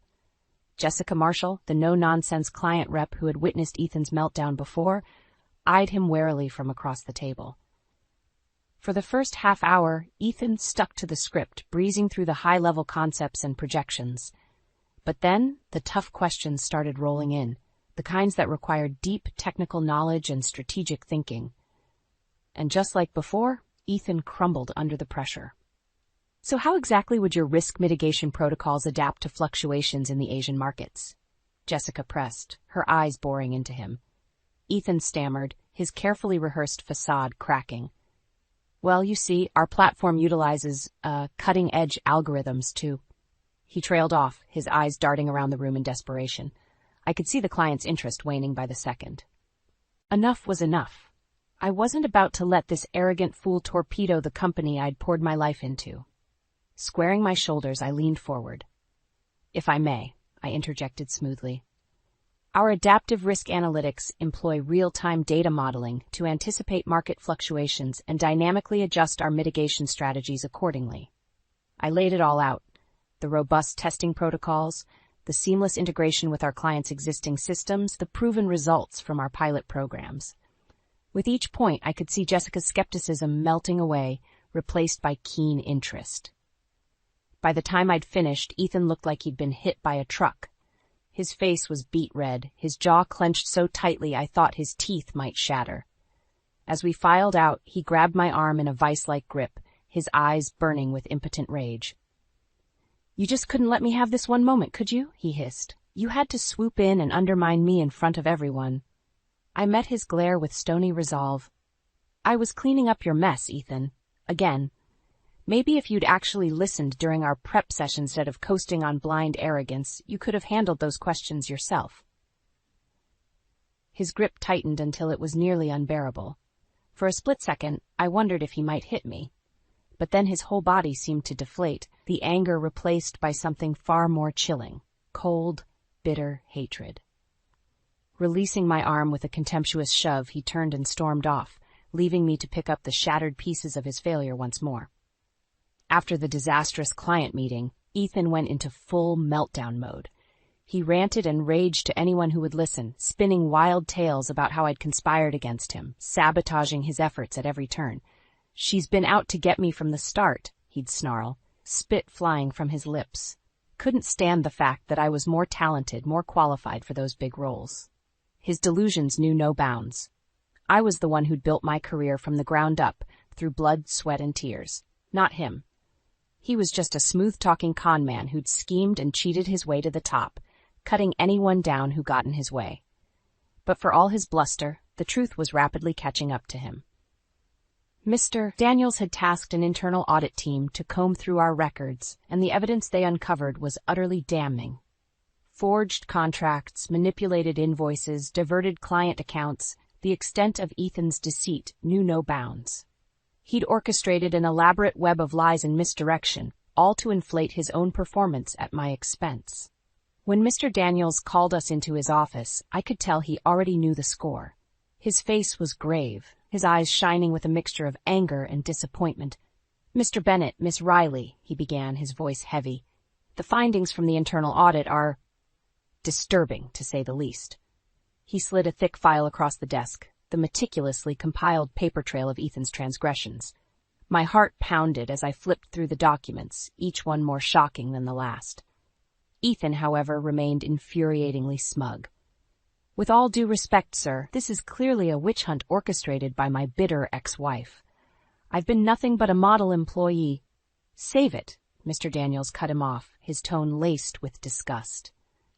S2: Jessica Marshall, the no-nonsense client rep who had witnessed Ethan's meltdown before, eyed him warily from across the table. For the first half hour, Ethan stuck to the script, breezing through the high-level concepts and projections. But then, the tough questions started rolling in, the kinds that required deep technical knowledge and strategic thinking. And just like before, Ethan crumbled under the pressure. "So how exactly would your risk mitigation protocols adapt to fluctuations in the Asian markets?" Jessica pressed, her eyes boring into him. Ethan stammered, his carefully rehearsed facade cracking. "Well, you see, our platform utilizes cutting-edge algorithms to—" He trailed off, his eyes darting around the room in desperation. I could see the client's interest waning by the second. Enough was enough. I wasn't about to let this arrogant fool torpedo the company I'd poured my life into. Squaring my shoulders, I leaned forward. "If I may," I interjected smoothly. "Our adaptive risk analytics employ real-time data modeling to anticipate market fluctuations and dynamically adjust our mitigation strategies accordingly." I laid it all out, the robust testing protocols, the seamless integration with our clients' existing systems, the proven results from our pilot programs. With each point, I could see Jessica's skepticism melting away, replaced by keen interest. By the time I'd finished, Ethan looked like he'd been hit by a truck. His face was beet red, his jaw clenched so tightly I thought his teeth might shatter. As we filed out, he grabbed my arm in a vice-like grip, his eyes burning with impotent rage. "You just couldn't let me have this one moment, could you?" he hissed. "You had to swoop in and undermine me in front of everyone." I met his glare with stony resolve. "I was cleaning up your mess, Ethan. Again. Maybe if you'd actually listened during our prep session instead of coasting on blind arrogance, you could have handled those questions yourself." His grip tightened until it was nearly unbearable. For a split second, I wondered if he might hit me. But then his whole body seemed to deflate, the anger replaced by something far more chilling, cold, bitter hatred. Releasing my arm with a contemptuous shove, he turned and stormed off, leaving me to pick up the shattered pieces of his failure once more. After the disastrous client meeting, Ethan went into full meltdown mode. He ranted and raged to anyone who would listen, spinning wild tales about how I'd conspired against him, sabotaging his efforts at every turn. "She's been out to get me from the start," he'd snarl, spit flying from his lips. Couldn't stand the fact that I was more talented, more qualified for those big roles. His delusions knew no bounds. I was the one who'd built my career from the ground up, through blood, sweat, and tears. Not him. He was just a smooth-talking con man who'd schemed and cheated his way to the top, cutting anyone down who got in his way. But for all his bluster, the truth was rapidly catching up to him. Mr. Daniels had tasked an internal audit team to comb through our records, and the evidence they uncovered was utterly damning. Forged contracts, manipulated invoices, diverted client accounts, the extent of Ethan's deceit knew no bounds. He'd orchestrated an elaborate web of lies and misdirection, all to inflate his own performance at my expense. When Mr. Daniels called us into his office, I could tell he already knew the score. His face was grave, his eyes shining with a mixture of anger and disappointment. "Mr. Bennett, Miss Riley," he began, his voice heavy. "The findings from the internal audit are disturbing, to say the least." He slid a thick file across the desk, the meticulously compiled paper trail of Ethan's transgressions. My heart pounded as I flipped through the documents, each one more shocking than the last. Ethan, however, remained infuriatingly smug. "With all due respect, sir, this is clearly a witch hunt orchestrated by my bitter ex-wife. I've been nothing but a model employee." "Save it," Mr. Daniels cut him off, his tone laced with disgust.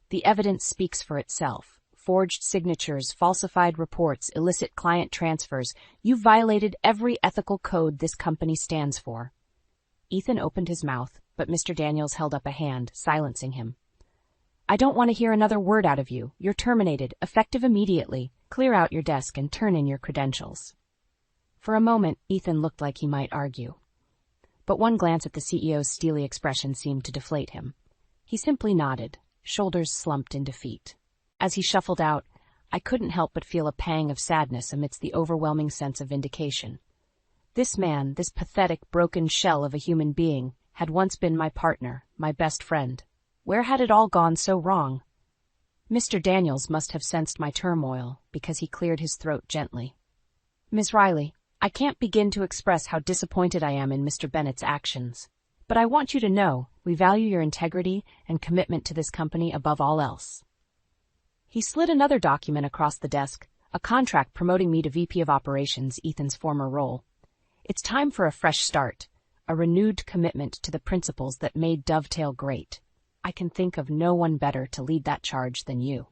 S2: "The evidence speaks for itself. Forged signatures, falsified reports, illicit client transfers. You've violated every ethical code this company stands for." Ethan opened his mouth, but Mr. Daniels held up a hand, silencing him. "I don't want to hear another word out of you. You're terminated, effective immediately. Clear out your desk and turn in your credentials." For a moment, Ethan looked like he might argue. But one glance at the CEO's steely expression seemed to deflate him. He simply nodded, shoulders slumped in defeat. As he shuffled out, I couldn't help but feel a pang of sadness amidst the overwhelming sense of vindication. This man, this pathetic, broken shell of a human being, had once been my partner, my best friend. Where had it all gone so wrong? Mr. Daniels must have sensed my turmoil, because he cleared his throat gently. "Miss Riley, I can't begin to express how disappointed I am in Mr. Bennett's actions. But I want you to know, we value your integrity and commitment to this company above all else." He slid another document across the desk, a contract promoting me to VP of Operations, Ethan's former role. It's time for a fresh start, a renewed commitment to the principles that made Dovetail great. I can think of no one better to lead that charge than you.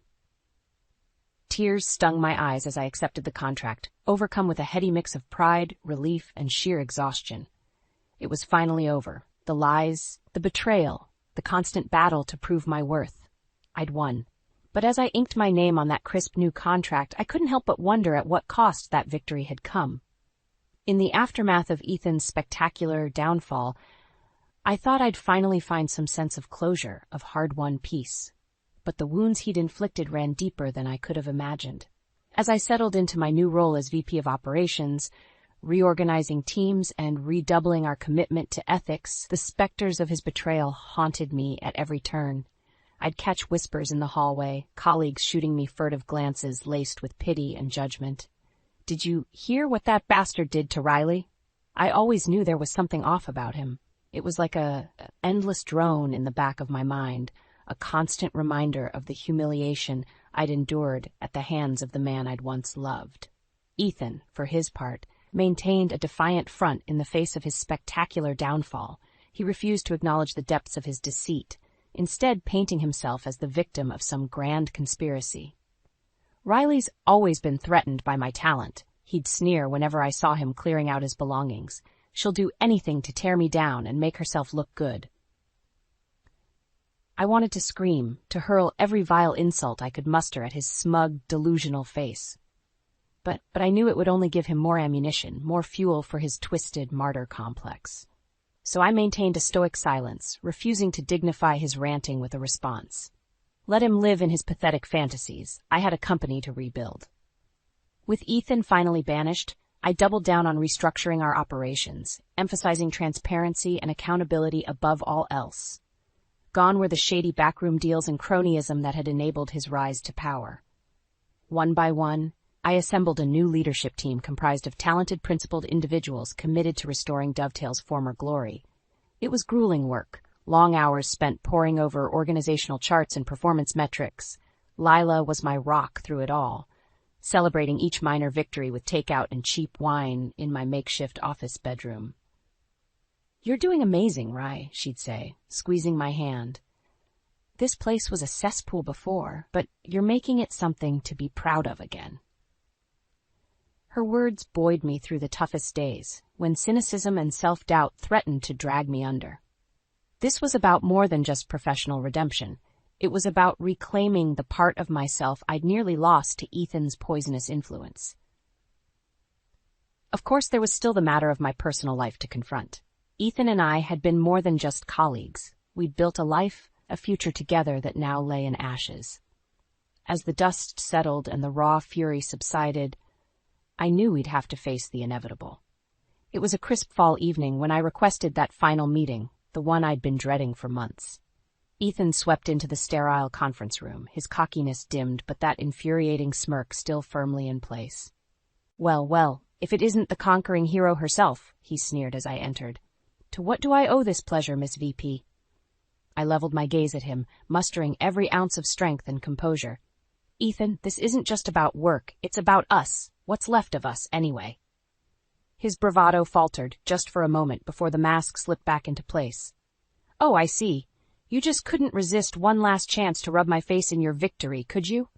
S2: Tears stung my eyes as I accepted the contract, overcome with a heady mix of pride, relief, and sheer exhaustion. It was finally over. The lies, the betrayal, the constant battle to prove my worth. I'd won. But as I inked my name on that crisp new contract, I couldn't help but wonder at what cost that victory had come. In the aftermath of Ethan's spectacular downfall, I thought I'd finally find some sense of closure, of hard-won peace. But the wounds he'd inflicted ran deeper than I could have imagined. As I settled into my new role as VP of Operations, reorganizing teams and redoubling our commitment to ethics, the specters of his betrayal haunted me at every turn. I'd catch whispers in the hallway, colleagues shooting me furtive glances laced with pity and judgment. "Did you hear what that bastard did to Riley?" I always knew there was something off about him. It was like a endless drone in the back of my mind, a constant reminder of the humiliation I'd endured at the hands of the man I'd once loved. Ethan, for his part, maintained a defiant front in the face of his spectacular downfall. He refused to acknowledge the depths of his deceit, instead painting himself as the victim of some grand conspiracy. Riley's always been threatened by my talent. He'd sneer whenever I saw him clearing out his belongings. She'll do anything to tear me down and make herself look good. I wanted to scream, to hurl every vile insult I could muster at his smug, delusional face. But I knew it would only give him more ammunition, more fuel for his twisted martyr complex. So I maintained a stoic silence, refusing to dignify his ranting with a response. Let him live in his pathetic fantasies. I had a company to rebuild. With Ethan finally banished, I doubled down on restructuring our operations, emphasizing transparency and accountability above all else. Gone were the shady backroom deals and cronyism that had enabled his rise to power. One by one, I assembled a new leadership team comprised of talented, principled individuals committed to restoring Dovetail's former glory. It was grueling work, long hours spent poring over organizational charts and performance metrics. Lila was my rock through it all, celebrating each minor victory with takeout and cheap wine in my makeshift office bedroom. "You're doing amazing, Rye," she'd say, squeezing my hand. "This place was a cesspool before, but you're making it something to be proud of again." Her words buoyed me through the toughest days, when cynicism and self-doubt threatened to drag me under. This was about more than just professional redemption. It was about reclaiming the part of myself I'd nearly lost to Ethan's poisonous influence. Of course, there was still the matter of my personal life to confront. Ethan and I had been more than just colleagues. We'd built a life, a future together that now lay in ashes. As the dust settled and the raw fury subsided, I knew we'd have to face the inevitable. It was a crisp fall evening when I requested that final meeting, the one I'd been dreading for months. Ethan swept into the sterile conference room, his cockiness dimmed but that infuriating smirk still firmly in place. Well, if it isn't the conquering hero herself," he sneered as I entered. "To what do I owe this pleasure, Miss VP?" I leveled my gaze at him, mustering every ounce of strength and composure. "Ethan, this isn't just about work, it's about us. What's left of us, anyway?" His bravado faltered just for a moment before the mask slipped back into place. "Oh, I see. You just couldn't resist one last chance to rub my face in your victory, could you?"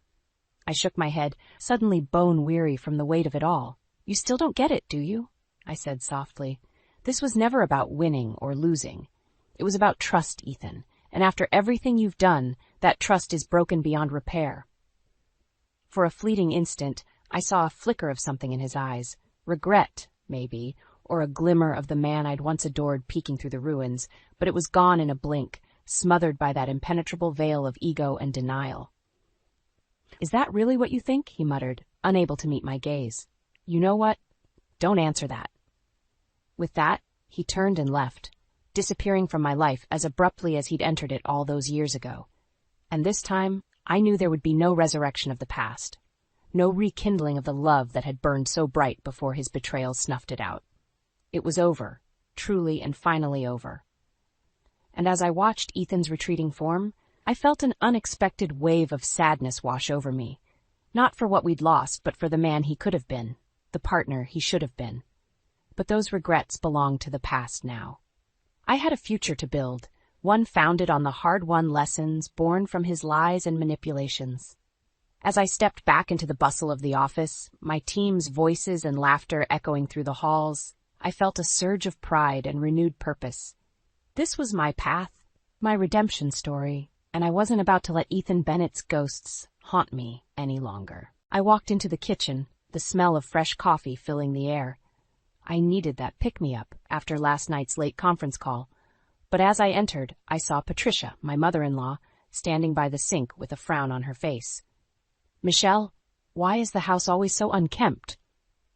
S2: I shook my head, suddenly bone-weary from the weight of it all. "You still don't get it, do you?" I said softly. "This was never about winning or losing. It was about trust, Ethan, and after everything you've done, that trust is broken beyond repair." For a fleeting instant, I saw a flicker of something in his eyes. Regret, maybe, or a glimmer of the man I'd once adored peeking through the ruins, but it was gone in a blink, smothered by that impenetrable veil of ego and denial. "Is that really what you think?" he muttered, unable to meet my gaze. "You know what? Don't answer that." With that, he turned and left, disappearing from my life as abruptly as he'd entered it all those years ago. And this time, I knew there would be no resurrection of the past, no rekindling of the love that had burned so bright before his betrayal snuffed it out. It was over, truly and finally over. And as I watched Ethan's retreating form, I felt an unexpected wave of sadness wash over me, not for what we'd lost, but for the man he could have been, the partner he should have been. But those regrets belonged to the past now. I had a future to build, one founded on the hard-won lessons born from his lies and manipulations. As I stepped back into the bustle of the office, my team's voices and laughter echoing through the halls, I felt a surge of pride and renewed purpose. This was my path, my redemption story, and I wasn't about to let Ethan Bennett's ghosts haunt me any longer. I walked into the kitchen, the smell of fresh coffee filling the air. I needed that pick-me-up after last night's late conference call, but as I entered, I saw Patricia, my mother-in-law, standing by the sink with a frown on her face. "Michelle, why is the house always so unkempt?"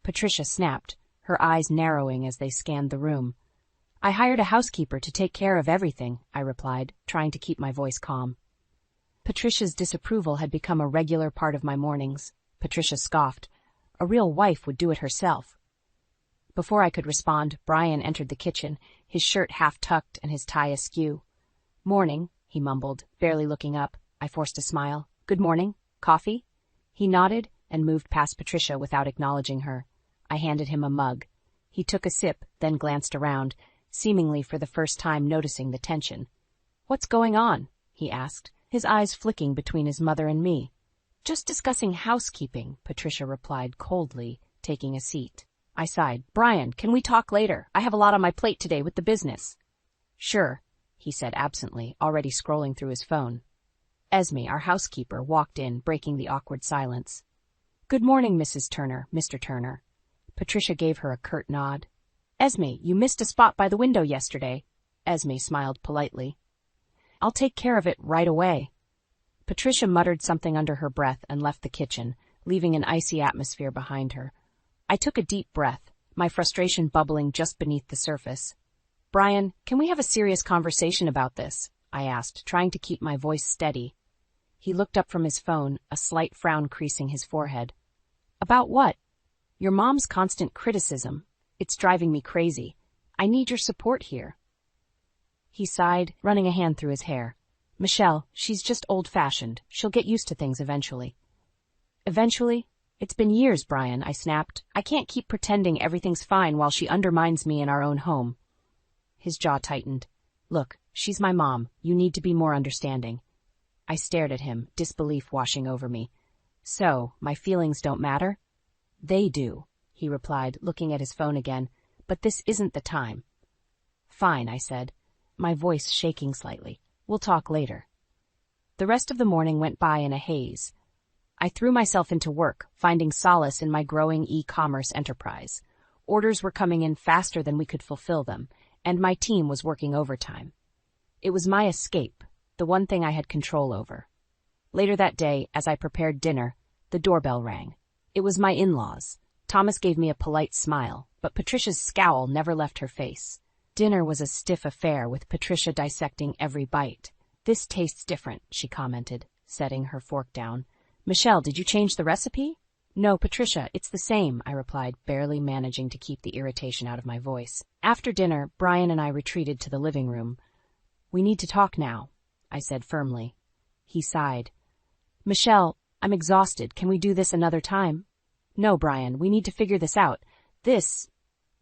S2: Patricia snapped, her eyes narrowing as they scanned the room. "I hired a housekeeper to take care of everything," I replied, trying to keep my voice calm. Patricia's disapproval had become a regular part of my mornings. Patricia scoffed. A real wife would do it herself. Before I could respond, Brian entered the kitchen, his shirt half-tucked and his tie askew. "Morning," he mumbled, barely looking up. I forced a smile. Good morning. Coffee? He nodded and moved past Patricia without acknowledging her. I handed him a mug. He took a sip, then glanced around, seemingly for the first time noticing the tension. What's going on? He asked, his eyes flicking between his mother and me. Just discussing housekeeping, Patricia replied coldly, taking a seat. I sighed. Brian, can we talk later? I have a lot on my plate today with the business. Sure, he said absently, already scrolling through his phone. Esme, our housekeeper, walked in, breaking the awkward silence. Good morning, Mrs. Turner, Mr. Turner. Patricia gave her a curt nod. Esme, you missed a spot by the window yesterday. Esme smiled politely. I'll take care of it right away. Patricia muttered something under her breath and left the kitchen, leaving an icy atmosphere behind her. I took a deep breath, my frustration bubbling just beneath the surface. Brian, can we have a serious conversation about this? I asked, trying to keep my voice steady. He looked up from his phone, a slight frown creasing his forehead. About what? Your mom's constant criticism. It's driving me crazy. I need your support here. He sighed, running a hand through his hair. Michelle, she's just old-fashioned. She'll get used to things eventually. Eventually? It's been years, Brian, I snapped. I can't keep pretending everything's fine while she undermines me in our own home. His jaw tightened. Look, she's my mom. You need to be more understanding. I stared at him, disbelief washing over me. So, my feelings don't matter? They do, he replied, looking at his phone again. But this isn't the time. Fine, I said, my voice shaking slightly. We'll talk later. The rest of the morning went by in a haze. I threw myself into work, finding solace in my growing e-commerce enterprise. Orders were coming in faster than we could fulfill them, and my team was working overtime. It was my escape, the one thing I had control over. Later that day, as I prepared dinner, the doorbell rang. It was my in-laws. Thomas gave me a polite smile, but Patricia's scowl never left her face. Dinner was a stiff affair, with Patricia dissecting every bite. This tastes different, she commented, setting her fork down. Michelle, did you change the recipe? No, Patricia, it's the same, I replied, barely managing to keep the irritation out of my voice. After dinner, Brian and I retreated to the living room. We need to talk now, I said firmly. He sighed. Michelle, I'm exhausted. Can we do this another time? No, Brian, we need to figure this out. This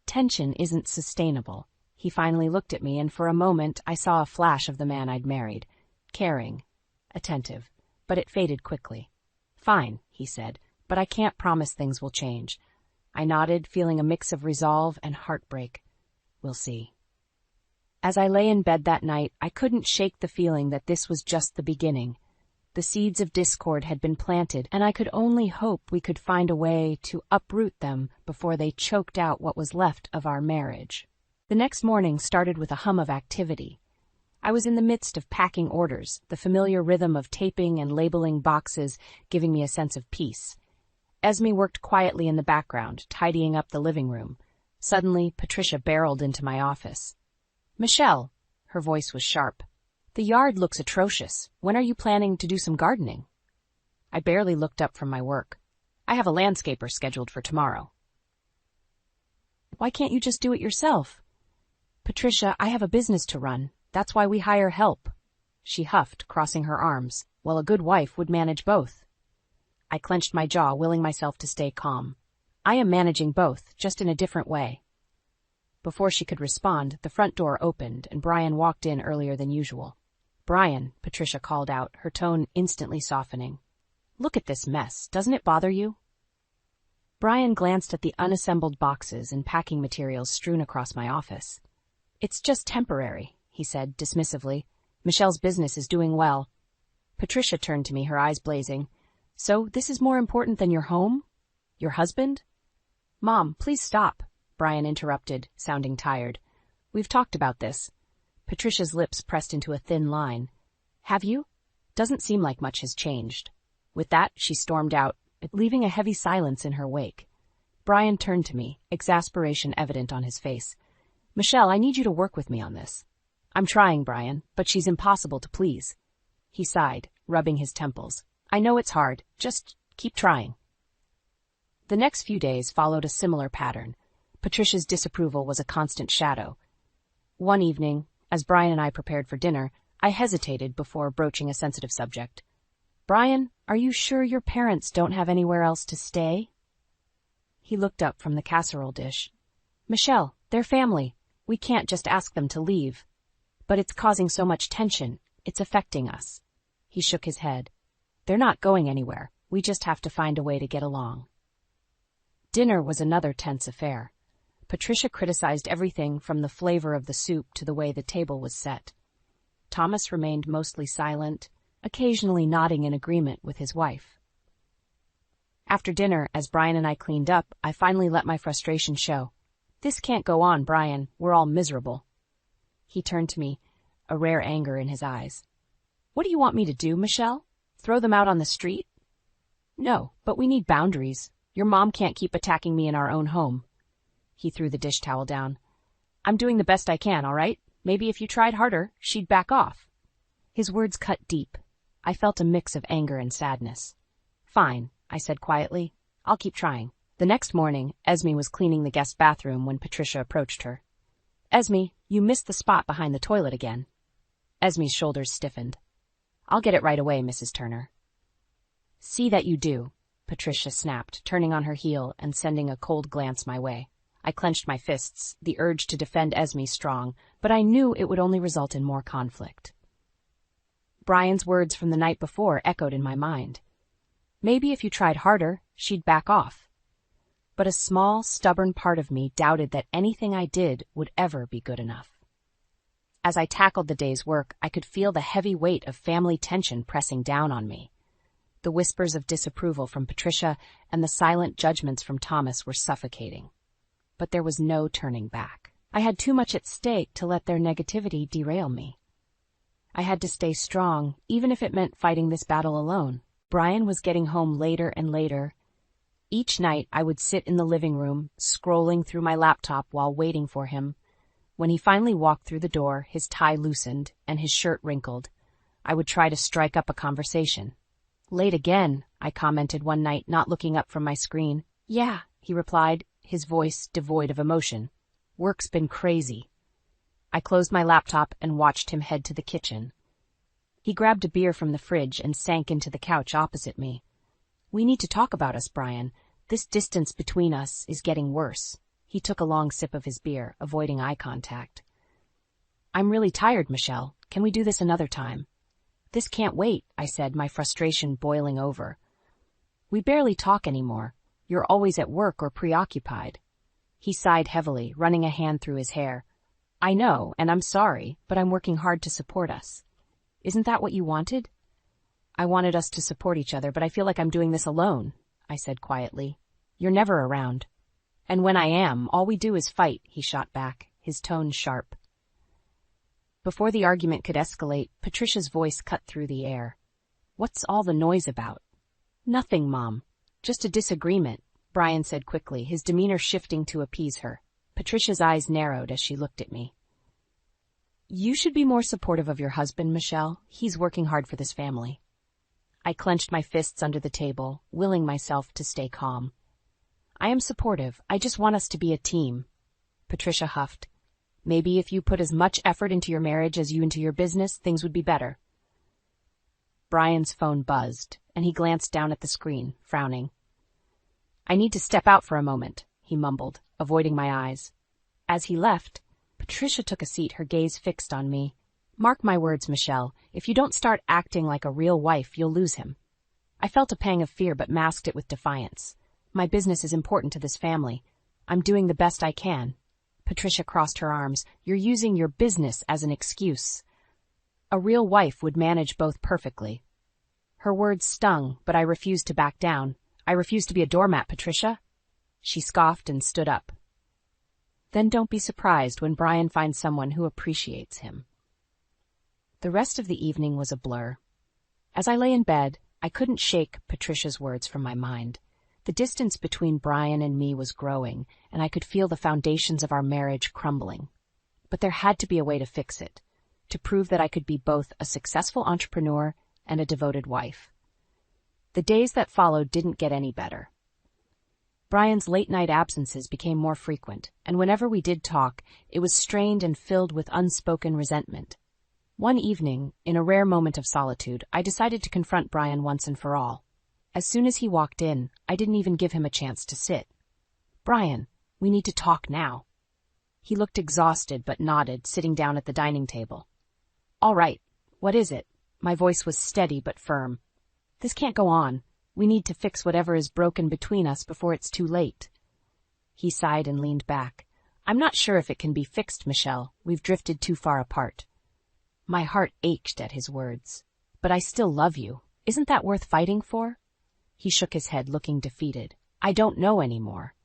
S2: tension isn't sustainable. He finally looked at me, and for a moment I saw a flash of the man I'd married. Caring, attentive, but it faded quickly. Fine, he said, but I can't promise things will change. I nodded, feeling a mix of resolve and heartbreak. We'll see. As I lay in bed that night, I couldn't shake the feeling that this was just the beginning. The seeds of discord had been planted, and I could only hope we could find a way to uproot them before they choked out what was left of our marriage. The next morning started with a hum of activity. I was in the midst of packing orders, the familiar rhythm of taping and labeling boxes giving me a sense of peace. Esme worked quietly in the background, tidying up the living room. Suddenly, Patricia barreled into my office. Michelle, her voice was sharp. The yard looks atrocious. When are you planning to do some gardening? I barely looked up from my work. I have a landscaper scheduled for tomorrow. Why can't you just do it yourself? Patricia, I have a business to run. That's why we hire help. She huffed, crossing her arms. Well, a good wife would manage both. I clenched my jaw, willing myself to stay calm. I am managing both, just in a different way. Before she could respond, the front door opened, and Brian walked in earlier than usual. Brian, Patricia called out, her tone instantly softening. Look at this mess. Doesn't it bother you? Brian glanced at the unassembled boxes and packing materials strewn across my office. It's just temporary, he said dismissively. Michelle's business is doing well. Patricia turned to me, her eyes blazing. So this is more important than your home? Your husband? Mom, please stop, Brian interrupted, sounding tired. We've talked about this. Patricia's lips pressed into a thin line. Have you? Doesn't seem like much has changed. With that, she stormed out, leaving a heavy silence in her wake. Brian turned to me, exasperation evident on his face. Michelle, I need you to work with me on this. I'm trying, Brian, but she's impossible to please. He sighed, rubbing his temples. I know it's hard. Just keep trying. The next few days followed a similar pattern. Patricia's disapproval was a constant shadow. One evening, as Brian and I prepared for dinner, I hesitated before broaching a sensitive subject. Brian, are you sure your parents don't have anywhere else to stay? He looked up from the casserole dish. Michelle, they're family. We can't just ask them to leave. But it's causing so much tension. It's affecting us. He shook his head. They're not going anywhere. We just have to find a way to get along. Dinner was another tense affair. Patricia criticized everything from the flavor of the soup to the way the table was set. Thomas remained mostly silent, occasionally nodding in agreement with his wife. After dinner, as Brian and I cleaned up, I finally let my frustration show. This can't go on, Brian. We're all miserable. He turned to me, a rare anger in his eyes. What do you want me to do, Michelle? Throw them out on the street? No, but we need boundaries. Your mom can't keep attacking me in our own home. He threw the dish towel down. I'm doing the best I can, all right? Maybe if you tried harder, she'd back off. His words cut deep. I felt a mix of anger and sadness. Fine, I said quietly. I'll keep trying. The next morning, Esme was cleaning the guest bathroom when Patricia approached her. Esme, you missed the spot behind the toilet again. Esme's shoulders stiffened. I'll get it right away, Mrs. Turner. See that you do, Patricia snapped, turning on her heel and sending a cold glance my way. I clenched my fists, the urge to defend Esme strong, but I knew it would only result in more conflict. Brian's words from the night before echoed in my mind. Maybe if you tried harder, she'd back off. But a small, stubborn part of me doubted that anything I did would ever be good enough. As I tackled the day's work, I could feel the heavy weight of family tension pressing down on me. The whispers of disapproval from Patricia and the silent judgments from Thomas were suffocating. But there was no turning back. I had too much at stake to let their negativity derail me. I had to stay strong, even if it meant fighting this battle alone. Brian was getting home later and later. Each night I would sit in the living room, scrolling through my laptop while waiting for him. When he finally walked through the door, his tie loosened and his shirt wrinkled. I would try to strike up a conversation. Late again, I commented one night, not looking up from my screen. Yeah, he replied, his voice devoid of emotion. Work's been crazy. I closed my laptop and watched him head to the kitchen. He grabbed a beer from the fridge and sank into the couch opposite me. We need to talk about us, Brian. This distance between us is getting worse. He took a long sip of his beer, avoiding eye contact. I'm really tired, Michelle. Can we do this another time? This can't wait, I said, my frustration boiling over. We barely talk anymore. You're always at work or preoccupied. He sighed heavily, running a hand through his hair. I know, and I'm sorry, but I'm working hard to support us. Isn't that what you wanted? I wanted us to support each other, but I feel like I'm doing this alone, I said quietly. You're never around. And when I am, all we do is fight, he shot back, his tone sharp. Before the argument could escalate, Patricia's voice cut through the air. What's all the noise about? Nothing, Mom. Just a disagreement, Brian said quickly, his demeanor shifting to appease her. Patricia's eyes narrowed as she looked at me. You should be more supportive of your husband, Michelle. He's working hard for this family. I clenched my fists under the table, willing myself to stay calm. I am supportive. I just want us to be a team. Patricia huffed. Maybe if you put as much effort into your marriage as you into your business, things would be better. Brian's phone buzzed, and he glanced down at the screen, frowning. I need to step out for a moment, he mumbled, avoiding my eyes. As he left, Patricia took a seat, her gaze fixed on me. Mark my words, Michelle, if you don't start acting like a real wife, you'll lose him. I felt a pang of fear but masked it with defiance. My business is important to this family. I'm doing the best I can. Patricia crossed her arms. You're using your business as an excuse. A real wife would manage both perfectly. Her words stung, but I refused to back down. I refuse to be a doormat, Patricia. She scoffed and stood up. Then don't be surprised when Brian finds someone who appreciates him. The rest of the evening was a blur. As I lay in bed, I couldn't shake Patricia's words from my mind. The distance between Brian and me was growing, and I could feel the foundations of our marriage crumbling. But there had to be a way to fix it, to prove that I could be both a successful entrepreneur and a devoted wife. The days that followed didn't get any better. Brian's late-night absences became more frequent, and whenever we did talk, it was strained and filled with unspoken resentment. One evening, in a rare moment of solitude, I decided to confront Brian once and for all. As soon as he walked in, I didn't even give him a chance to sit. "Brian, we need to talk now." He looked exhausted but nodded, sitting down at the dining table. "All right, what is it?" My voice was steady but firm. "This can't go on. We need to fix whatever is broken between us before it's too late." He sighed and leaned back. "I'm not sure if it can be fixed, Michelle. We've drifted too far apart." My heart ached at his words. "But I still love you. Isn't that worth fighting for?" He shook his head, looking defeated. "I don't know anymore."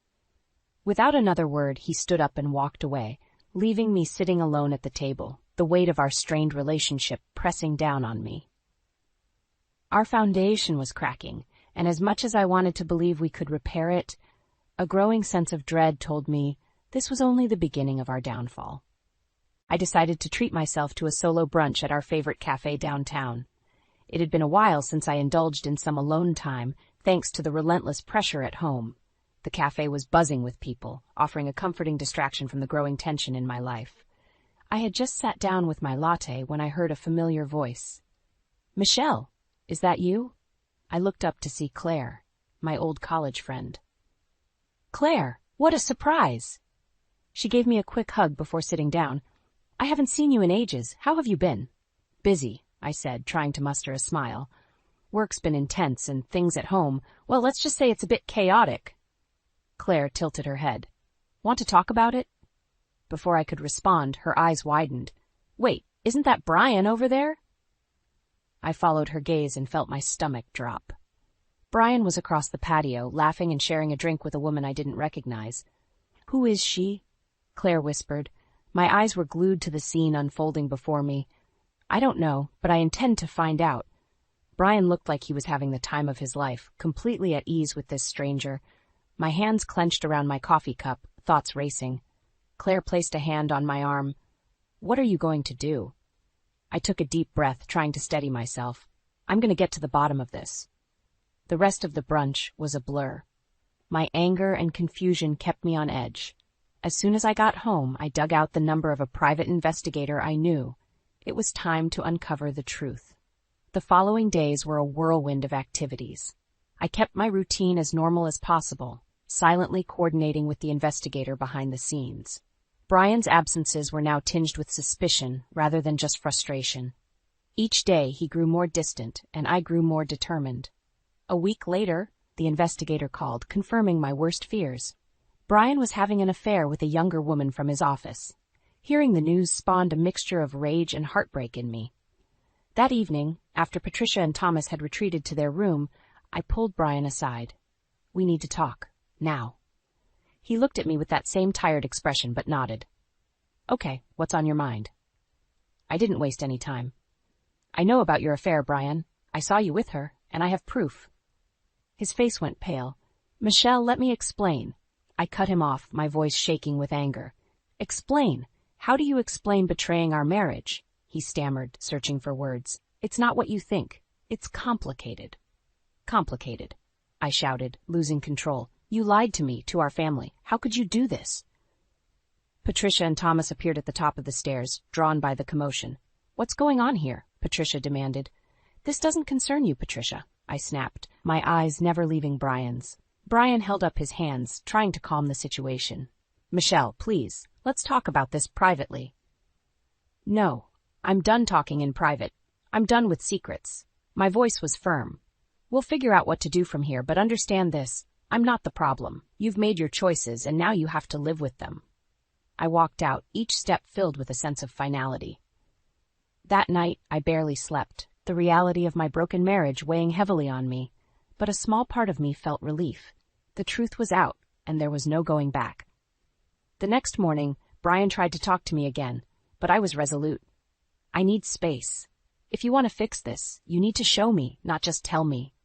S2: Without another word, he stood up and walked away, leaving me sitting alone at the table, the weight of our strained relationship pressing down on me. Our foundation was cracking, and as much as I wanted to believe we could repair it, a growing sense of dread told me this was only the beginning of our downfall. I decided to treat myself to a solo brunch at our favorite cafe downtown. It had been a while since I indulged in some alone time, thanks to the relentless pressure at home. The cafe was buzzing with people, offering a comforting distraction from the growing tension in my life. I had just sat down with my latte when I heard a familiar voice. "Michelle, is that you?" I looked up to see Claire, my old college friend. "Claire, what a surprise!" She gave me a quick hug before sitting down. "I haven't seen you in ages. How have you been?" "Busy," I said, trying to muster a smile. "Work's been intense and things at home, well, let's just say it's a bit chaotic." Claire tilted her head. "Want to talk about it?" Before I could respond, her eyes widened. "Wait, isn't that Brian over there?" I followed her gaze and felt my stomach drop. Brian was across the patio, laughing and sharing a drink with a woman I didn't recognize. "Who is she?" Claire whispered. My eyes were glued to the scene unfolding before me. "I don't know, but I intend to find out." Brian looked like he was having the time of his life, completely at ease with this stranger. My hands clenched around my coffee cup, thoughts racing. Claire placed a hand on my arm. "What are you going to do?" I took a deep breath, trying to steady myself. "I'm going to get to the bottom of this." The rest of the brunch was a blur. My anger and confusion kept me on edge. As soon as I got home, I dug out the number of a private investigator I knew. It was time to uncover the truth. The following days were a whirlwind of activities. I kept my routine as normal as possible, silently coordinating with the investigator behind the scenes. Brian's absences were now tinged with suspicion rather than just frustration. Each day he grew more distant, and I grew more determined. A week later, the investigator called, confirming my worst fears. Brian was having an affair with a younger woman from his office. Hearing the news spawned a mixture of rage and heartbreak in me. That evening, after Patricia and Thomas had retreated to their room, I pulled Brian aside. "We need to talk. Now." He looked at me with that same tired expression, but nodded. "Okay, what's on your mind?" I didn't waste any time. "I know about your affair, Brian. I saw you with her, and I have proof." His face went pale. "Michelle, let me explain." I cut him off, my voice shaking with anger. "Explain? How do you explain betraying our marriage?" He stammered, searching for words. "It's not what you think. It's complicated." "Complicated," I shouted, losing control. "You lied to me, to our family. How could you do this?" Patricia and Thomas appeared at the top of the stairs, drawn by the commotion. "What's going on here?" Patricia demanded. "This doesn't concern you, Patricia," I snapped, my eyes never leaving Brian's. Brian held up his hands, trying to calm the situation. "Michelle, please, let's talk about this privately." "No, I'm done talking in private. I'm done with secrets." My voice was firm. "We'll figure out what to do from here, but understand this. I'm not the problem. You've made your choices, and now you have to live with them." I walked out, each step filled with a sense of finality. That night, I barely slept, the reality of my broken marriage weighing heavily on me. But a small part of me felt relief. The truth was out, and there was no going back. The next morning, Brian tried to talk to me again, but I was resolute. "I need space. If you want to fix this, you need to show me, not just tell me."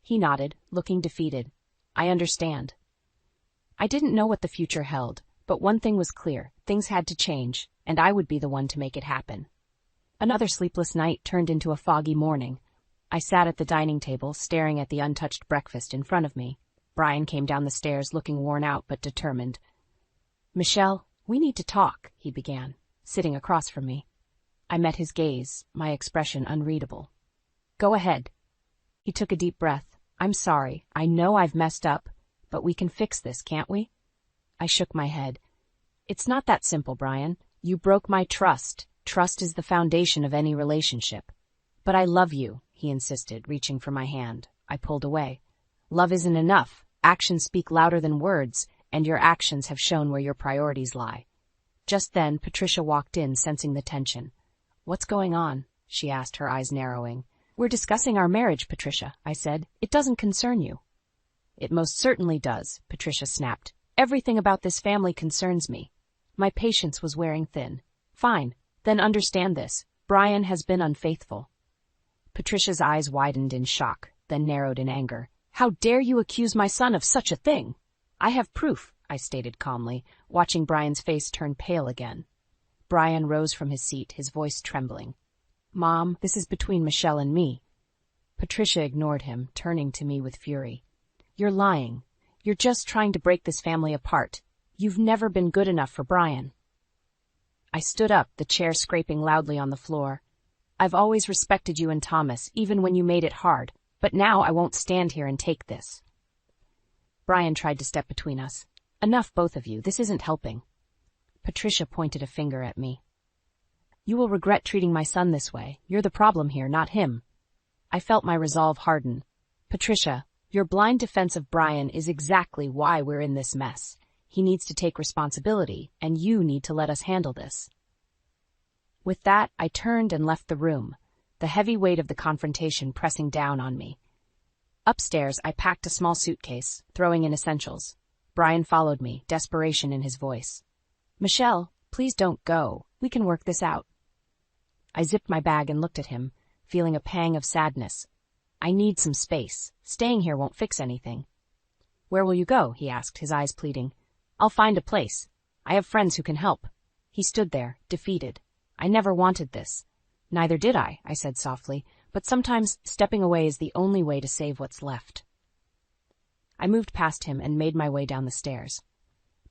S2: He nodded, looking defeated. "I understand." I didn't know what the future held, but one thing was clear: things had to change, and I would be the one to make it happen. Another sleepless night turned into a foggy morning. I sat at the dining table, staring at the untouched breakfast in front of me. Brian came down the stairs, looking worn out but determined. "Michelle, we need to talk," he began, sitting across from me. I met his gaze, my expression unreadable. Go ahead. He took a deep breath. I'm sorry. I know I've messed up, but we can fix this, can't we? I shook my head. It's not that simple, Brian. You broke my trust. Trust is the foundation of any relationship. But I love you, he insisted, reaching for my hand. I pulled away. Love isn't enough. Actions speak louder than words, and your actions have shown where your priorities lie. Just then, Patricia walked in, sensing the tension. What's going on? She asked, her eyes narrowing. We're discussing our marriage, Patricia, I said. It doesn't concern you. It most certainly does, Patricia snapped. Everything about this family concerns me. My patience was wearing thin. Fine, then understand this. Brian has been unfaithful. Patricia's eyes widened in shock, then narrowed in anger. How dare you accuse my son of such a thing? I have proof, I stated calmly, watching Brian's face turn pale again. Brian rose from his seat, his voice trembling. Mom, this is between Michelle and me. Patricia ignored him, turning to me with fury. You're lying. You're just trying to break this family apart. You've never been good enough for Brian. I stood up, the chair scraping loudly on the floor. I've always respected you and Thomas, even when you made it hard, but now I won't stand here and take this. Brian tried to step between us. Enough, both of you. This isn't helping. Patricia pointed a finger at me. You will regret treating my son this way. You're the problem here, not him. I felt my resolve harden. Patricia, your blind defense of Brian is exactly why we're in this mess. He needs to take responsibility, and you need to let us handle this. With that, I turned and left the room, the heavy weight of the confrontation pressing down on me. Upstairs, I packed a small suitcase, throwing in essentials. Brian followed me, desperation in his voice. Michelle, please don't go. We can work this out. I zipped my bag and looked at him, feeling a pang of sadness. I need some space. Staying here won't fix anything. Where will you go? He asked, his eyes pleading. I'll find a place. I have friends who can help. He stood there, defeated. I never wanted this. Neither did I said softly, but sometimes stepping away is the only way to save what's left. I moved past him and made my way down the stairs.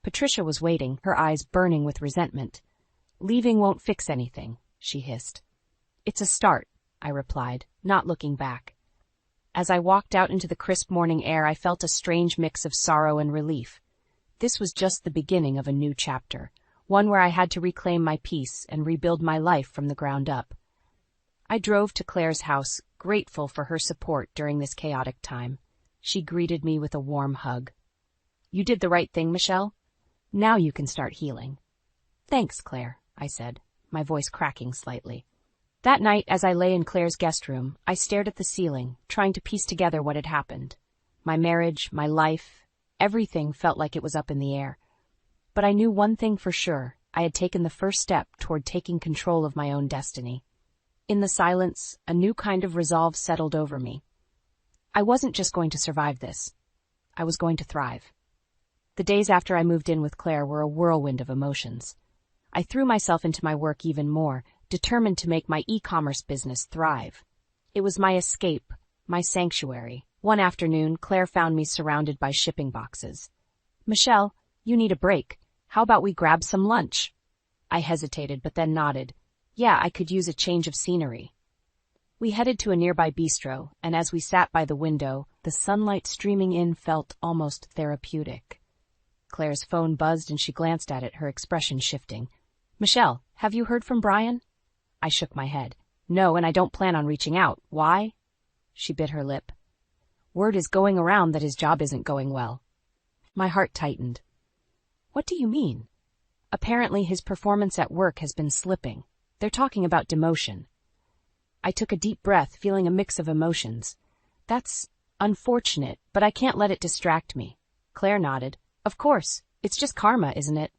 S2: Patricia was waiting, her eyes burning with resentment. Leaving won't fix anything, she hissed. It's a start, I replied, not looking back. As I walked out into the crisp morning air, I felt a strange mix of sorrow and relief. This was just the beginning of a new chapter, one where I had to reclaim my peace and rebuild my life from the ground up. I drove to Claire's house, grateful for her support during this chaotic time. She greeted me with a warm hug. You did the right thing, Michelle. Now you can start healing. Thanks, Claire, I said, my voice cracking slightly. That night, as I lay in Claire's guest room, I stared at the ceiling, trying to piece together what had happened. My marriage, my life, everything felt like it was up in the air. But I knew one thing for sure. I had taken the first step toward taking control of my own destiny. In the silence, a new kind of resolve settled over me. I wasn't just going to survive this. I was going to thrive. The days after I moved in with Claire were a whirlwind of emotions. I threw myself into my work even more, determined to make my e-commerce business thrive. It was my escape, my sanctuary. One afternoon, Claire found me surrounded by shipping boxes. Michelle, you need a break. How about we grab some lunch? I hesitated, but then nodded. Yeah, I could use a change of scenery. We headed to a nearby bistro, and as we sat by the window, the sunlight streaming in felt almost therapeutic. Claire's phone buzzed and she glanced at it, her expression shifting. Michelle, have you heard from Brian? I shook my head. No, and I don't plan on reaching out. Why? She bit her lip. Word is going around that his job isn't going well. My heart tightened. What do you mean? Apparently his performance at work has been slipping. They're talking about demotion. I took a deep breath, feeling a mix of emotions. That's unfortunate, but I can't let it distract me. Claire nodded. Of course. It's just karma, isn't it?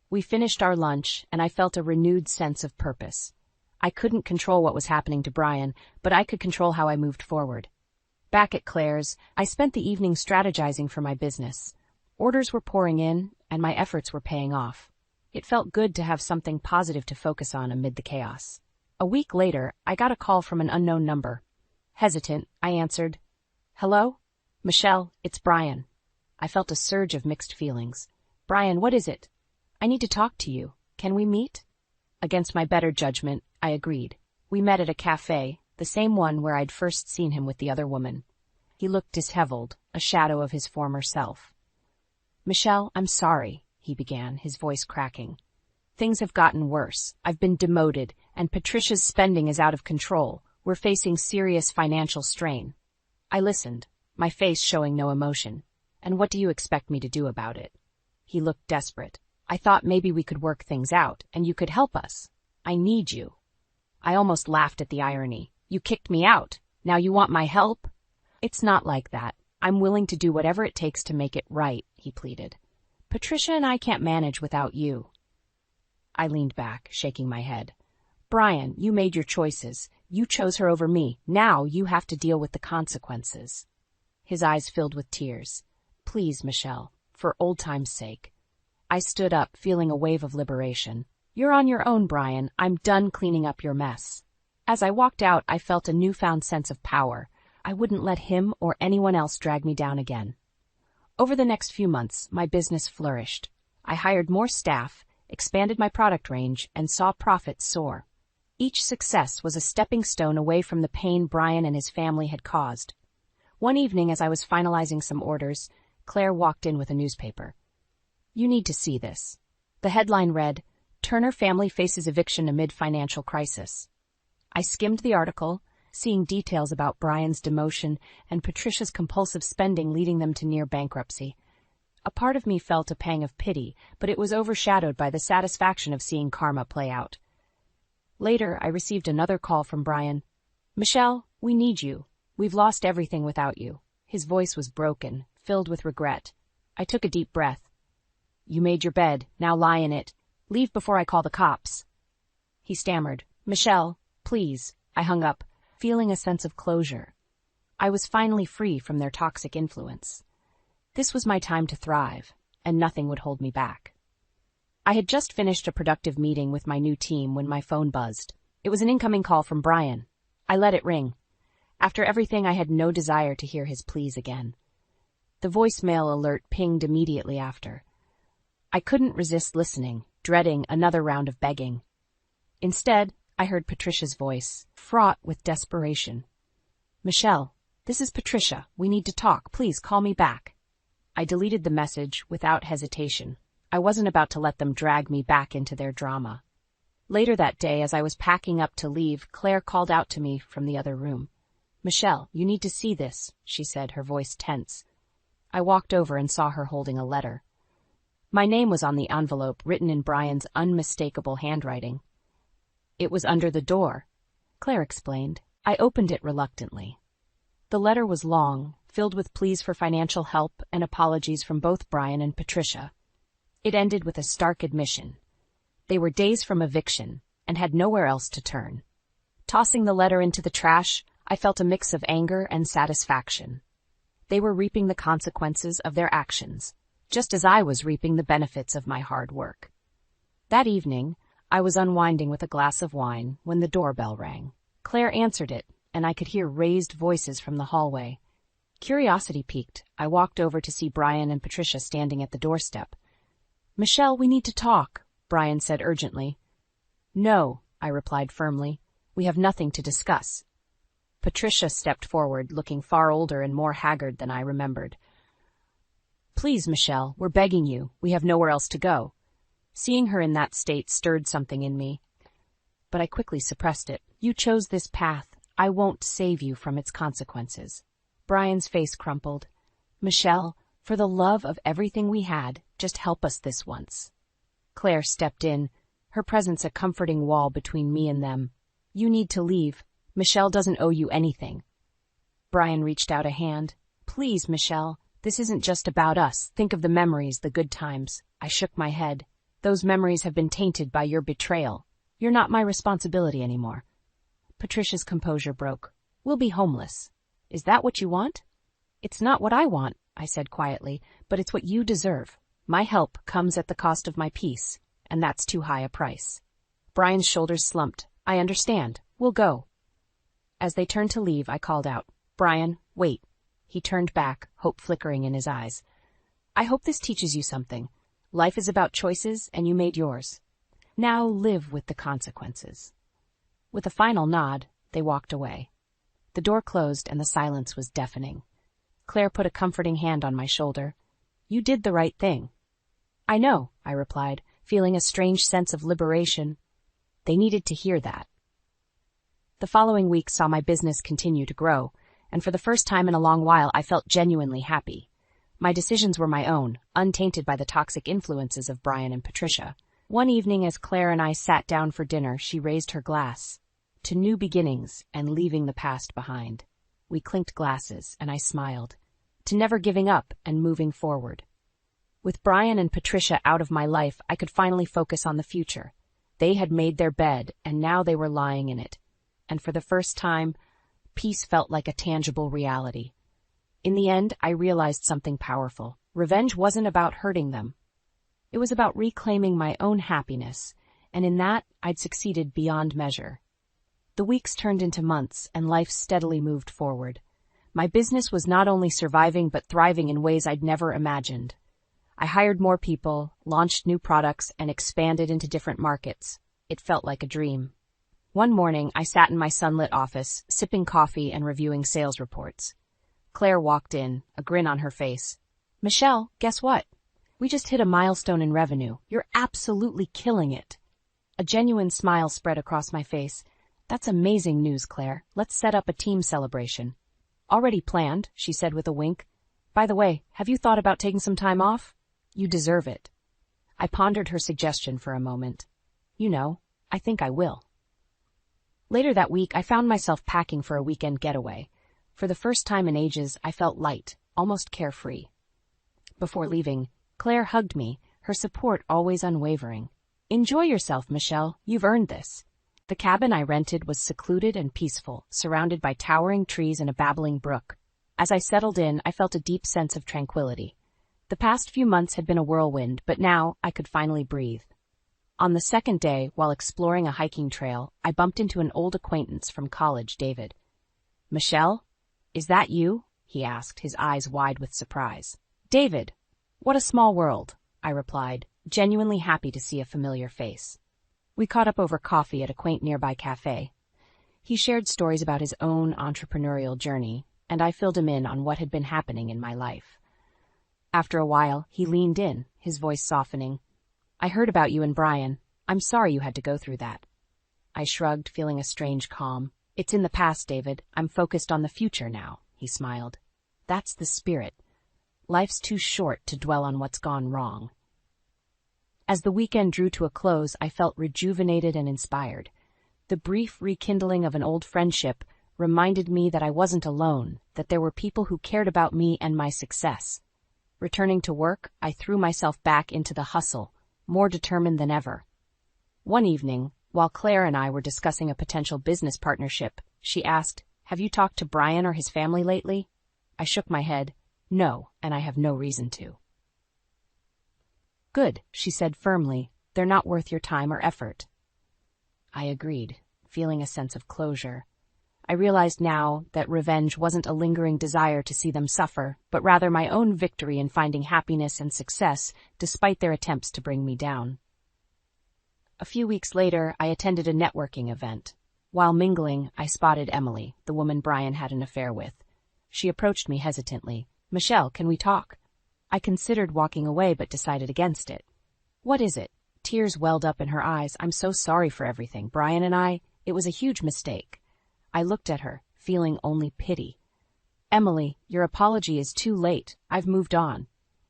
S2: We finished our lunch, and I felt a renewed sense of purpose. I couldn't control what was happening to Brian, but I could control how I moved forward. Back at Claire's, I spent the evening strategizing for my business. Orders were pouring in, and my efforts were paying off. It felt good to have something positive to focus on amid the chaos. A week later, I got a call from an unknown number. Hesitant, I answered. Hello? Michelle, it's Brian. I felt a surge of mixed feelings. Brian, what is it? I need to talk to you. Can we meet? Against my better judgment, I agreed. We met at a cafe, the same one where I'd first seen him with the other woman. He looked disheveled, a shadow of his former self. "Michelle, I'm sorry," he began, his voice cracking. "Things have gotten worse. I've been demoted, and Patricia's spending is out of control. We're facing serious financial strain." I listened, my face showing no emotion. "And what do you expect me to do about it?" He looked desperate. "I thought maybe we could work things out, and you could help us. I need you." I almost laughed at the irony. "You kicked me out. Now you want my help?" "It's not like that. I'm willing to do whatever it takes to make it right," he pleaded. "Patricia and I can't manage without you." I leaned back, shaking my head. "Brian, you made your choices. You chose her over me. Now you have to deal with the consequences." His eyes filled with tears. "Please, Michelle, for old time's sake." I stood up, feeling a wave of liberation. "You're on your own, Brian. I'm done cleaning up your mess." As I walked out, I felt a newfound sense of power. I wouldn't let him or anyone else drag me down again. Over the next few months, my business flourished. I hired more staff, expanded my product range, and saw profits soar. Each success was a stepping stone away from the pain Brian and his family had caused. One evening, as I was finalizing some orders, Claire walked in with a newspaper. "You need to see this." The headline read, "Turner Family Faces Eviction Amid Financial Crisis." I skimmed the article, seeing details about Brian's demotion and Patricia's compulsive spending leading them to near bankruptcy. A part of me felt a pang of pity, but it was overshadowed by the satisfaction of seeing karma play out. Later, I received another call from Brian. "Michelle, we need you. We've lost everything without you." His voice was broken, filled with regret. I took a deep breath. "You made your bed. Now lie in it. Leave before I call the cops." He stammered, "Michelle, please." I hung up, feeling a sense of closure. I was finally free from their toxic influence. This was my time to thrive, and nothing would hold me back. I had just finished a productive meeting with my new team when my phone buzzed. It was an incoming call from Brian. I let it ring. After everything, I had no desire to hear his pleas again. The voicemail alert pinged immediately after. I couldn't resist listening, dreading another round of begging. Instead, I heard Patricia's voice, fraught with desperation. "Michelle, this is Patricia. We need to talk. Please call me back." I deleted the message without hesitation. I wasn't about to let them drag me back into their drama. Later that day, as I was packing up to leave, Claire called out to me from the other room. "Michelle, you need to see this," she said, her voice tense. I walked over and saw her holding a letter. My name was on the envelope, written in Brian's unmistakable handwriting. "It was under the door," Claire explained. I opened it reluctantly. The letter was long, filled with pleas for financial help and apologies from both Brian and Patricia. It ended with a stark admission. They were days from eviction and had nowhere else to turn. Tossing the letter into the trash, I felt a mix of anger and satisfaction. They were reaping the consequences of their actions, just as I was reaping the benefits of my hard work. That evening, I was unwinding with a glass of wine when the doorbell rang. Claire answered it, and I could hear raised voices from the hallway. Curiosity piqued, I walked over to see Brian and Patricia standing at the doorstep. "Michelle, we need to talk," Brian said urgently. "No," I replied firmly. "We have nothing to discuss." Patricia stepped forward, looking far older and more haggard than I remembered. "Please, Michelle, we're begging you. We have nowhere else to go." Seeing her in that state stirred something in me, but I quickly suppressed it. "You chose this path. I won't save you from its consequences." Brian's face crumpled. "Michelle, for the love of everything we had, just help us this once." Claire stepped in, her presence a comforting wall between me and them. "You need to leave. Michelle doesn't owe you anything." Brian reached out a hand. "Please, Michelle, this isn't just about us. Think of the memories, the good times." I shook my head. "Those memories have been tainted by your betrayal. You're not my responsibility anymore." Patricia's composure broke. "We'll be homeless. Is that what you want?" "It's not what I want," I said quietly, "but it's what you deserve. My help comes at the cost of my peace, and that's too high a price." Brian's shoulders slumped. "I understand. We'll go." As they turned to leave, I called out, "Brian, wait." He turned back, hope flickering in his eyes. "I hope this teaches you something. Life is about choices, and you made yours. Now live with the consequences. With a final nod, they walked away. The door closed and the silence was deafening. Claire put a comforting hand on my shoulder. You did the right thing. I know, I replied, feeling a strange sense of liberation. They needed to hear that. The following week saw my business continue to grow, and for the first time in a long while I felt genuinely happy. My decisions were my own, untainted by the toxic influences of Brian and Patricia. One evening as Claire and I sat down for dinner, she raised her glass. To new beginnings and leaving the past behind. We clinked glasses, and I smiled. To never giving up and moving forward. With Brian and Patricia out of my life, I could finally focus on the future. They had made their bed, and now they were lying in it. And for the first time, peace felt like a tangible reality. In the end, I realized something powerful. Revenge wasn't about hurting them. It was about reclaiming my own happiness, and in that, I'd succeeded beyond measure. The weeks turned into months, and life steadily moved forward. My business was not only surviving but thriving in ways I'd never imagined. I hired more people, launched new products, and expanded into different markets. It felt like a dream. One morning, I sat in my sunlit office, sipping coffee and reviewing sales reports. Claire walked in, a grin on her face. Michelle, guess what? We just hit a milestone in revenue. You're absolutely killing it. A genuine smile spread across my face. That's amazing news, Claire. Let's set up a team celebration. Already planned, she said with a wink. By the way, have you thought about taking some time off? You deserve it. I pondered her suggestion for a moment. You know, I think I will. Later that week, I found myself packing for a weekend getaway. For the first time in ages, I felt light, almost carefree. Before leaving, Claire hugged me, her support always unwavering. Enjoy yourself, Michelle. You've earned this. The cabin I rented was secluded and peaceful, surrounded by towering trees and a babbling brook. As I settled in, I felt a deep sense of tranquility. The past few months had been a whirlwind, but now I could finally breathe. On the second day, while exploring a hiking trail, I bumped into an old acquaintance from college, David. Michelle? Is that you? He asked, his eyes wide with surprise. David, what a small world, I replied, genuinely happy to see a familiar face. We caught up over coffee at a quaint nearby cafe. He shared stories about his own entrepreneurial journey, and I filled him in on what had been happening in my life. After a while, he leaned in, his voice softening. I heard about you and Brian. I'm sorry you had to go through that. I shrugged, feeling a strange calm. It's in the past, David. I'm focused on the future now, he smiled. That's the spirit. Life's too short to dwell on what's gone wrong. As the weekend drew to a close, I felt rejuvenated and inspired. The brief rekindling of an old friendship reminded me that I wasn't alone, that there were people who cared about me and my success. Returning to work, I threw myself back into the hustle, more determined than ever. One evening, while Claire and I were discussing a potential business partnership, she asked, Have you talked to Brian or his family lately? I shook my head. No, and I have no reason to. Good, she said firmly. They're not worth your time or effort. I agreed, feeling a sense of closure. I realized now that revenge wasn't a lingering desire to see them suffer, but rather my own victory in finding happiness and success despite their attempts to bring me down. A few weeks later, I attended a networking event. While mingling, I spotted Emily, the woman Brian had an affair with. She approached me hesitantly. Michelle, can we talk? I considered walking away but decided against it. What is it? Tears welled up in her eyes. I'm so sorry for everything. Brian and it was a huge mistake. I looked at her, feeling only pity. Emily, your apology is too late. I've moved on.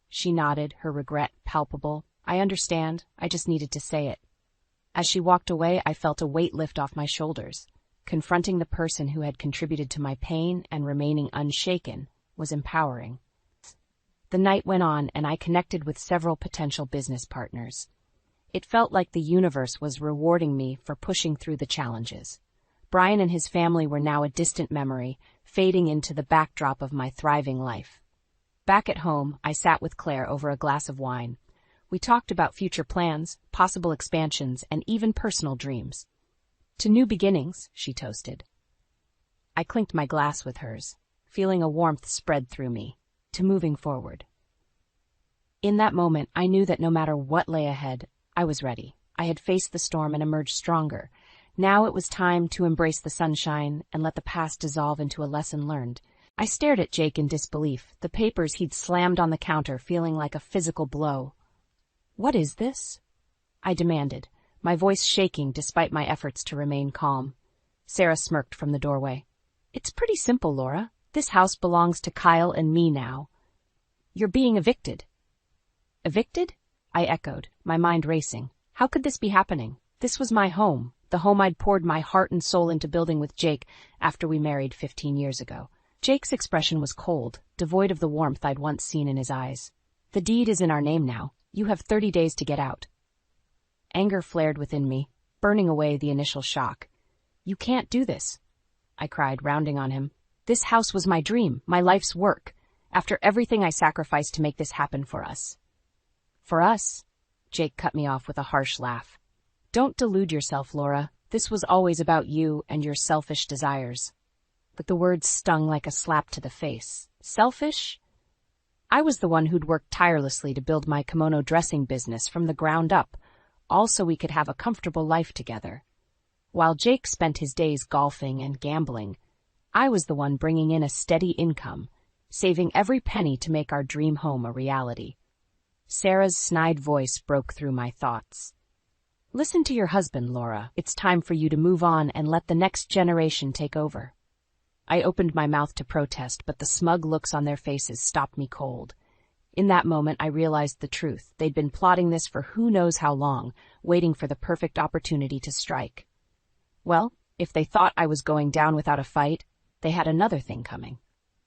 S2: She nodded, her regret palpable. I understand. I just needed to say it. As she walked away, I felt a weight lift off my shoulders. Confronting the person who had contributed to my pain and remaining unshaken was empowering. The night went on, and I connected with several potential business partners. It felt like the universe was rewarding me for pushing through the challenges. Brian and his family were now a distant memory, fading into the backdrop of my thriving life. Back at home, I sat with Claire over a glass of wine. We talked about future plans, possible expansions, and even personal dreams. To new beginnings, she toasted. I clinked my glass with hers, feeling a warmth spread through me. To moving forward. In that moment, I knew that no matter what lay ahead, I was ready. I had faced the storm and emerged stronger. Now it was time to embrace the sunshine and let the past dissolve into a lesson learned. I stared at Jake in disbelief, the papers he'd slammed on the counter feeling like a physical blow. "What is this?" I demanded, my voice shaking despite my efforts to remain calm. Sarah smirked from the doorway. "It's pretty simple, Laura. This house belongs to Kyle and me now. You're being evicted." "Evicted?" I echoed, my mind racing. How could this be happening? This was my home, the home I'd poured my heart and soul into building with Jake after we married 15 years ago. Jake's expression was cold, devoid of the warmth I'd once seen in his eyes. "The deed is in our name now. You have 30 days to get out." Anger flared within me, burning away the initial shock. "You can't do this," I cried, rounding on him. "This house was my dream, my life's work, after everything I sacrificed to make this happen for us." "For us?" Jake cut me off with a harsh laugh. "Don't delude yourself, Laura. This was always about you and your selfish desires." But the words stung like a slap to the face. Selfish? I was the one who'd worked tirelessly to build my kimono dressing business from the ground up, all so we could have a comfortable life together. While Jake spent his days golfing and gambling, I was the one bringing in a steady income, saving every penny to make our dream home a reality. Sarah's snide voice broke through my thoughts. "Listen to your husband, Laura. It's time for you to move on and let the next generation take over." I opened my mouth to protest, but the smug looks on their faces stopped me cold. In that moment, I realized the truth. They'd been plotting this for who knows how long, waiting for the perfect opportunity to strike. Well, if they thought I was going down without a fight, they had another thing coming.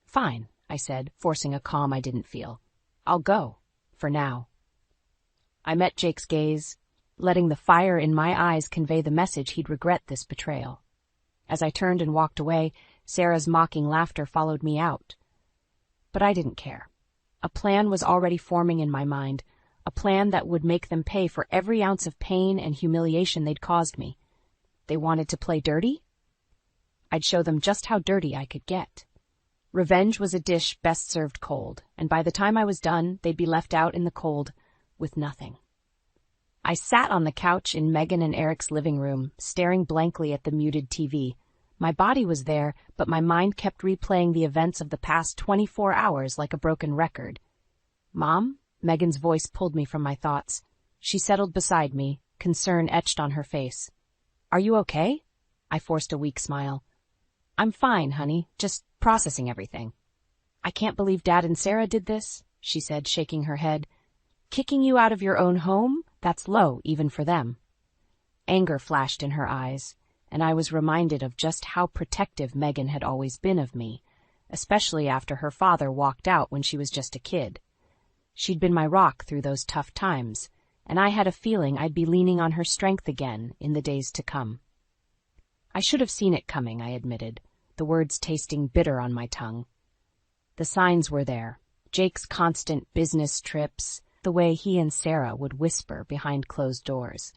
S2: "Fine," I said, forcing a calm I didn't feel. "I'll go, for now." I met Jake's gaze, letting the fire in my eyes convey the message he'd regret this betrayal. As I turned and walked away, Sarah's mocking laughter followed me out. But I didn't care. A plan was already forming in my mind, a plan that would make them pay for every ounce of pain and humiliation they'd caused me. They wanted to play dirty? I'd show them just how dirty I could get. Revenge was a dish best served cold, and by the time I was done, they'd be left out in the cold with nothing. I sat on the couch in Megan and Eric's living room, staring blankly at the muted TV. My body was there, but my mind kept replaying the events of the past 24 hours like a broken record. "Mom?" Megan's voice pulled me from my thoughts. She settled beside me, concern etched on her face. "Are you okay?" I forced a weak smile. "I'm fine, honey, just processing everything." "I can't believe Dad and Sarah did this," she said, shaking her head. "Kicking you out of your own home? That's low, even for them." Anger flashed in her eyes, and I was reminded of just how protective Megan had always been of me, especially after her father walked out when she was just a kid. She'd been my rock through those tough times, and I had a feeling I'd be leaning on her strength again in the days to come. I should have seen it coming, I admitted, the words tasting bitter on my tongue. The signs were there, Jake's constant business trips, the way he and Sarah would whisper behind closed doors.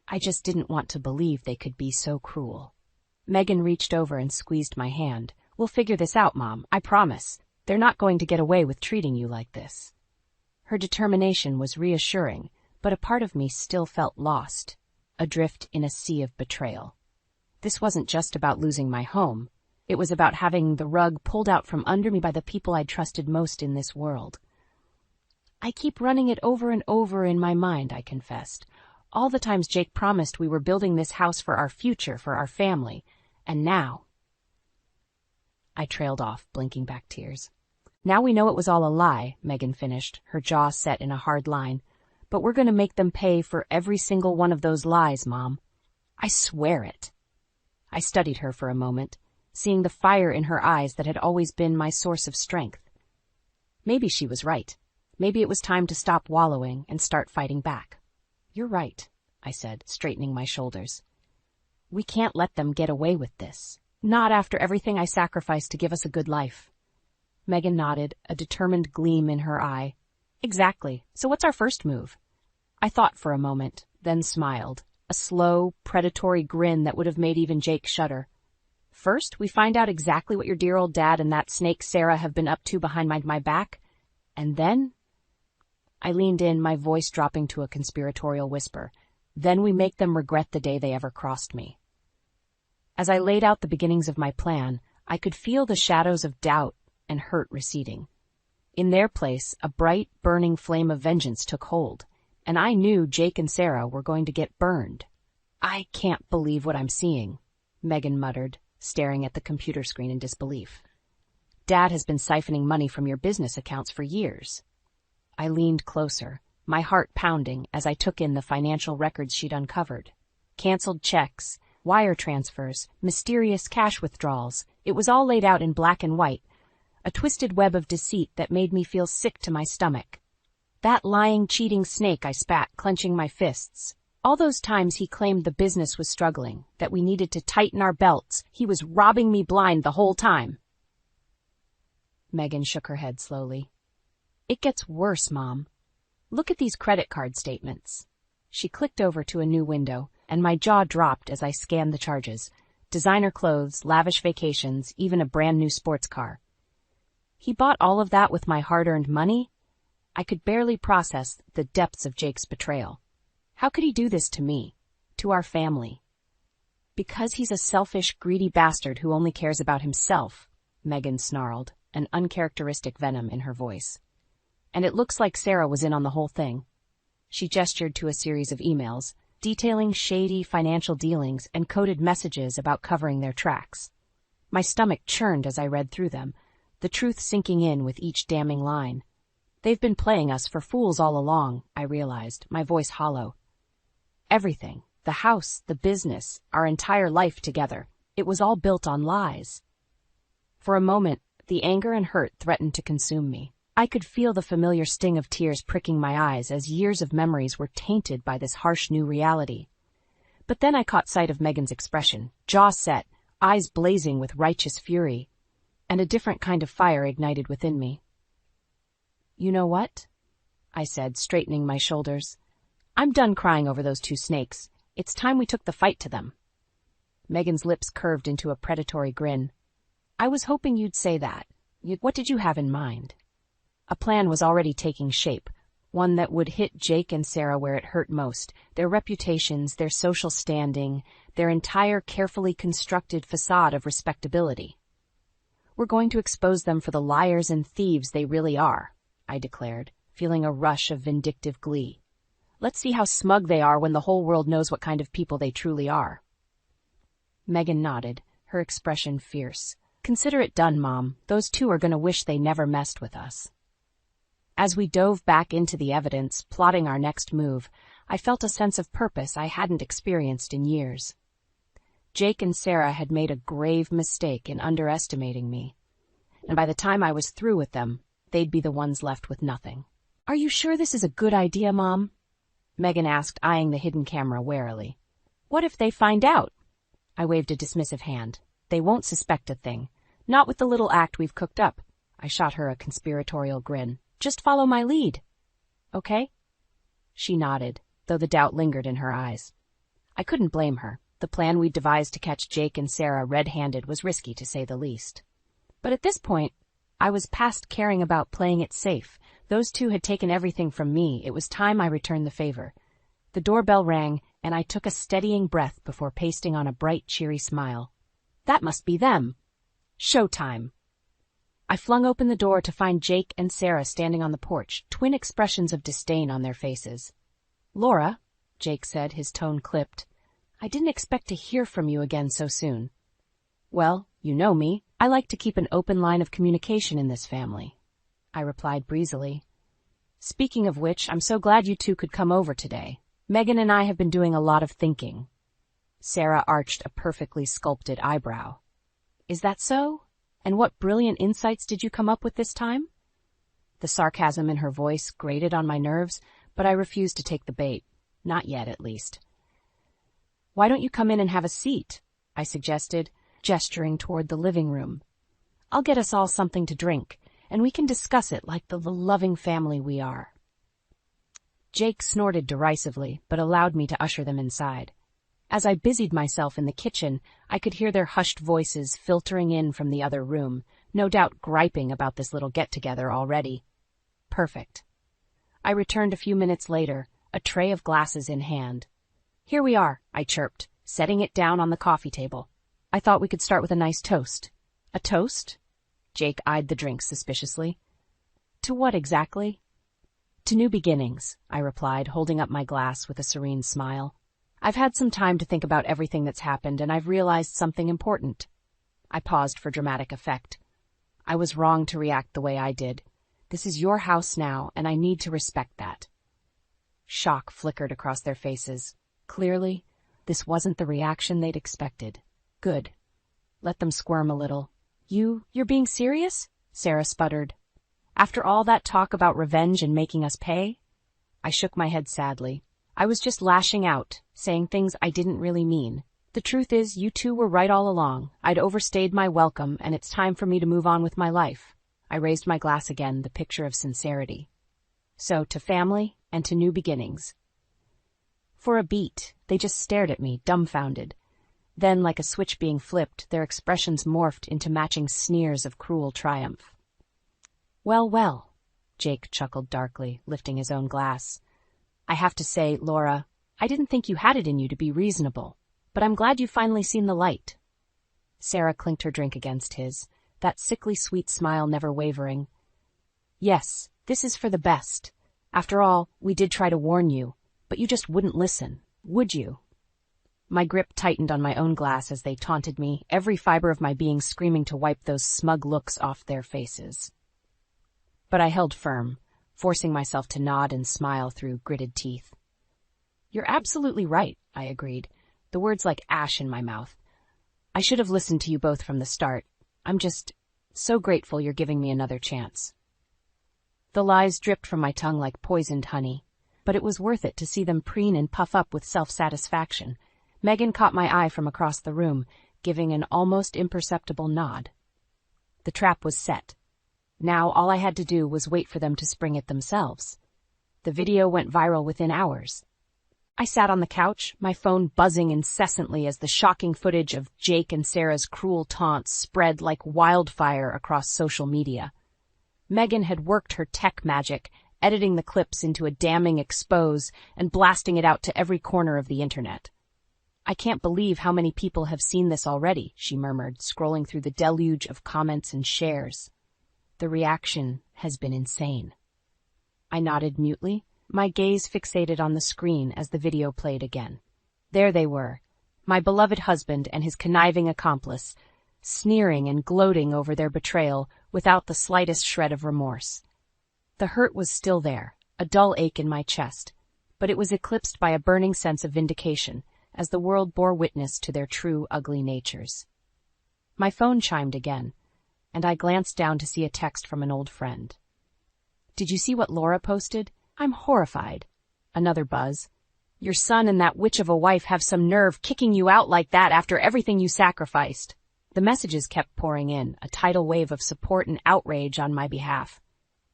S2: I just didn't want to believe they could be so cruel. Megan reached over and squeezed my hand. "We'll figure this out, Mom, I promise. They're not going to get away with treating you like this." Her determination was reassuring, but a part of me still felt lost, adrift in a sea of betrayal. This wasn't just about losing my home. It was about having the rug pulled out from under me by the people I'd trusted most in this world. "I keep running it over and over in my mind," I confessed. "All the times Jake promised we were building this house for our future, for our family. And now—" I trailed off, blinking back tears. "Now we know it was all a lie," Megan finished, her jaw set in a hard line. "But we're going to make them pay for every single one of those lies, Mom. I swear it." I studied her for a moment, seeing the fire in her eyes that had always been my source of strength. Maybe she was right. Maybe it was time to stop wallowing and start fighting back. "You're right," I said, straightening my shoulders. "We can't let them get away with this. Not after everything I sacrificed to give us a good life." Megan nodded, a determined gleam in her eye. "Exactly. So what's our first move?" I thought for a moment, then smiled, a slow, predatory grin that would have made even Jake shudder. "First, we find out exactly what your dear old dad and that snake Sarah have been up to behind my back, and then—" I leaned in, my voice dropping to a conspiratorial whisper. Then we make them regret the day they ever crossed me. As I laid out the beginnings of my plan, I could feel the shadows of doubt and hurt receding. In their place, a bright, burning flame of vengeance took hold, and I knew Jake and Sarah were going to get burned. "I can't believe what I'm seeing," Megan muttered, staring at the computer screen in disbelief. "Dad has been siphoning money from your business accounts for years." I leaned closer, my heart pounding as I took in the financial records she'd uncovered. Canceled checks, wire transfers, mysterious cash withdrawals. It was all laid out in black and white, a twisted web of deceit that made me feel sick to my stomach. "That lying, cheating snake," I spat, clenching my fists. "All those times he claimed the business was struggling, that we needed to tighten our belts, he was robbing me blind the whole time." Megan shook her head slowly. "It gets worse, Mom. Look at these credit card statements." She clicked over to a new window, and my jaw dropped as I scanned the charges. Designer clothes, lavish vacations, even a brand new sports car. He bought all of that with my hard-earned money? I could barely process the depths of Jake's betrayal. How could he do this to me, to our family? "Because he's a selfish, greedy bastard who only cares about himself," Megan snarled, an uncharacteristic venom in her voice. "And it looks like Sarah was in on the whole thing." She gestured to a series of emails, detailing shady financial dealings and coded messages about covering their tracks. My stomach churned as I read through them, the truth sinking in with each damning line. "They've been playing us for fools all along," I realized, my voice hollow. "Everything, the house, the business, our entire life together, it was all built on lies." For a moment, the anger and hurt threatened to consume me. I could feel the familiar sting of tears pricking my eyes as years of memories were tainted by this harsh new reality. But then I caught sight of Megan's expression, jaw set, eyes blazing with righteous fury, and a different kind of fire ignited within me. "You know what?" I said, straightening my shoulders. "I'm done crying over those two snakes. It's time we took the fight to them." Megan's lips curved into a predatory grin. "I was hoping you'd say that. What did you have in mind?" A plan was already taking shape, one that would hit Jake and Sarah where it hurt most, their reputations, their social standing, their entire carefully constructed facade of respectability. "We're going to expose them for the liars and thieves they really are," I declared, feeling a rush of vindictive glee. "Let's see how smug they are when the whole world knows what kind of people they truly are." Megan nodded, her expression fierce. "Consider it done, Mom. Those two are going to wish they never messed with us." As we dove back into the evidence, plotting our next move, I felt a sense of purpose I hadn't experienced in years. Jake and Sarah had made a grave mistake in underestimating me, and by the time I was through with them, they'd be the ones left with nothing. "Are you sure this is a good idea, Mom?" Megan asked, eyeing the hidden camera warily. "What if they find out?" I waved a dismissive hand. "They won't suspect a thing. Not with the little act we've cooked up." I shot her a conspiratorial grin. "Just follow my lead. Okay?" She nodded, though the doubt lingered in her eyes. I couldn't blame her. The plan we'd devised to catch Jake and Sarah red-handed was risky, to say the least. But at this point, I was past caring about playing it safe. Those two had taken everything from me. It was time I returned the favor. The doorbell rang, and I took a steadying breath before pasting on a bright, cheery smile. That must be them. Showtime. I flung open the door to find Jake and Sarah standing on the porch, twin expressions of disdain on their faces. "Laura," Jake said, his tone clipped, "I didn't expect to hear from you again so soon." "Well, you know me. I like to keep an open line of communication in this family," I replied breezily. "Speaking of which, I'm so glad you two could come over today. Megan and I have been doing a lot of thinking." Sarah arched a perfectly sculpted eyebrow. "Is that so? And what brilliant insights did you come up with this time?" The sarcasm in her voice grated on my nerves, but I refused to take the bait. Not yet, at least. "Why don't you come in and have a seat?" I suggested, gesturing toward the living room. "I'll get us all something to drink, and we can discuss it like the loving family we are." Jake snorted derisively, but allowed me to usher them inside. As I busied myself in the kitchen, I could hear their hushed voices filtering in from the other room, no doubt griping about this little get-together already. Perfect. I returned a few minutes later, a tray of glasses in hand. Here we are, I chirped, setting it down on the coffee table. I thought we could start with a nice toast. A toast? Jake eyed the drink suspiciously. To what exactly? To new beginnings, I replied, holding up my glass with a serene smile. I've had some time to think about everything that's happened, and I've realized something important. I paused for dramatic effect. I was wrong to react the way I did. This is your house now, and I need to respect that. Shock flickered across their faces. Clearly, this wasn't the reaction they'd expected. Good. Let them squirm a little. You're being serious? Sarah sputtered. After all that talk about revenge and making us pay? I shook my head sadly. I was just lashing out, saying things I didn't really mean. The truth is, you two were right all along. I'd overstayed my welcome, and it's time for me to move on with my life. I raised my glass again, the picture of sincerity. So, to family and to new beginnings. For a beat, they just stared at me, dumbfounded. Then, like a switch being flipped, their expressions morphed into matching sneers of cruel triumph. Well, well, Jake chuckled darkly, lifting his own glass. I have to say, Laura, I didn't think you had it in you to be reasonable, but I'm glad you've finally seen the light. Sarah clinked her drink against his, that sickly sweet smile never wavering. Yes, this is for the best. After all, we did try to warn you, but you just wouldn't listen, would you? My grip tightened on my own glass as they taunted me, every fiber of my being screaming to wipe those smug looks off their faces. But I held firm, forcing myself to nod and smile through gritted teeth. You're absolutely right, I agreed, the words like ash in my mouth. I should have listened to you both from the start. I'm just so grateful you're giving me another chance. The lies dripped from my tongue like poisoned honey, but it was worth it to see them preen and puff up with self-satisfaction. Megan caught my eye from across the room, giving an almost imperceptible nod. The trap was set. Now all I had to do was wait for them to spring it themselves. The video went viral within hours. I sat on the couch, my phone buzzing incessantly as the shocking footage of Jake and Sarah's cruel taunts spread like wildfire across social media. Megan had worked her tech magic, editing the clips into a damning expose and blasting it out to every corner of the internet. I can't believe how many people have seen this already, she murmured, scrolling through the deluge of comments and shares. The reaction has been insane. I nodded mutely, my gaze fixated on the screen as the video played again. There they were, my beloved husband and his conniving accomplice, sneering and gloating over their betrayal without the slightest shred of remorse. The hurt was still there, a dull ache in my chest, but it was eclipsed by a burning sense of vindication as the world bore witness to their true ugly natures. My phone chimed again, and I glanced down to see a text from an old friend. Did you see what Laura posted? I'm horrified. Another buzz. Your son and that witch of a wife have some nerve kicking you out like that after everything you sacrificed. The messages kept pouring in, a tidal wave of support and outrage on my behalf.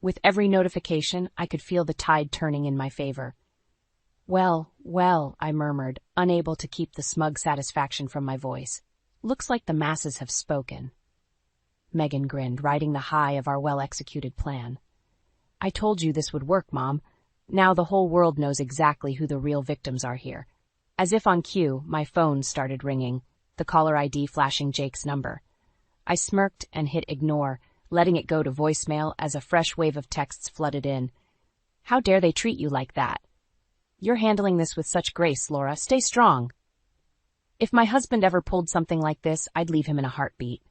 S2: With every notification, I could feel the tide turning in my favor. Well, well, I murmured, unable to keep the smug satisfaction from my voice. Looks like the masses have spoken. Megan grinned, riding the high of our well-executed plan. I told you this would work, Mom. Now the whole world knows exactly who the real victims are here. As if on cue, my phone started ringing, the caller ID flashing Jake's number. I smirked and hit ignore, letting it go to voicemail as a fresh wave of texts flooded in. How dare they treat you like that? You're handling this with such grace, Laura. Stay strong. If my husband ever pulled something like this, I'd leave him in a heartbeat.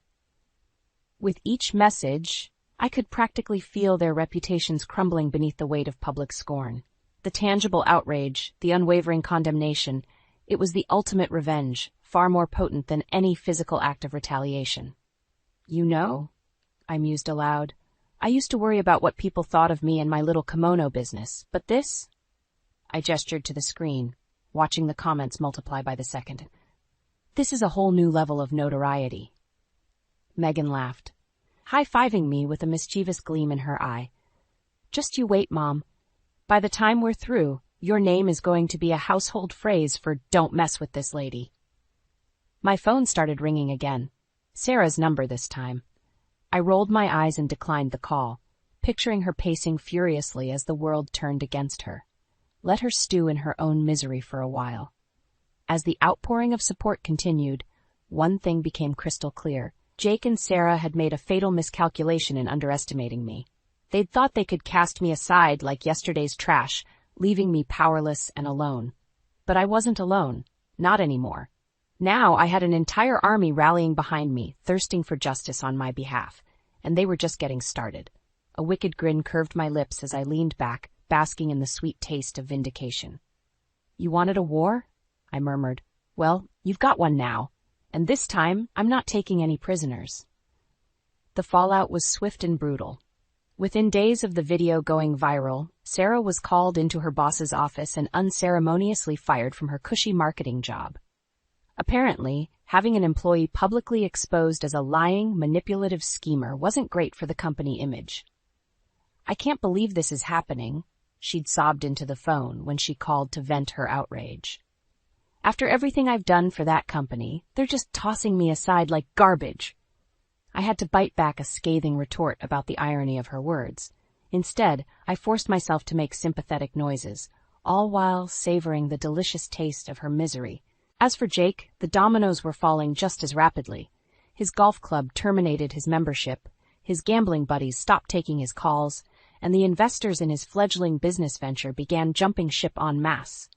S2: With each message, I could practically feel their reputations crumbling beneath the weight of public scorn. The tangible outrage, the unwavering condemnation, it was the ultimate revenge, far more potent than any physical act of retaliation. You know, I mused aloud, I used to worry about what people thought of me and my little kimono business, but this? I gestured to the screen, watching the comments multiply by the second. This is a whole new level of notoriety. Megan laughed, high-fiving me with a mischievous gleam in her eye. Just you wait, Mom. By the time we're through, your name is going to be a household phrase for don't mess with this lady. My phone started ringing again. Sarah's number this time. I rolled my eyes and declined the call, picturing her pacing furiously as the world turned against her. Let her stew in her own misery for a while. As the outpouring of support continued, one thing became crystal clear. Jake and Sarah had made a fatal miscalculation in underestimating me. They'd thought they could cast me aside like yesterday's trash, leaving me powerless and alone. But I wasn't alone. Not anymore. Now I had an entire army rallying behind me, thirsting for justice on my behalf, and they were just getting started. A wicked grin curved my lips as I leaned back, basking in the sweet taste of vindication. "You wanted a war?" I murmured. "Well, you've got one now, and this time I'm not taking any prisoners." The fallout was swift and brutal. Within days of the video going viral, Sarah was called into her boss's office and unceremoniously fired from her cushy marketing job. Apparently, having an employee publicly exposed as a lying, manipulative schemer wasn't great for the company image. "I can't believe this is happening," she'd sobbed into the phone when she called to vent her outrage. "After everything I've done for that company, they're just tossing me aside like garbage." I had to bite back a scathing retort about the irony of her words. Instead, I forced myself to make sympathetic noises, all while savoring the delicious taste of her misery. As for Jake, the dominoes were falling just as rapidly. His golf club terminated his membership, his gambling buddies stopped taking his calls, and the investors in his fledgling business venture began jumping ship en masse.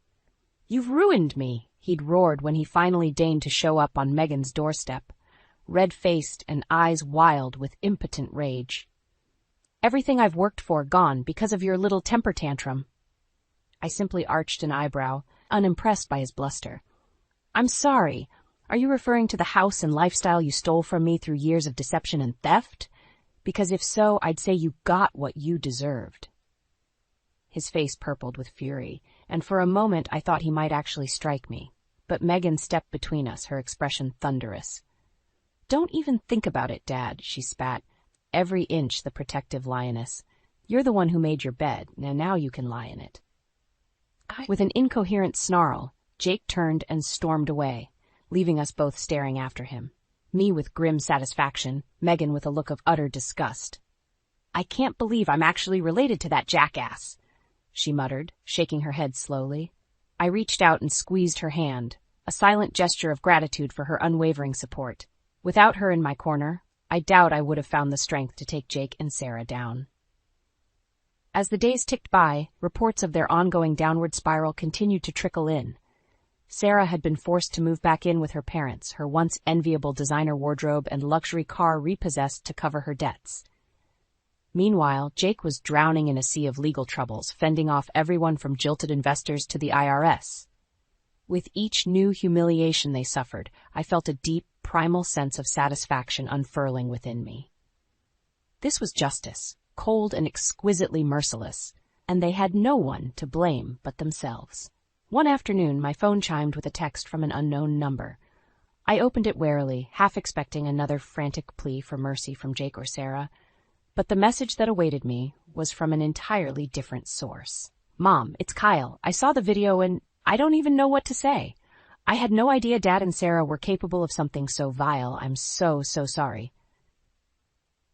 S2: "You've ruined me," he'd roared when he finally deigned to show up on Megan's doorstep, red-faced and eyes wild with impotent rage. "Everything I've worked for gone because of your little temper tantrum." I simply arched an eyebrow, unimpressed by his bluster. "I'm sorry. Are you referring to the house and lifestyle you stole from me through years of deception and theft? Because if so, I'd say you got what you deserved." His face purpled with fury, and for a moment I thought he might actually strike me. But Megan stepped between us, her expression thunderous. "Don't even think about it, Dad," she spat, every inch the protective lioness. "You're the one who made your bed, and now you can lie in it." With an incoherent snarl, Jake turned and stormed away, leaving us both staring after him. Me with grim satisfaction, Megan with a look of utter disgust. "I can't believe I'm actually related to that jackass," she muttered, shaking her head slowly. I reached out and squeezed her hand, a silent gesture of gratitude for her unwavering support. Without her in my corner, I doubt I would have found the strength to take Jake and Sarah down. As the days ticked by, reports of their ongoing downward spiral continued to trickle in. Sarah had been forced to move back in with her parents, her once enviable designer wardrobe and luxury car repossessed to cover her debts. Meanwhile, Jake was drowning in a sea of legal troubles, fending off everyone from jilted investors to the IRS. With each new humiliation they suffered, I felt a deep, primal sense of satisfaction unfurling within me. This was justice, cold and exquisitely merciless, and they had no one to blame but themselves. One afternoon, my phone chimed with a text from an unknown number. I opened it warily, half expecting another frantic plea for mercy from Jake or Sarah, but the message that awaited me was from an entirely different source. "Mom, it's Kyle. I saw the video and I don't even know what to say. I had no idea Dad and Sarah were capable of something so vile. I'm so sorry."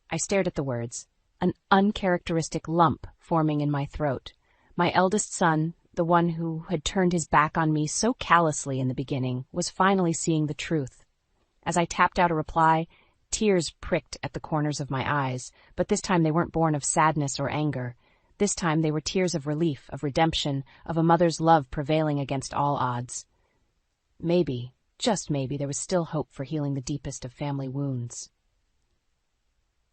S2: I stared at the words, an uncharacteristic lump forming in my throat. My eldest son, the one who had turned his back on me so callously in the beginning, was finally seeing the truth. As I tapped out a reply, tears pricked at the corners of my eyes, but this time they weren't born of sadness or anger. This time they were tears of relief, of redemption, of a mother's love prevailing against all odds. Maybe, just maybe, there was still hope for healing the deepest of family wounds.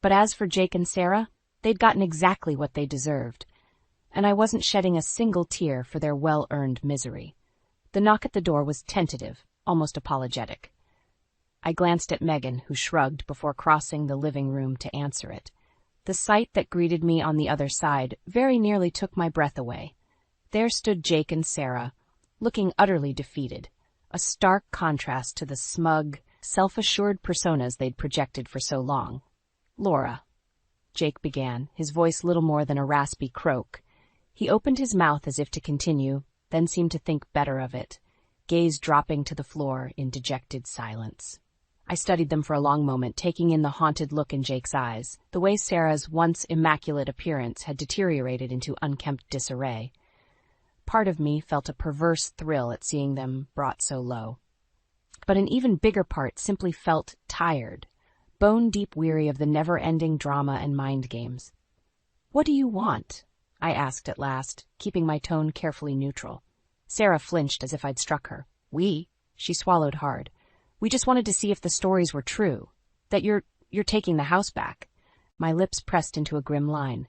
S2: But as for Jake and Sarah, they'd gotten exactly what they deserved, and I wasn't shedding a single tear for their well-earned misery. The knock at the door was tentative, almost apologetic. I glanced at Megan, who shrugged before crossing the living room to answer it. The sight that greeted me on the other side very nearly took my breath away. There stood Jake and Sarah, looking utterly defeated, a stark contrast to the smug, self-assured personas they'd projected for so long. "Laura," Jake began, his voice little more than a raspy croak. He opened his mouth as if to continue, then seemed to think better of it, gaze dropping to the floor in dejected silence. I studied them for a long moment, taking in the haunted look in Jake's eyes, the way Sarah's once immaculate appearance had deteriorated into unkempt disarray. Part of me felt a perverse thrill at seeing them brought so low. But an even bigger part simply felt tired, bone-deep weary of the never-ending drama and mind games. "What do you want?" I asked at last, keeping my tone carefully neutral. Sarah flinched as if I'd struck her. "We?" She swallowed hard. "We just wanted to see if the stories were true. That you're taking the house back." My lips pressed into a grim line.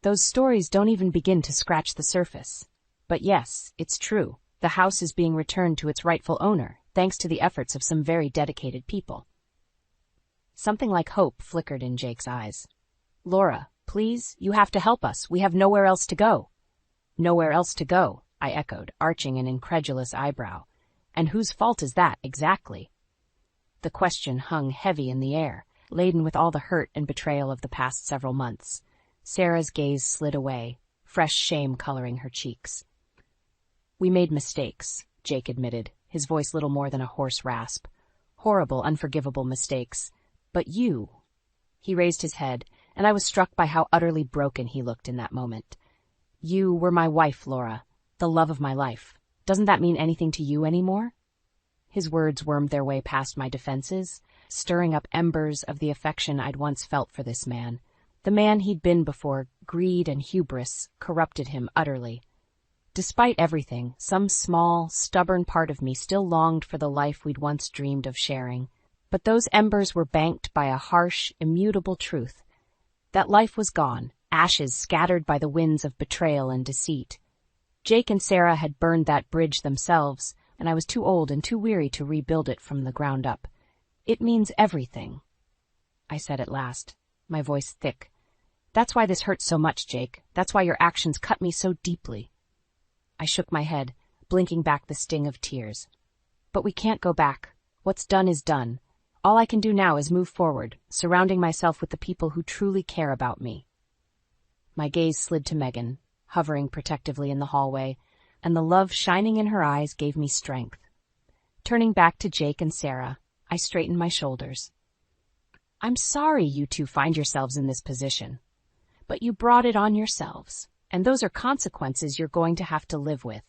S2: "Those stories don't even begin to scratch the surface. But yes, it's true. The house is being returned to its rightful owner, thanks to the efforts of some very dedicated people." Something like hope flickered in Jake's eyes. "Laura, please, you have to help us. We have nowhere else to go." "Nowhere else to go," I echoed, arching an incredulous eyebrow. "And whose fault is that, exactly?" The question hung heavy in the air, laden with all the hurt and betrayal of the past several months. Sarah's gaze slid away, fresh shame coloring her cheeks. "We made mistakes," Jake admitted, his voice little more than a hoarse rasp. "Horrible, unforgivable mistakes. But you—" He raised his head, and I was struck by how utterly broken he looked in that moment. "You were my wife, Laura, the love of my life. Doesn't that mean anything to you anymore?" His words wormed their way past my defenses, stirring up embers of the affection I'd once felt for this man. The man he'd been before greed and hubris corrupted him utterly. Despite everything, some small, stubborn part of me still longed for the life we'd once dreamed of sharing. But those embers were banked by a harsh, immutable truth. That life was gone, ashes scattered by the winds of betrayal and deceit. Jake and Sarah had burned that bridge themselves, and I was too old and too weary to rebuild it from the ground up. "It means everything," I said at last, my voice thick. "That's why this hurts so much, Jake. That's why your actions cut me so deeply." I shook my head, blinking back the sting of tears. "But we can't go back. What's done is done. All I can do now is move forward, surrounding myself with the people who truly care about me." My gaze slid to Megan, hovering protectively in the hallway, and the love shining in her eyes gave me strength. Turning back to Jake and Sarah, I straightened my shoulders. "I'm sorry you two find yourselves in this position. But you brought it on yourselves, and those are consequences you're going to have to live with."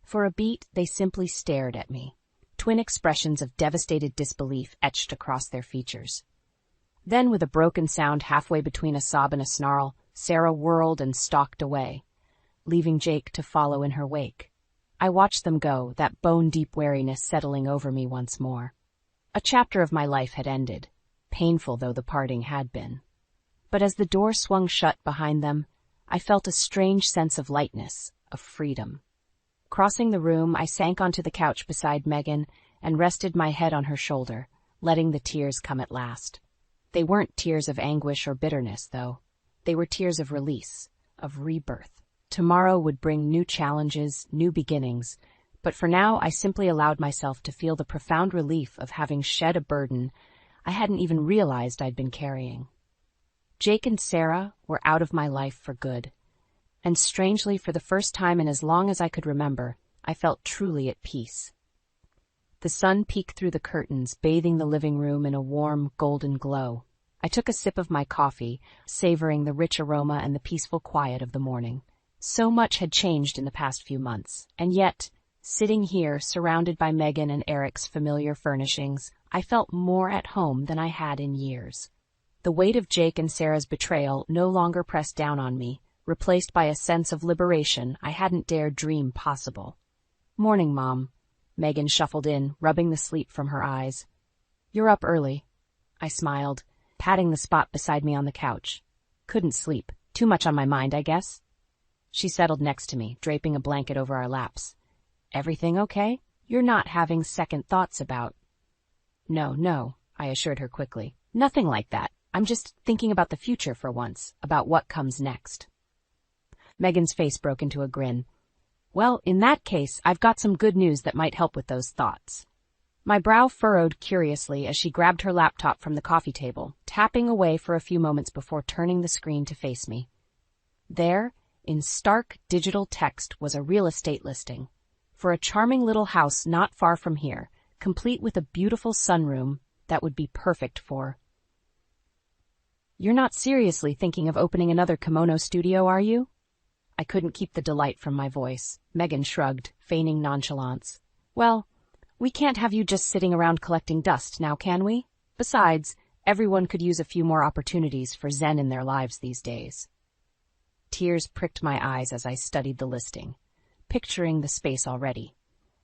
S2: For a beat, they simply stared at me, twin expressions of devastated disbelief etched across their features. Then, with a broken sound halfway between a sob and a snarl, Sarah whirled and stalked away, leaving Jake to follow in her wake. I watched them go, that bone-deep wariness settling over me once more. A chapter of my life had ended, painful though the parting had been. But as the door swung shut behind them, I felt a strange sense of lightness, of freedom. Crossing the room, I sank onto the couch beside Megan and rested my head on her shoulder, letting the tears come at last. They weren't tears of anguish or bitterness, though. They were tears of release, of rebirth. Tomorrow would bring new challenges, new beginnings, but for now I simply allowed myself to feel the profound relief of having shed a burden I hadn't even realized I'd been carrying. Jake and Sarah were out of my life for good, and strangely, for the first time in as long as I could remember, I felt truly at peace. The sun peeked through the curtains, bathing the living room in a warm, golden glow. I took a sip of my coffee, savoring the rich aroma and the peaceful quiet of the morning. So much had changed in the past few months, and yet, sitting here, surrounded by Megan and Eric's familiar furnishings, I felt more at home than I had in years. The weight of Jake and Sarah's betrayal no longer pressed down on me, replaced by a sense of liberation I hadn't dared dream possible. "Morning, Mom." Megan shuffled in, rubbing the sleep from her eyes. "You're up early." I smiled, patting the spot beside me on the couch. "Couldn't sleep. Too much on my mind, I guess." She settled next to me, draping a blanket over our laps. "Everything okay? You're not having second thoughts about—" No, I assured her quickly. "Nothing like that. I'm just thinking about the future for once, about what comes next." Megan's face broke into a grin. "Well, in that case, I've got some good news that might help with those thoughts." My brow furrowed curiously as she grabbed her laptop from the coffee table, tapping away for a few moments before turning the screen to face me. There, in stark digital text, was a real estate listing for a charming little house not far from here, complete with a beautiful sunroom that would be perfect for— "You're not seriously thinking of opening another kimono studio, are you?" I couldn't keep the delight from my voice. Megan shrugged, feigning nonchalance. Well, we can't have you just sitting around collecting dust now, can we? Besides, everyone could use a few more opportunities for zen in their lives these days. Tears pricked my eyes as I studied the listing, picturing the space already.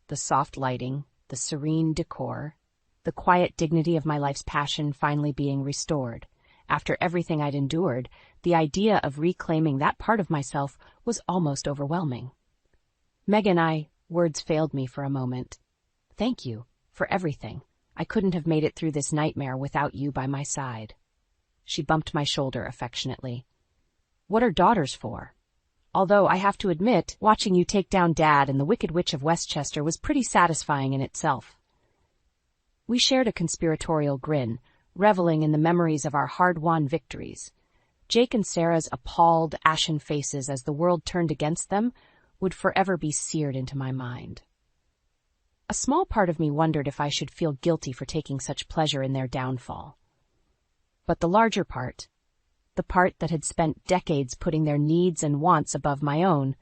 S2: The soft lighting, the serene decor, the quiet dignity of my life's passion finally being restored. After everything I'd endured, the idea of reclaiming that part of myself was almost overwhelming. Megan, words failed me for a moment. Thank you for everything. I couldn't have made it through this nightmare without you by my side. She bumped my shoulder affectionately. What are daughters for? Although I have to admit, watching you take down Dad and the Wicked Witch of Westchester was pretty satisfying in itself. We shared a conspiratorial grin, reveling in the memories of our hard-won victories. Jake and Sarah's appalled, ashen faces as the world turned against them would forever be seared into my mind. A small part of me wondered if I should feel guilty for taking such pleasure in their downfall. But the larger part, the part that had spent decades putting their needs and wants above my own,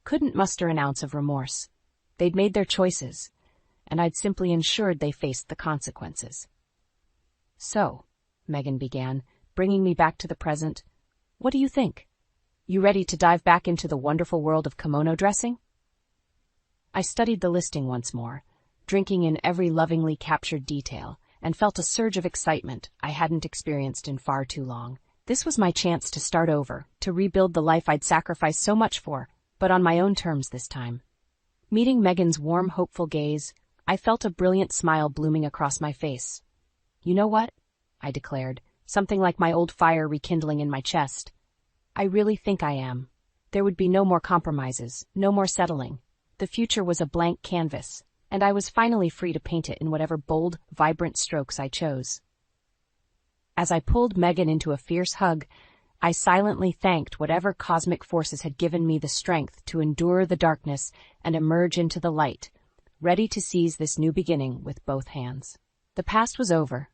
S2: couldn't muster an ounce of remorse. They'd made their choices, and I'd simply ensured they faced the consequences. So, Megan began, bringing me back to the present, what do you think? You ready to dive back into the wonderful world of kimono dressing? I studied the listing once more, drinking in every lovingly captured detail, and felt a surge of excitement I hadn't experienced in far too long. This was my chance to start over, to rebuild the life I'd sacrificed so much for, but on my own terms this time. Meeting Megan's warm, hopeful gaze, I felt a brilliant smile blooming across my face. You know what? I declared, something like my old fire rekindling in my chest. I really think I am. There would be no more compromises, no more settling. The future was a blank canvas, and I was finally free to paint it in whatever bold, vibrant strokes I chose. As I pulled Megan into a fierce hug, I silently thanked whatever cosmic forces had given me the strength to endure the darkness and emerge into the light, ready to seize this new beginning with both hands. The past was over,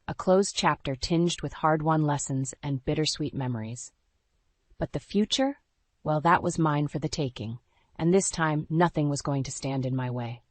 S2: a closed chapter tinged with hard-won lessons and bittersweet memories. But the future? Well, that was mine for the taking, and this time nothing was going to stand in my way.